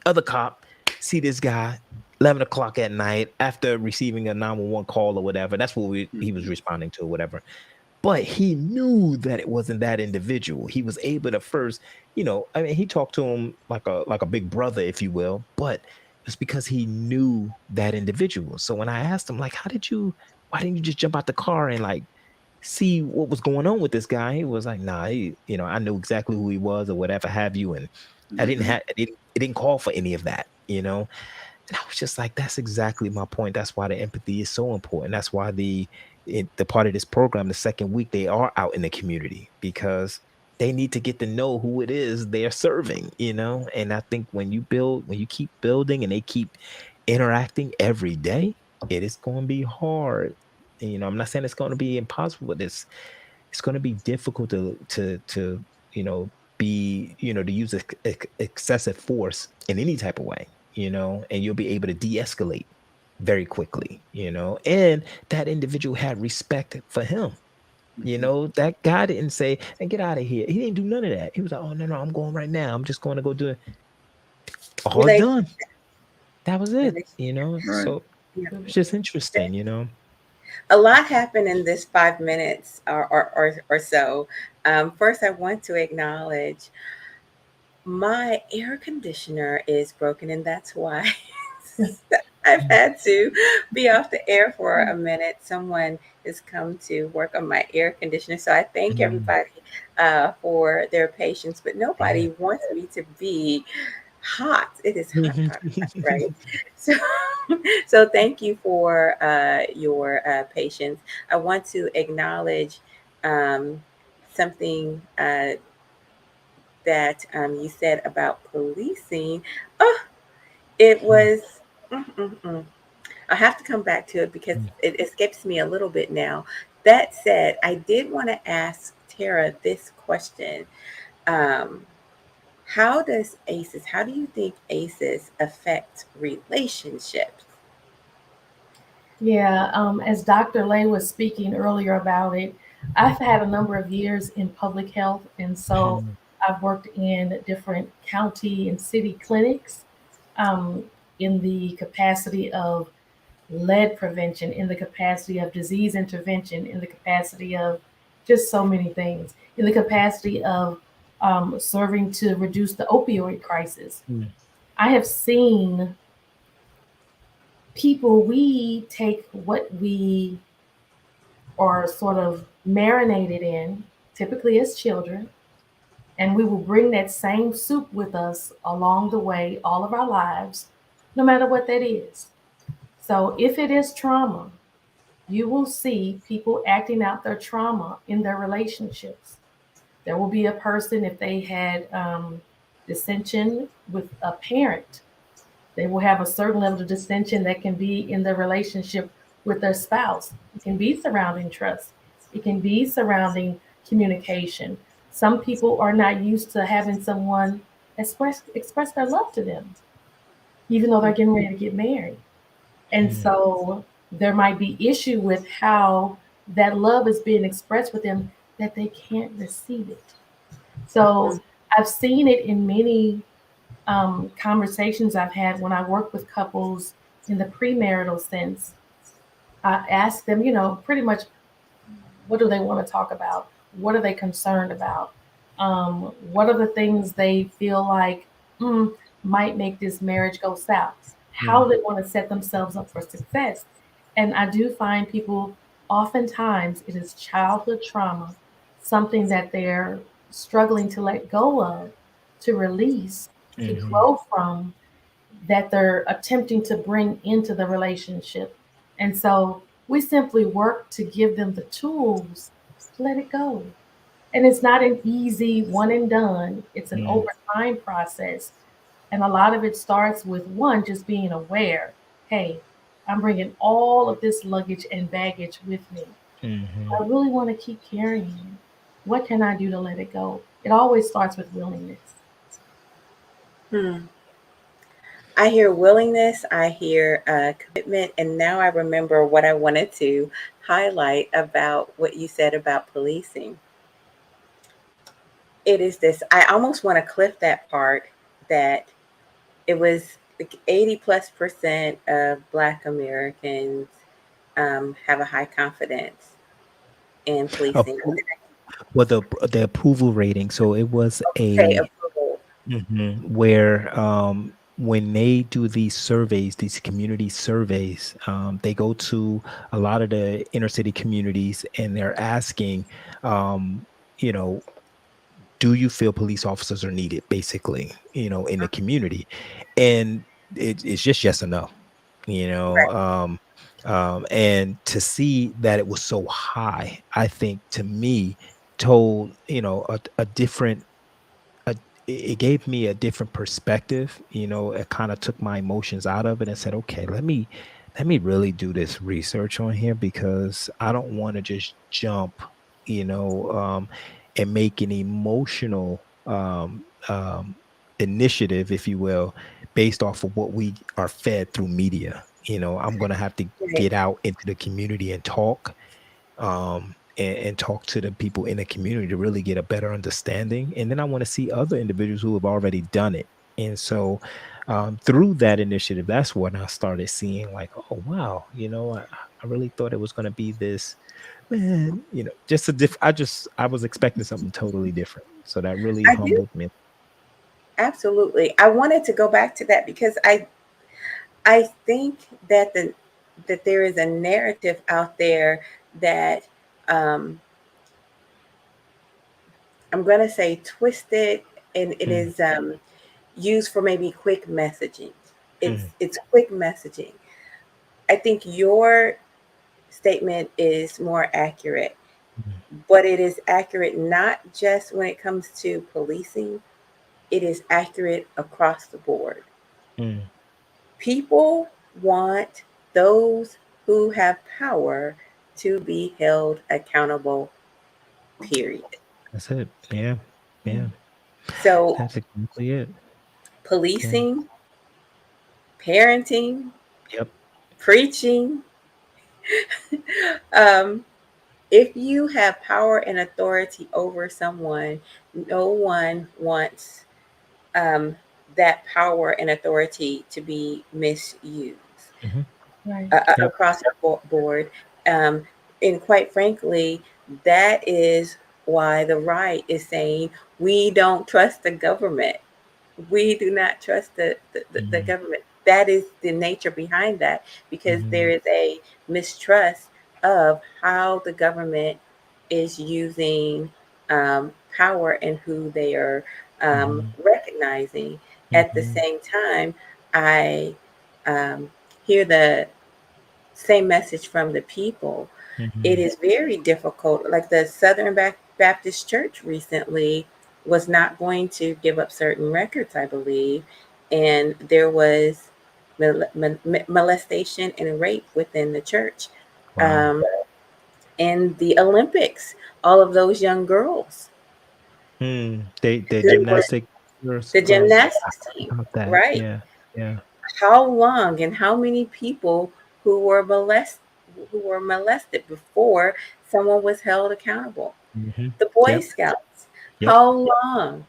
other cop see this guy 11 o'clock at night after receiving a 911 call or whatever, that's what he was responding to or whatever. But he knew that it wasn't that individual. He was able to first, he talked to him like a big brother, if you will, but it's because he knew that individual. So when I asked him, like, why didn't you just jump out the car and like see what was going on with this guy? He was like, nah, I knew exactly who he was or whatever have you. And it didn't call for any of that, And I was just like, that's exactly my point. That's why the empathy is so important. That's why the part of this program, the second week, they are out in the community because they need to get to know who it is they're serving, And I think when you keep building and they keep interacting every day, it is going to be hard. I'm not saying it's going to be impossible, but it's going to be difficult to use excessive force in any type of way, and you'll be able to de-escalate very quickly, and that individual had respect for him. That guy didn't say, "And get out of here." He didn't do none of that. He was like, "Oh, no, I'm going right now. I'm just going to go do it." All done. That was it, Right. So it's just interesting, A lot happened in this 5 minutes or so. First, I want to acknowledge my air conditioner is broken, and that's why I've had to be off the air for a minute. Someone has come to work on my air conditioner. So I thank everybody for their patience, but nobody wants me to be hot. It is hot, right? So thank you for your patience. I want to acknowledge something that you said about policing. Oh, it was. I have to come back to it because it escapes me a little bit now. That said, I did want to ask Tara this question. How do you think ACEs affect relationships? Yeah, as Dr. Lay was speaking earlier about it, I've had a number of years in public health, and so I've worked in different county and city clinics in the capacity of lead prevention, in the capacity of disease intervention, in the capacity of just so many things, in the capacity of serving to reduce the opioid crisis. I have seen people, we take what we are sort of marinated in, typically as children, and we will bring that same soup with us along the way, all of our lives, no matter what that is. So if it is trauma, you will see people acting out their trauma in their relationships. There will be a person, if they had dissension with a parent, they will have a certain level of dissension that can be in their relationship with their spouse. It can be surrounding trust, it can be surrounding communication. Some people are not used to having someone express their love to them, even though they're getting ready to get married. And so there might be issue with how that love is being expressed with them, that they can't receive it. So I've seen it in many conversations I've had when I work with couples in the premarital sense. I ask them, pretty much, what do they want to talk about? What are they concerned about? What are the things they feel like might make this marriage go south? How do they want to set themselves up for success? And I do find people, oftentimes, it is childhood trauma, something that they're struggling to let go of, to release, to grow from, that they're attempting to bring into the relationship. And so we simply work to give them the tools to let it go. And it's not an easy one and done, it's an over time process. And a lot of it starts with one, just being aware, hey, I'm bringing all of this luggage and baggage with me. I really want to keep carrying it. What can I do to let it go? It always starts with willingness. I hear willingness, I hear commitment, and now I remember what I wanted to highlight about what you said about policing. It is this, I almost want to clip that part, that it was like 80+% of Black Americans have a high confidence in policing. Well, the approval rating. So it was Okay, a approval. where when they do these surveys, these community surveys, they go to a lot of the inner city communities and they're asking, you know, do you feel police officers are needed, basically, in the community? And it's just yes or no, and to see that it was so high, I think, to me, told, a different, it gave me a different perspective. It kind of took my emotions out of it and said, okay, let me really do this research on here, because I don't want to just jump, and make an emotional initiative, if you will, based off of what we are fed through media. I'm going to have to Right. get out into the community and talk, and talk to the people in the community to really get a better understanding. And then I want to see other individuals who have already done it. And so through that initiative, that's when I started seeing, like, oh, wow, I really thought it was going to be this, man, just I was expecting something totally different. So that really I do, humbled me. absolutely. I wanted to go back to that because I think that that there is a narrative out there that um, I'm going to say twisted, and it Mm, is used for maybe quick messaging. mm, It's quick messaging. I think your statement is more accurate, mm, but it is accurate not just when it comes to policing. It is accurate across the board. mm. People want those who have power to be held accountable, period. That's it. Yeah. Yeah. So, That's exactly it. Yeah. policing, parenting, Yep. preaching, um, if you have power and authority over someone, no one wants um, that power and authority to be misused Hmm. Right. Yep. across the board. Um, and quite frankly, that is why the right is saying we don't trust the government. We do not trust the Mm-hmm. government. That is the nature behind that, because there Mm-hmm. is a mistrust of how the government is using power and who they are recognizing. At the Mm-hmm. same time, I hear the same message from the people. It is very difficult. Like the Southern Baptist Church recently was not going to give up certain records, I believe, and there was molestation and rape within the church. Wow. In the Olympics, all of those young girls, The they were gymnastic. the gymnastics I team, about that. right? Yeah. Yeah. How long and how many people who were molested before someone was held accountable? The Boy Yep. Scouts. Yep. How long?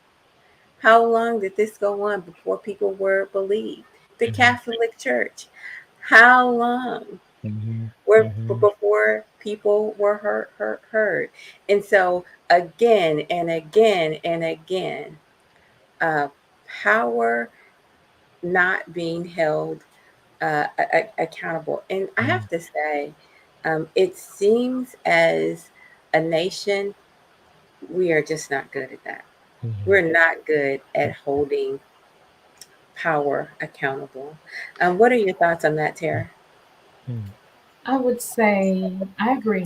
How long did this go on before people were believed? The Catholic Church. How long? Before people were heard. And so again and again and again, power not being held accountable. And I have to say, it seems as a nation, we are just not good at that. We're not good at holding power accountable. What are your thoughts on that, Tara? I would say I agree.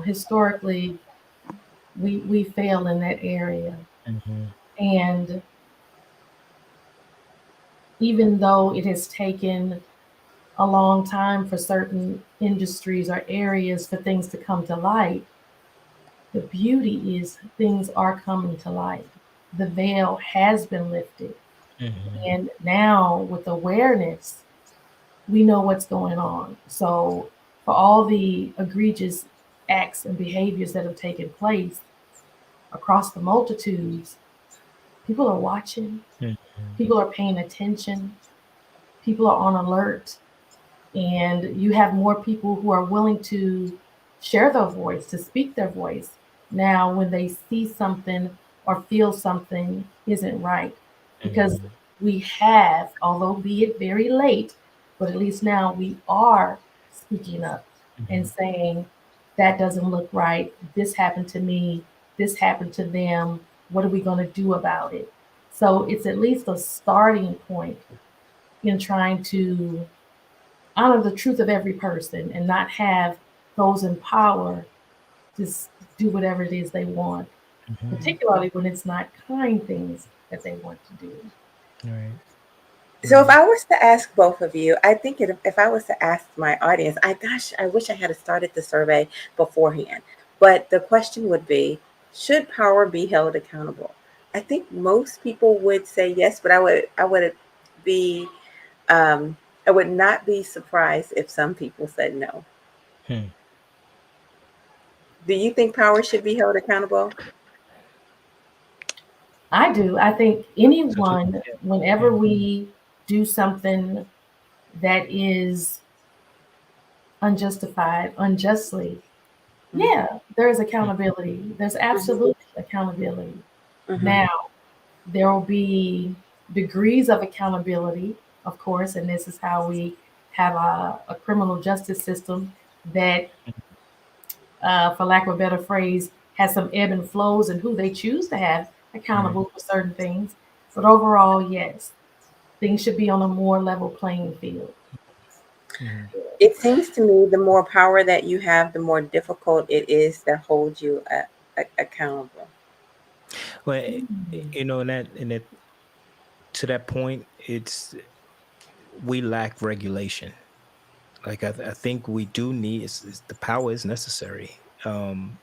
Historically, we fail in that area, and even though it has taken a long time for certain industries or areas for things to come to light, the beauty is things are coming to light. The veil has been lifted. And now with awareness, we know what's going on. So for all the egregious acts and behaviors that have taken place across the multitudes, people are watching, people are paying attention, people are on alert, and you have more people who are willing to share their voice, to speak their voice now when they see something or feel something isn't right. Because we have, although be it very late, but at least now we are speaking up and saying, that doesn't look right. This happened to me. This happened to them. What are we going to do about it? So it's at least a starting point in trying to honor the truth of every person and not have those in power just do whatever it is they want, particularly when it's not kind things that they want to do. Right. So if I was to ask both of you, I think if I was to ask my audience, I wish I had started the survey beforehand. But the question would be, should power be held accountable? I think most people would say yes, but be I would not be surprised if some people said no. Do you think power should be held accountable? I do. I think anyone, whenever we do something that is unjustified, unjustly, yeah, there is accountability. There's absolute accountability. Now, there will be degrees of accountability, of course, and this is how we have a criminal justice system that, for lack of a better phrase, has some ebb and flows and who they choose to have accountable for certain things. But overall, yes, things should be on a more level playing field. It seems to me the more power that you have, the more difficult it is to hold you accountable. Well, and that to that point, we lack regulation. Like I think we do need the power is necessary. When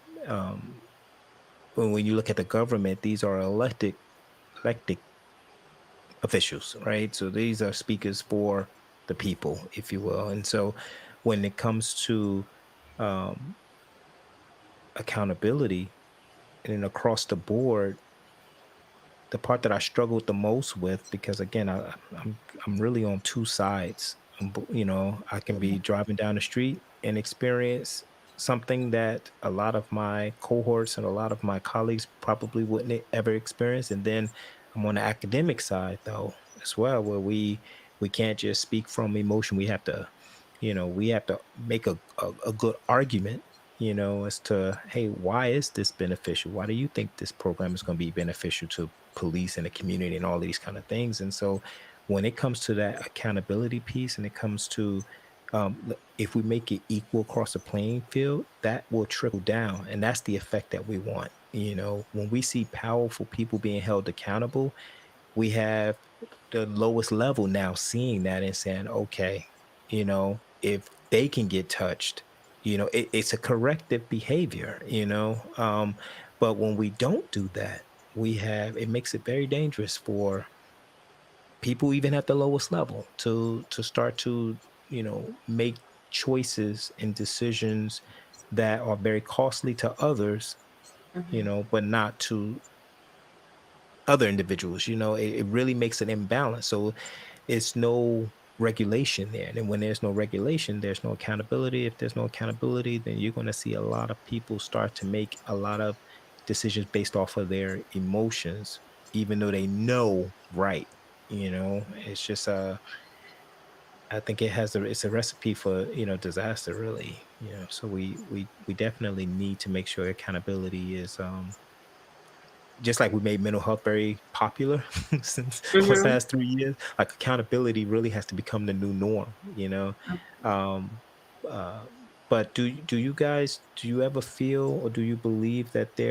you look at the government, these are elected officials, right? So these are speakers for the people, if you will. And so when it comes to accountability and across the board, the part that I struggled the most with, because again, I'm really on two sides. I can be driving down the street and experience something that a lot of my cohorts and a lot of my colleagues probably wouldn't ever experience. And then I'm on the academic side though as well, where we can't just speak from emotion. We have to make a good argument, as to, hey, why is this beneficial? Why do you think this program is going to be beneficial to police and the community and all these kind of things? And so when it comes to that accountability piece and it comes to if we make it equal across the playing field, that will trickle down, and that's the effect that we want. When we see powerful people being held accountable, we have the lowest level now seeing that and saying, okay, if they can get touched, it's a corrective behavior. But when we don't do that, it makes it very dangerous for people even at the lowest level to start to make choices and decisions that are very costly to others, but not to other individuals. It really makes an imbalance. So it's no regulation there. And when there's no regulation, there's no accountability. If there's no accountability, then you're going to see a lot of people start to make a lot of decisions based off of their emotions, even though they know right. It's just I think it's a recipe for disaster, really. So we definitely need to make sure accountability is just like we made mental health very popular since the Mm-hmm. past 3 years. Like accountability really has to become the new norm. um but do you guys, do you ever feel, or do you believe that do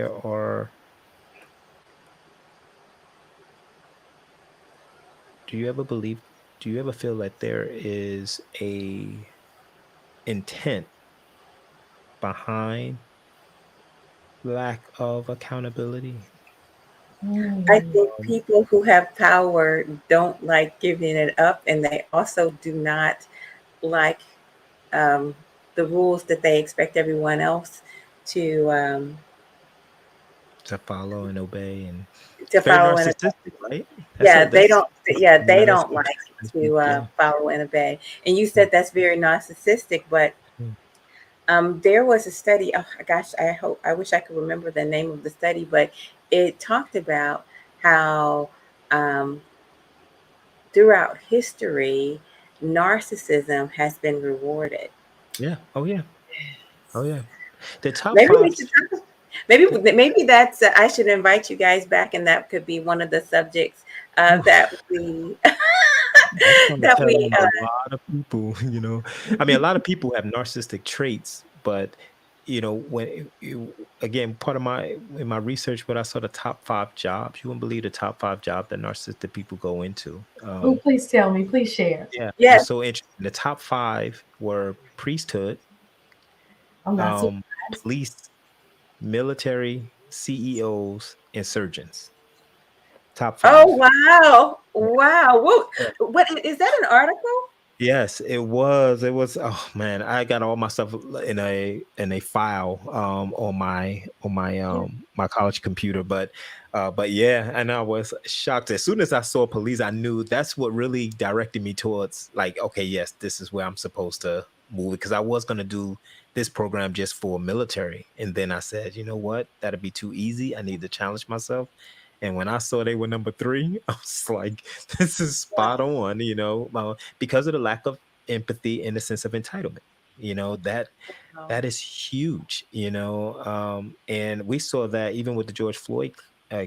you ever believe do you ever feel that there is a intent behind lack of accountability? I Mm. think Um, people who have power don't like giving it up, and they also do not like um, the rules that they expect everyone else to to follow and obey, and to very follow and narcissistic, right? yeah, they That's don't. Yeah, you they know, that's don't like narcissistic. to Yeah. follow and obey. And you said that's very narcissistic, but Mm. there was a study. Oh gosh, I wish I could remember the name of the study, but it talked about how um, throughout history, narcissism has been rewarded. Yeah. Oh yeah. Oh yeah. The top Maybe five. we should talk. Maybe The, maybe that's. I should invite you guys back, and that could be one of the subjects that we That's going to that tell we. on a lot of people. I mean, a lot of people have narcissistic traits, but when again, part of in my research, when I saw the top 5 jobs, you wouldn't believe the top 5 jobs that narcissistic people go into. Oh, please tell me. Please share. Yeah, it was Yes. so interesting. The top 5 were priesthood, I'm not um, surprised. police, military, CEOs, and surgeons. Top Oh 5. wow! Yeah. Wow! What is that an article? Yes, it was. It was. Oh man, I got all my stuff in a file on my college computer. But yeah, and I was shocked as soon as I saw police. I knew that's what really directed me towards like, okay, yes, this is where I'm supposed to move it, because I was gonna do this program just for military, and then I said, you know what, that'd be too easy. I need to challenge myself. And when I saw they were number 3, I was like, this is spot on. Because of the lack of empathy and a sense of entitlement. That is huge. And we saw that even with the George Floyd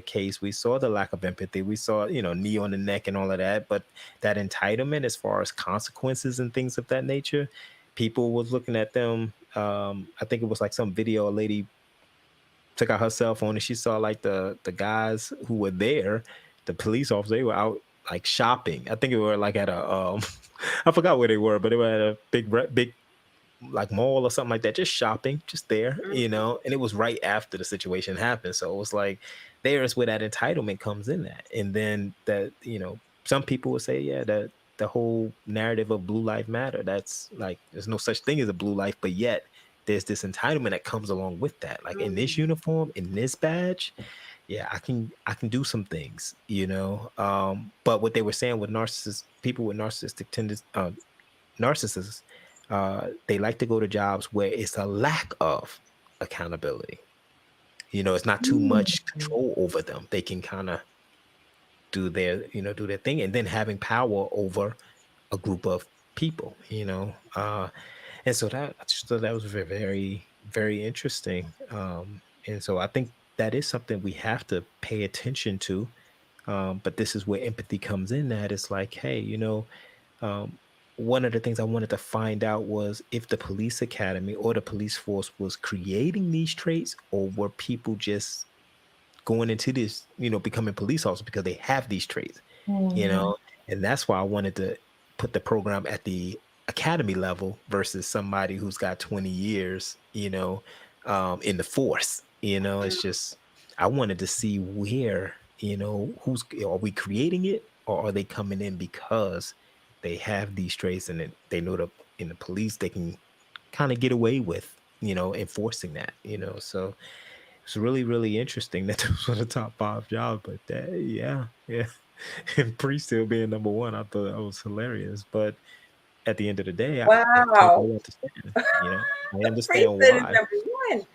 case. We saw the lack of empathy. We saw knee on the neck and all of that. But that entitlement as far as consequences and things of that nature, people was looking at them. I think it was like some video a lady took out her cell phone and she saw like the guys who were there, the police officers, they were out like shopping. I think it were like at a I forgot where they were, but they were at a big like mall or something like that, just shopping, just there. And it was right after the situation happened. So it was like there's where that entitlement comes in that. And then some people would say, yeah, that the whole narrative of blue life matter, that's like there's no such thing as a blue life, but yet there's this entitlement that comes along with that. Like in this uniform, in this badge, yeah, I can do some things. But what they were saying with people with narcissistic tendencies, narcissists, they like to go to jobs where it's a lack of accountability. It's not too much control over them. They can kind of do their thing, and then having power over a group of people. And so that was very, very, very interesting. And so I think that is something we have to pay attention to. But this is where empathy comes in. That it's like, hey, um, one of the things I wanted to find out was if the police academy or the police force was creating these traits, or were people just going into this, becoming police officers because they have these traits, Mhm. and that's why I wanted to put the program at the academy level versus somebody who's got 20 years, in the force. It's just, I wanted to see where, are we creating it, or are they coming in because they have these traits, and they know in the police they can kind of get away with, enforcing that, so it's really, really interesting that those were the top 5 jobs. But that, yeah. And Pre still being number one, I thought that was hilarious. But at the end of the day, I Wow. totally understand. I understand Priesthood is why. number one.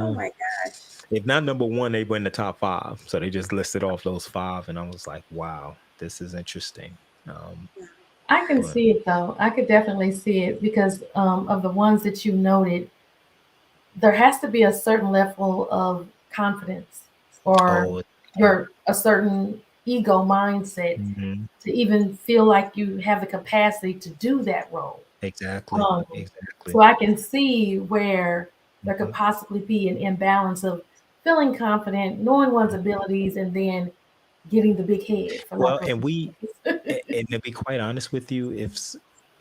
Oh Yeah. my gosh. If not number one, they were in the top 5. So they just listed off those 5, and I was like, wow, this is interesting. I can But see it though. I could definitely see it because of the ones that you noted. There has to be a certain level of confidence or oh, a certain ego mindset mhm, to even feel like you have the capacity to do that role. exactly, Um, exactly. so I can see where there could Mhm. possibly be an imbalance of feeling confident, knowing one's abilities, and then getting the big head, for lack Well, of and to be quite honest with you,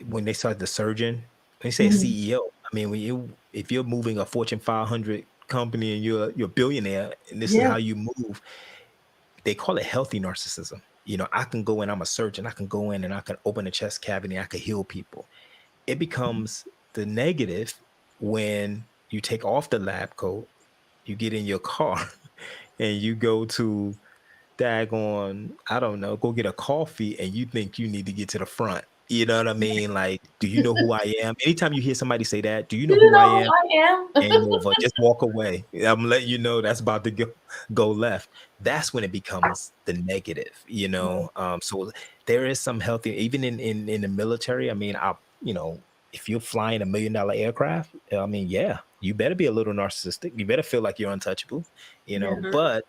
when they start the surgeon, when they say Mhm. CEO, I mean, if you're moving a Fortune 500 company and you're a billionaire, and this is Yeah. how you move, they call it healthy narcissism. I can go in, I'm a surgeon, I can go in and I can open a chest cavity, I can heal people. It becomes the negative when you take off the lab coat, you get in your car, and you go to daggone, I don't know, go get a coffee, and you think you need to get to the front. You know what I mean? Like, do you know who I am? Anytime you hear somebody say that, do you Do know you who I know who am? I Game am? over. Just walk away. I'm letting you know that's about to go left. That's when it becomes the negative, So there is some healthy, even in the military. I mean, if you're flying $1 million aircraft, I mean, yeah, you better be a little narcissistic. You better feel like you're untouchable, Yeah. But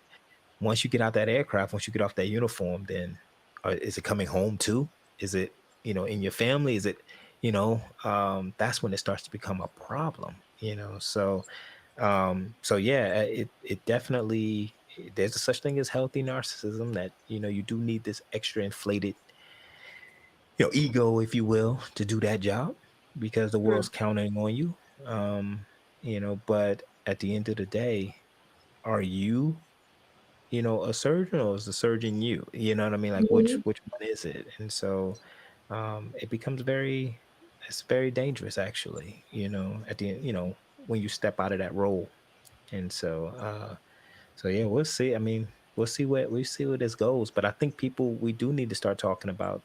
once you get out that aircraft, once you get off that uniform, then is it coming home too? Is it, in your family? Is it, that's when it starts to become a problem, so yeah, it definitely, there's a such thing as healthy narcissism, that, you do need this extra inflated, ego, if you will, to do that job, because the Mm. world's counting on you. But at the end of the day, are you, a surgeon, or is the surgeon you? You know what I mean? Like, which Mhm. which one is it? And so it becomes it's very dangerous, actually, at the end, when you step out of that role. And so yeah, we'll see. I mean, we'll see where this goes. But I think we do need to start talking about,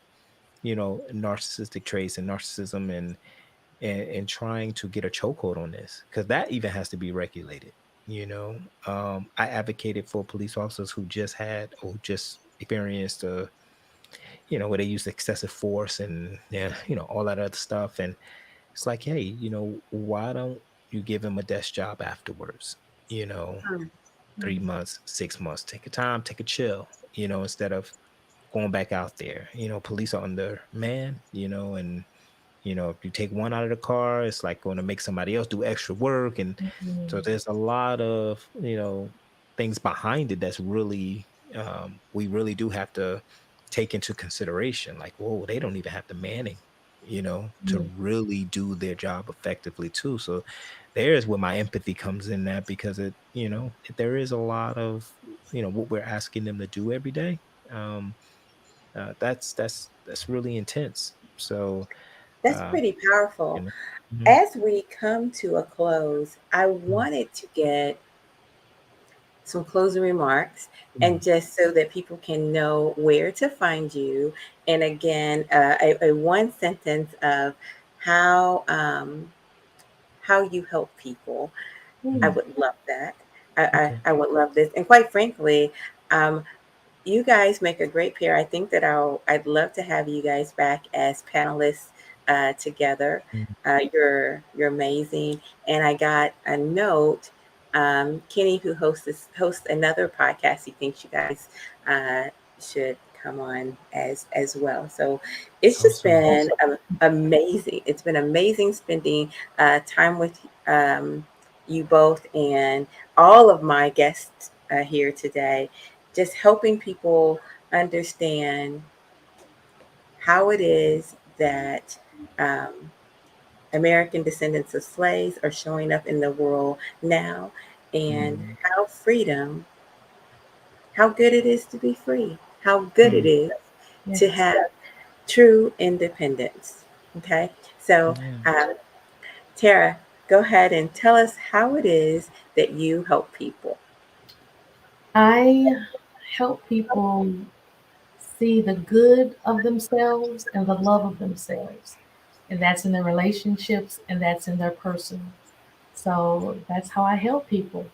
narcissistic traits and narcissism, and trying to get a chokehold on this, because that even has to be regulated. I advocated for police officers who just experienced where they used excessive force, and yeah, all that other stuff. And it's like, hey, why don't you give him a desk job afterwards? you know Mm. 3 months, 6 months, take a time, take a chill, instead of going back out there. Police are undermanned, and if you take one out of the car, it's like going to make somebody else do extra work. And so Mhm. there's a lot of, things behind it that's really, we really do have to take into consideration. Like, whoa, they don't even have the manning, to Mhm. really do their job effectively too. So there's where my empathy comes in, that because there is a lot of, what we're asking them to do every day. Um, that's really intense. So, That's uh, pretty you powerful. know. Mhm, As we come to a close, I mhm, wanted to get some closing remarks, and mhm, just so that people can know where to find you. And again, a one sentence of how um, how you help people. I mhm. Mhm. would love that. I, I, Okay. I would love this. And quite frankly, um, you guys make a great pair. I think that I'd love to have you guys back as panelists together. Mhm, You're amazing. And I got a note. Kenny, who hosts another podcast, he thinks you guys uh, should come on as well. So it's just been amazing. It's been amazing spending time with you both and all of my guests here today, just helping people understand how it is that American descendants of slaves are showing up in the world now, and how freedom, how good it is to be free, how good it is to have true independence. Okay, so Tara, go ahead and tell us how it is that you help people. I help people see the good of themselves and the love of themselves. And that's in their relationships and that's in their personal. So that's how I help people.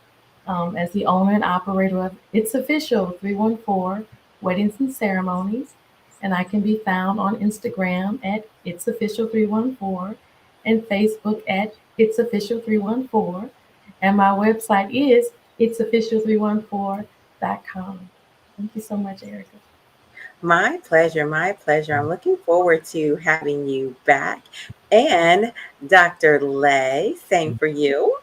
As the owner and operator of It's Official 314 Weddings and Ceremonies. And I can be found on Instagram at It's Official 314 and Facebook at It's Official 314. And my website is itsofficial314.com. Thank you so much, Erica. My pleasure. My pleasure. I'm looking forward to having you back. And Dr. Lay, same for you.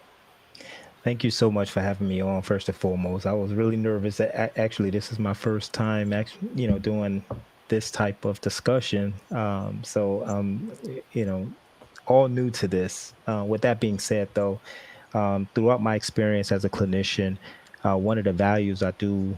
Thank you so much for having me on. First and foremost, I was really nervous. Actually, this is my first time, doing this type of discussion. All new to this. With that being said, though, throughout my experience as a clinician, one of the values I do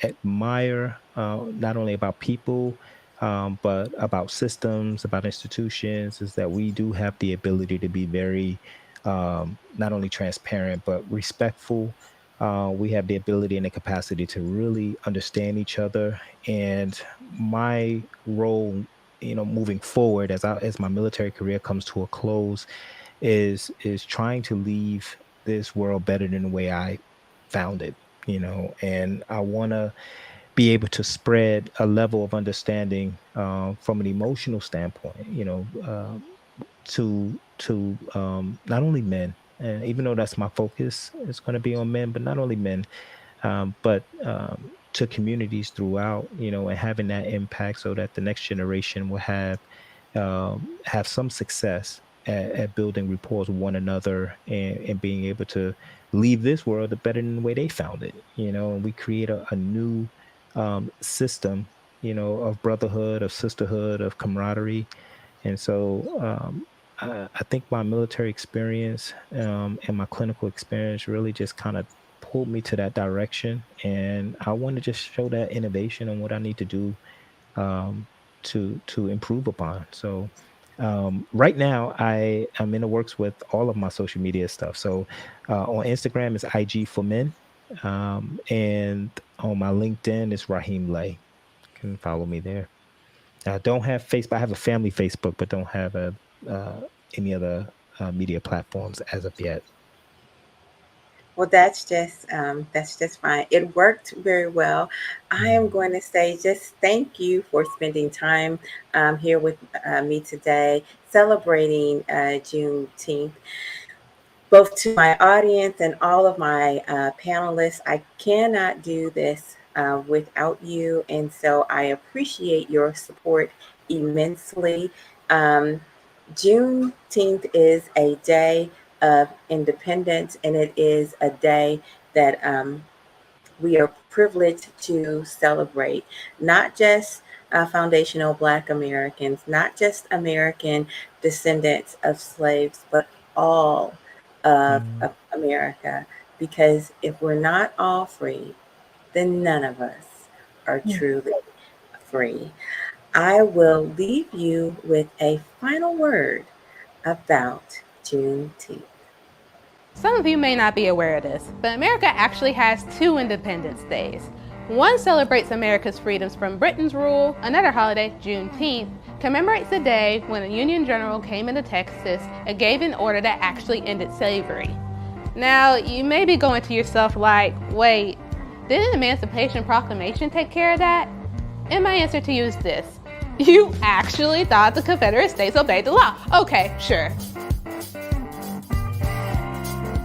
admire, not only about people, but about systems, about institutions, is that we do have the ability to be very not only transparent, but respectful. We have the ability and the capacity to really understand each other. And my role, moving forward as my military career comes to a close, is trying to leave this world better than the way I found it. And I want to be able to spread a level of understanding from an emotional standpoint, to not only men, and even though that's my focus, it's going to be on men, but not only men, but to communities throughout, and having that impact so that the next generation will have some success at building rapport with one another and being able to leave this world better than the way they found it, and we create a new system, of brotherhood, of sisterhood, of camaraderie. And so I think my military experience and my clinical experience really just kind of pulled me to that direction. And I want to just show that innovation and what I need to do to improve upon. So right now I'm in the works with all of my social media stuff. So on Instagram it's IG for Men. And on my LinkedIn it's Raheem Lay. You can follow me there. I don't have Facebook. I have a family Facebook, but don't have any other media platforms as of yet. Well, that's just fine. It worked very well. I am going to say just thank you for spending time here with me today, celebrating Juneteenth. Both to my audience and all of my panelists, I cannot do this without you, and so I appreciate your support immensely. Juneteenth is a day of independence, and it is a day that we are privileged to celebrate, not just foundational Black Americans, not just American descendants of slaves, but all of America, because if we're not all free, then none of us are truly free. I will leave you with a final word about Juneteenth. Some of you may not be aware of this, but America actually has two Independence Days. One celebrates America's freedoms from Britain's rule. Another holiday, Juneteenth, commemorates the day when a Union general came into Texas and gave an order that actually ended slavery. Now, you may be going to yourself like, wait, didn't the Emancipation Proclamation take care of that? And my answer to you is this. You actually thought the Confederate States obeyed the law. Okay, sure.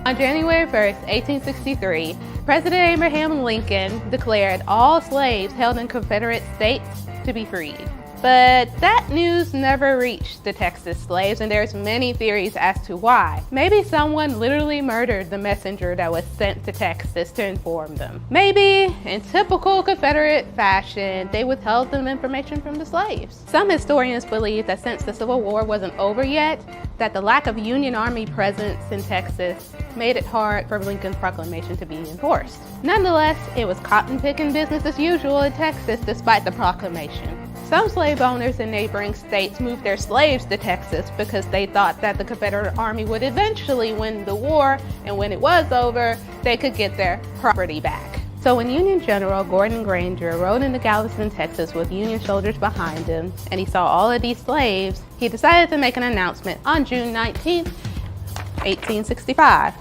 On January 1st, 1863, President Abraham Lincoln declared all slaves held in Confederate states to be freed. But that news never reached the Texas slaves, and there's many theories as to why. Maybe someone literally murdered the messenger that was sent to Texas to inform them. Maybe, in typical Confederate fashion, they withheld them information from the slaves. Some historians believe that since the Civil War wasn't over yet, that the lack of Union Army presence in Texas made it hard for Lincoln's proclamation to be enforced. Nonetheless, it was cotton-picking business as usual in Texas despite the proclamation. Some slave owners in neighboring states moved their slaves to Texas because they thought that the Confederate Army would eventually win the war, and when it was over, they could get their property back. So when Union General Gordon Granger rode into Galveston, Texas with Union soldiers behind him, and he saw all of these slaves, he decided to make an announcement on June 19, 1865.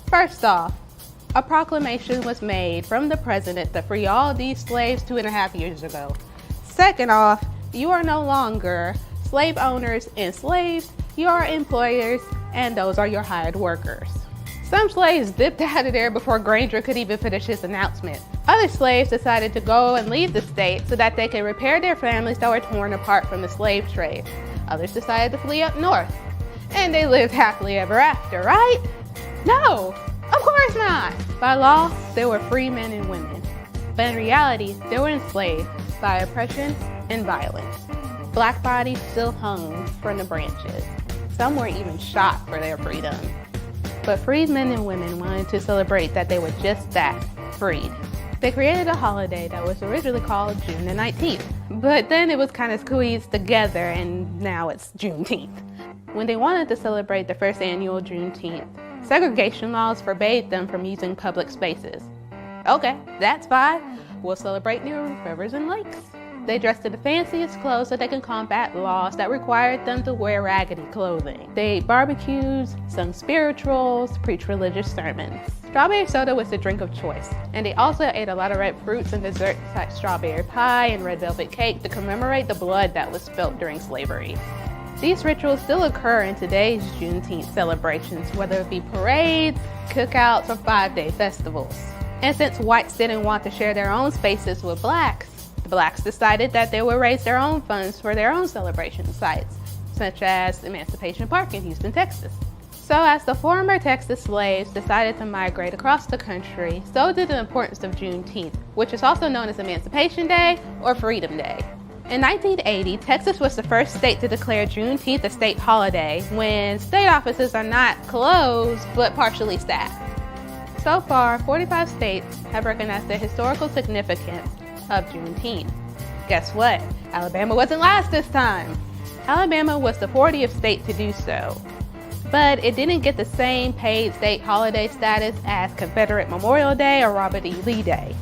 First off, a proclamation was made from the president to free all these slaves 2.5 years ago. Second off, you are no longer slave owners and slaves, you are employers, and those are your hired workers. Some slaves dipped out of there before Granger could even finish his announcement. Other slaves decided to go and leave the state so that they could repair their families that were torn apart from the slave trade. Others decided to flee up north. And they lived happily ever after, right? No, of course not. By law, they were free men and women. But in reality, they were enslaved by oppression and violence. Black bodies still hung from the branches. Some were even shot for their freedom. But freed men and women wanted to celebrate that they were just that, freed. They created a holiday that was originally called June the 19th, but then it was kind of squeezed together and now it's Juneteenth. When they wanted to celebrate the first annual Juneteenth, segregation laws forbade them from using public spaces. Okay, that's fine. We'll celebrate near rivers and lakes. They dressed in the fanciest clothes so they can combat laws that required them to wear raggedy clothing. They ate barbecues, sung spirituals, preached religious sermons. Strawberry soda was the drink of choice, and they also ate a lot of red fruits and desserts like strawberry pie and red velvet cake to commemorate the blood that was spilt during slavery. These rituals still occur in today's Juneteenth celebrations, whether it be parades, cookouts, or 5-day festivals. And since whites didn't want to share their own spaces with blacks, the blacks decided that they would raise their own funds for their own celebration sites, such as Emancipation Park in Houston, Texas. So as the former Texas slaves decided to migrate across the country, so did the importance of Juneteenth, which is also known as Emancipation Day or Freedom Day. In 1980, Texas was the first state to declare Juneteenth a state holiday when state offices are not closed but partially staffed. So far, 45 states have recognized the historical significance of Juneteenth. Guess what? Alabama wasn't last this time. Alabama was the 40th state to do so, but it didn't get the same paid state holiday status as Confederate Memorial Day or Robert E. Lee Day.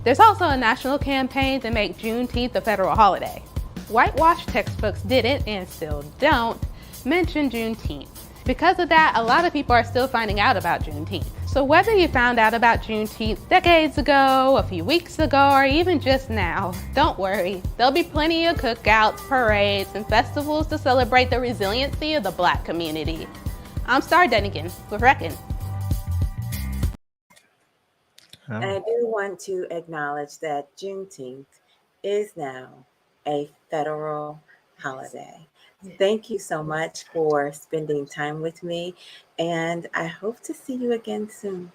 There's also a national campaign to make Juneteenth a federal holiday. Whitewash textbooks didn't, and still don't, mention Juneteenth. Because of that, a lot of people are still finding out about Juneteenth. So whether you found out about Juneteenth decades ago, a few weeks ago, or even just now, don't worry. There'll be plenty of cookouts, parades, and festivals to celebrate the resiliency of the Black community. I'm Star Dunnigan with Reckon. And I do want to acknowledge that Juneteenth is now a federal holiday. Thank you so much for spending time with me, and I hope to see you again soon.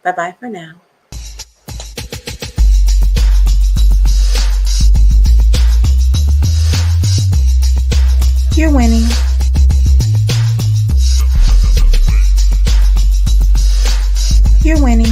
Bye-bye for now. You're winning. You're winning.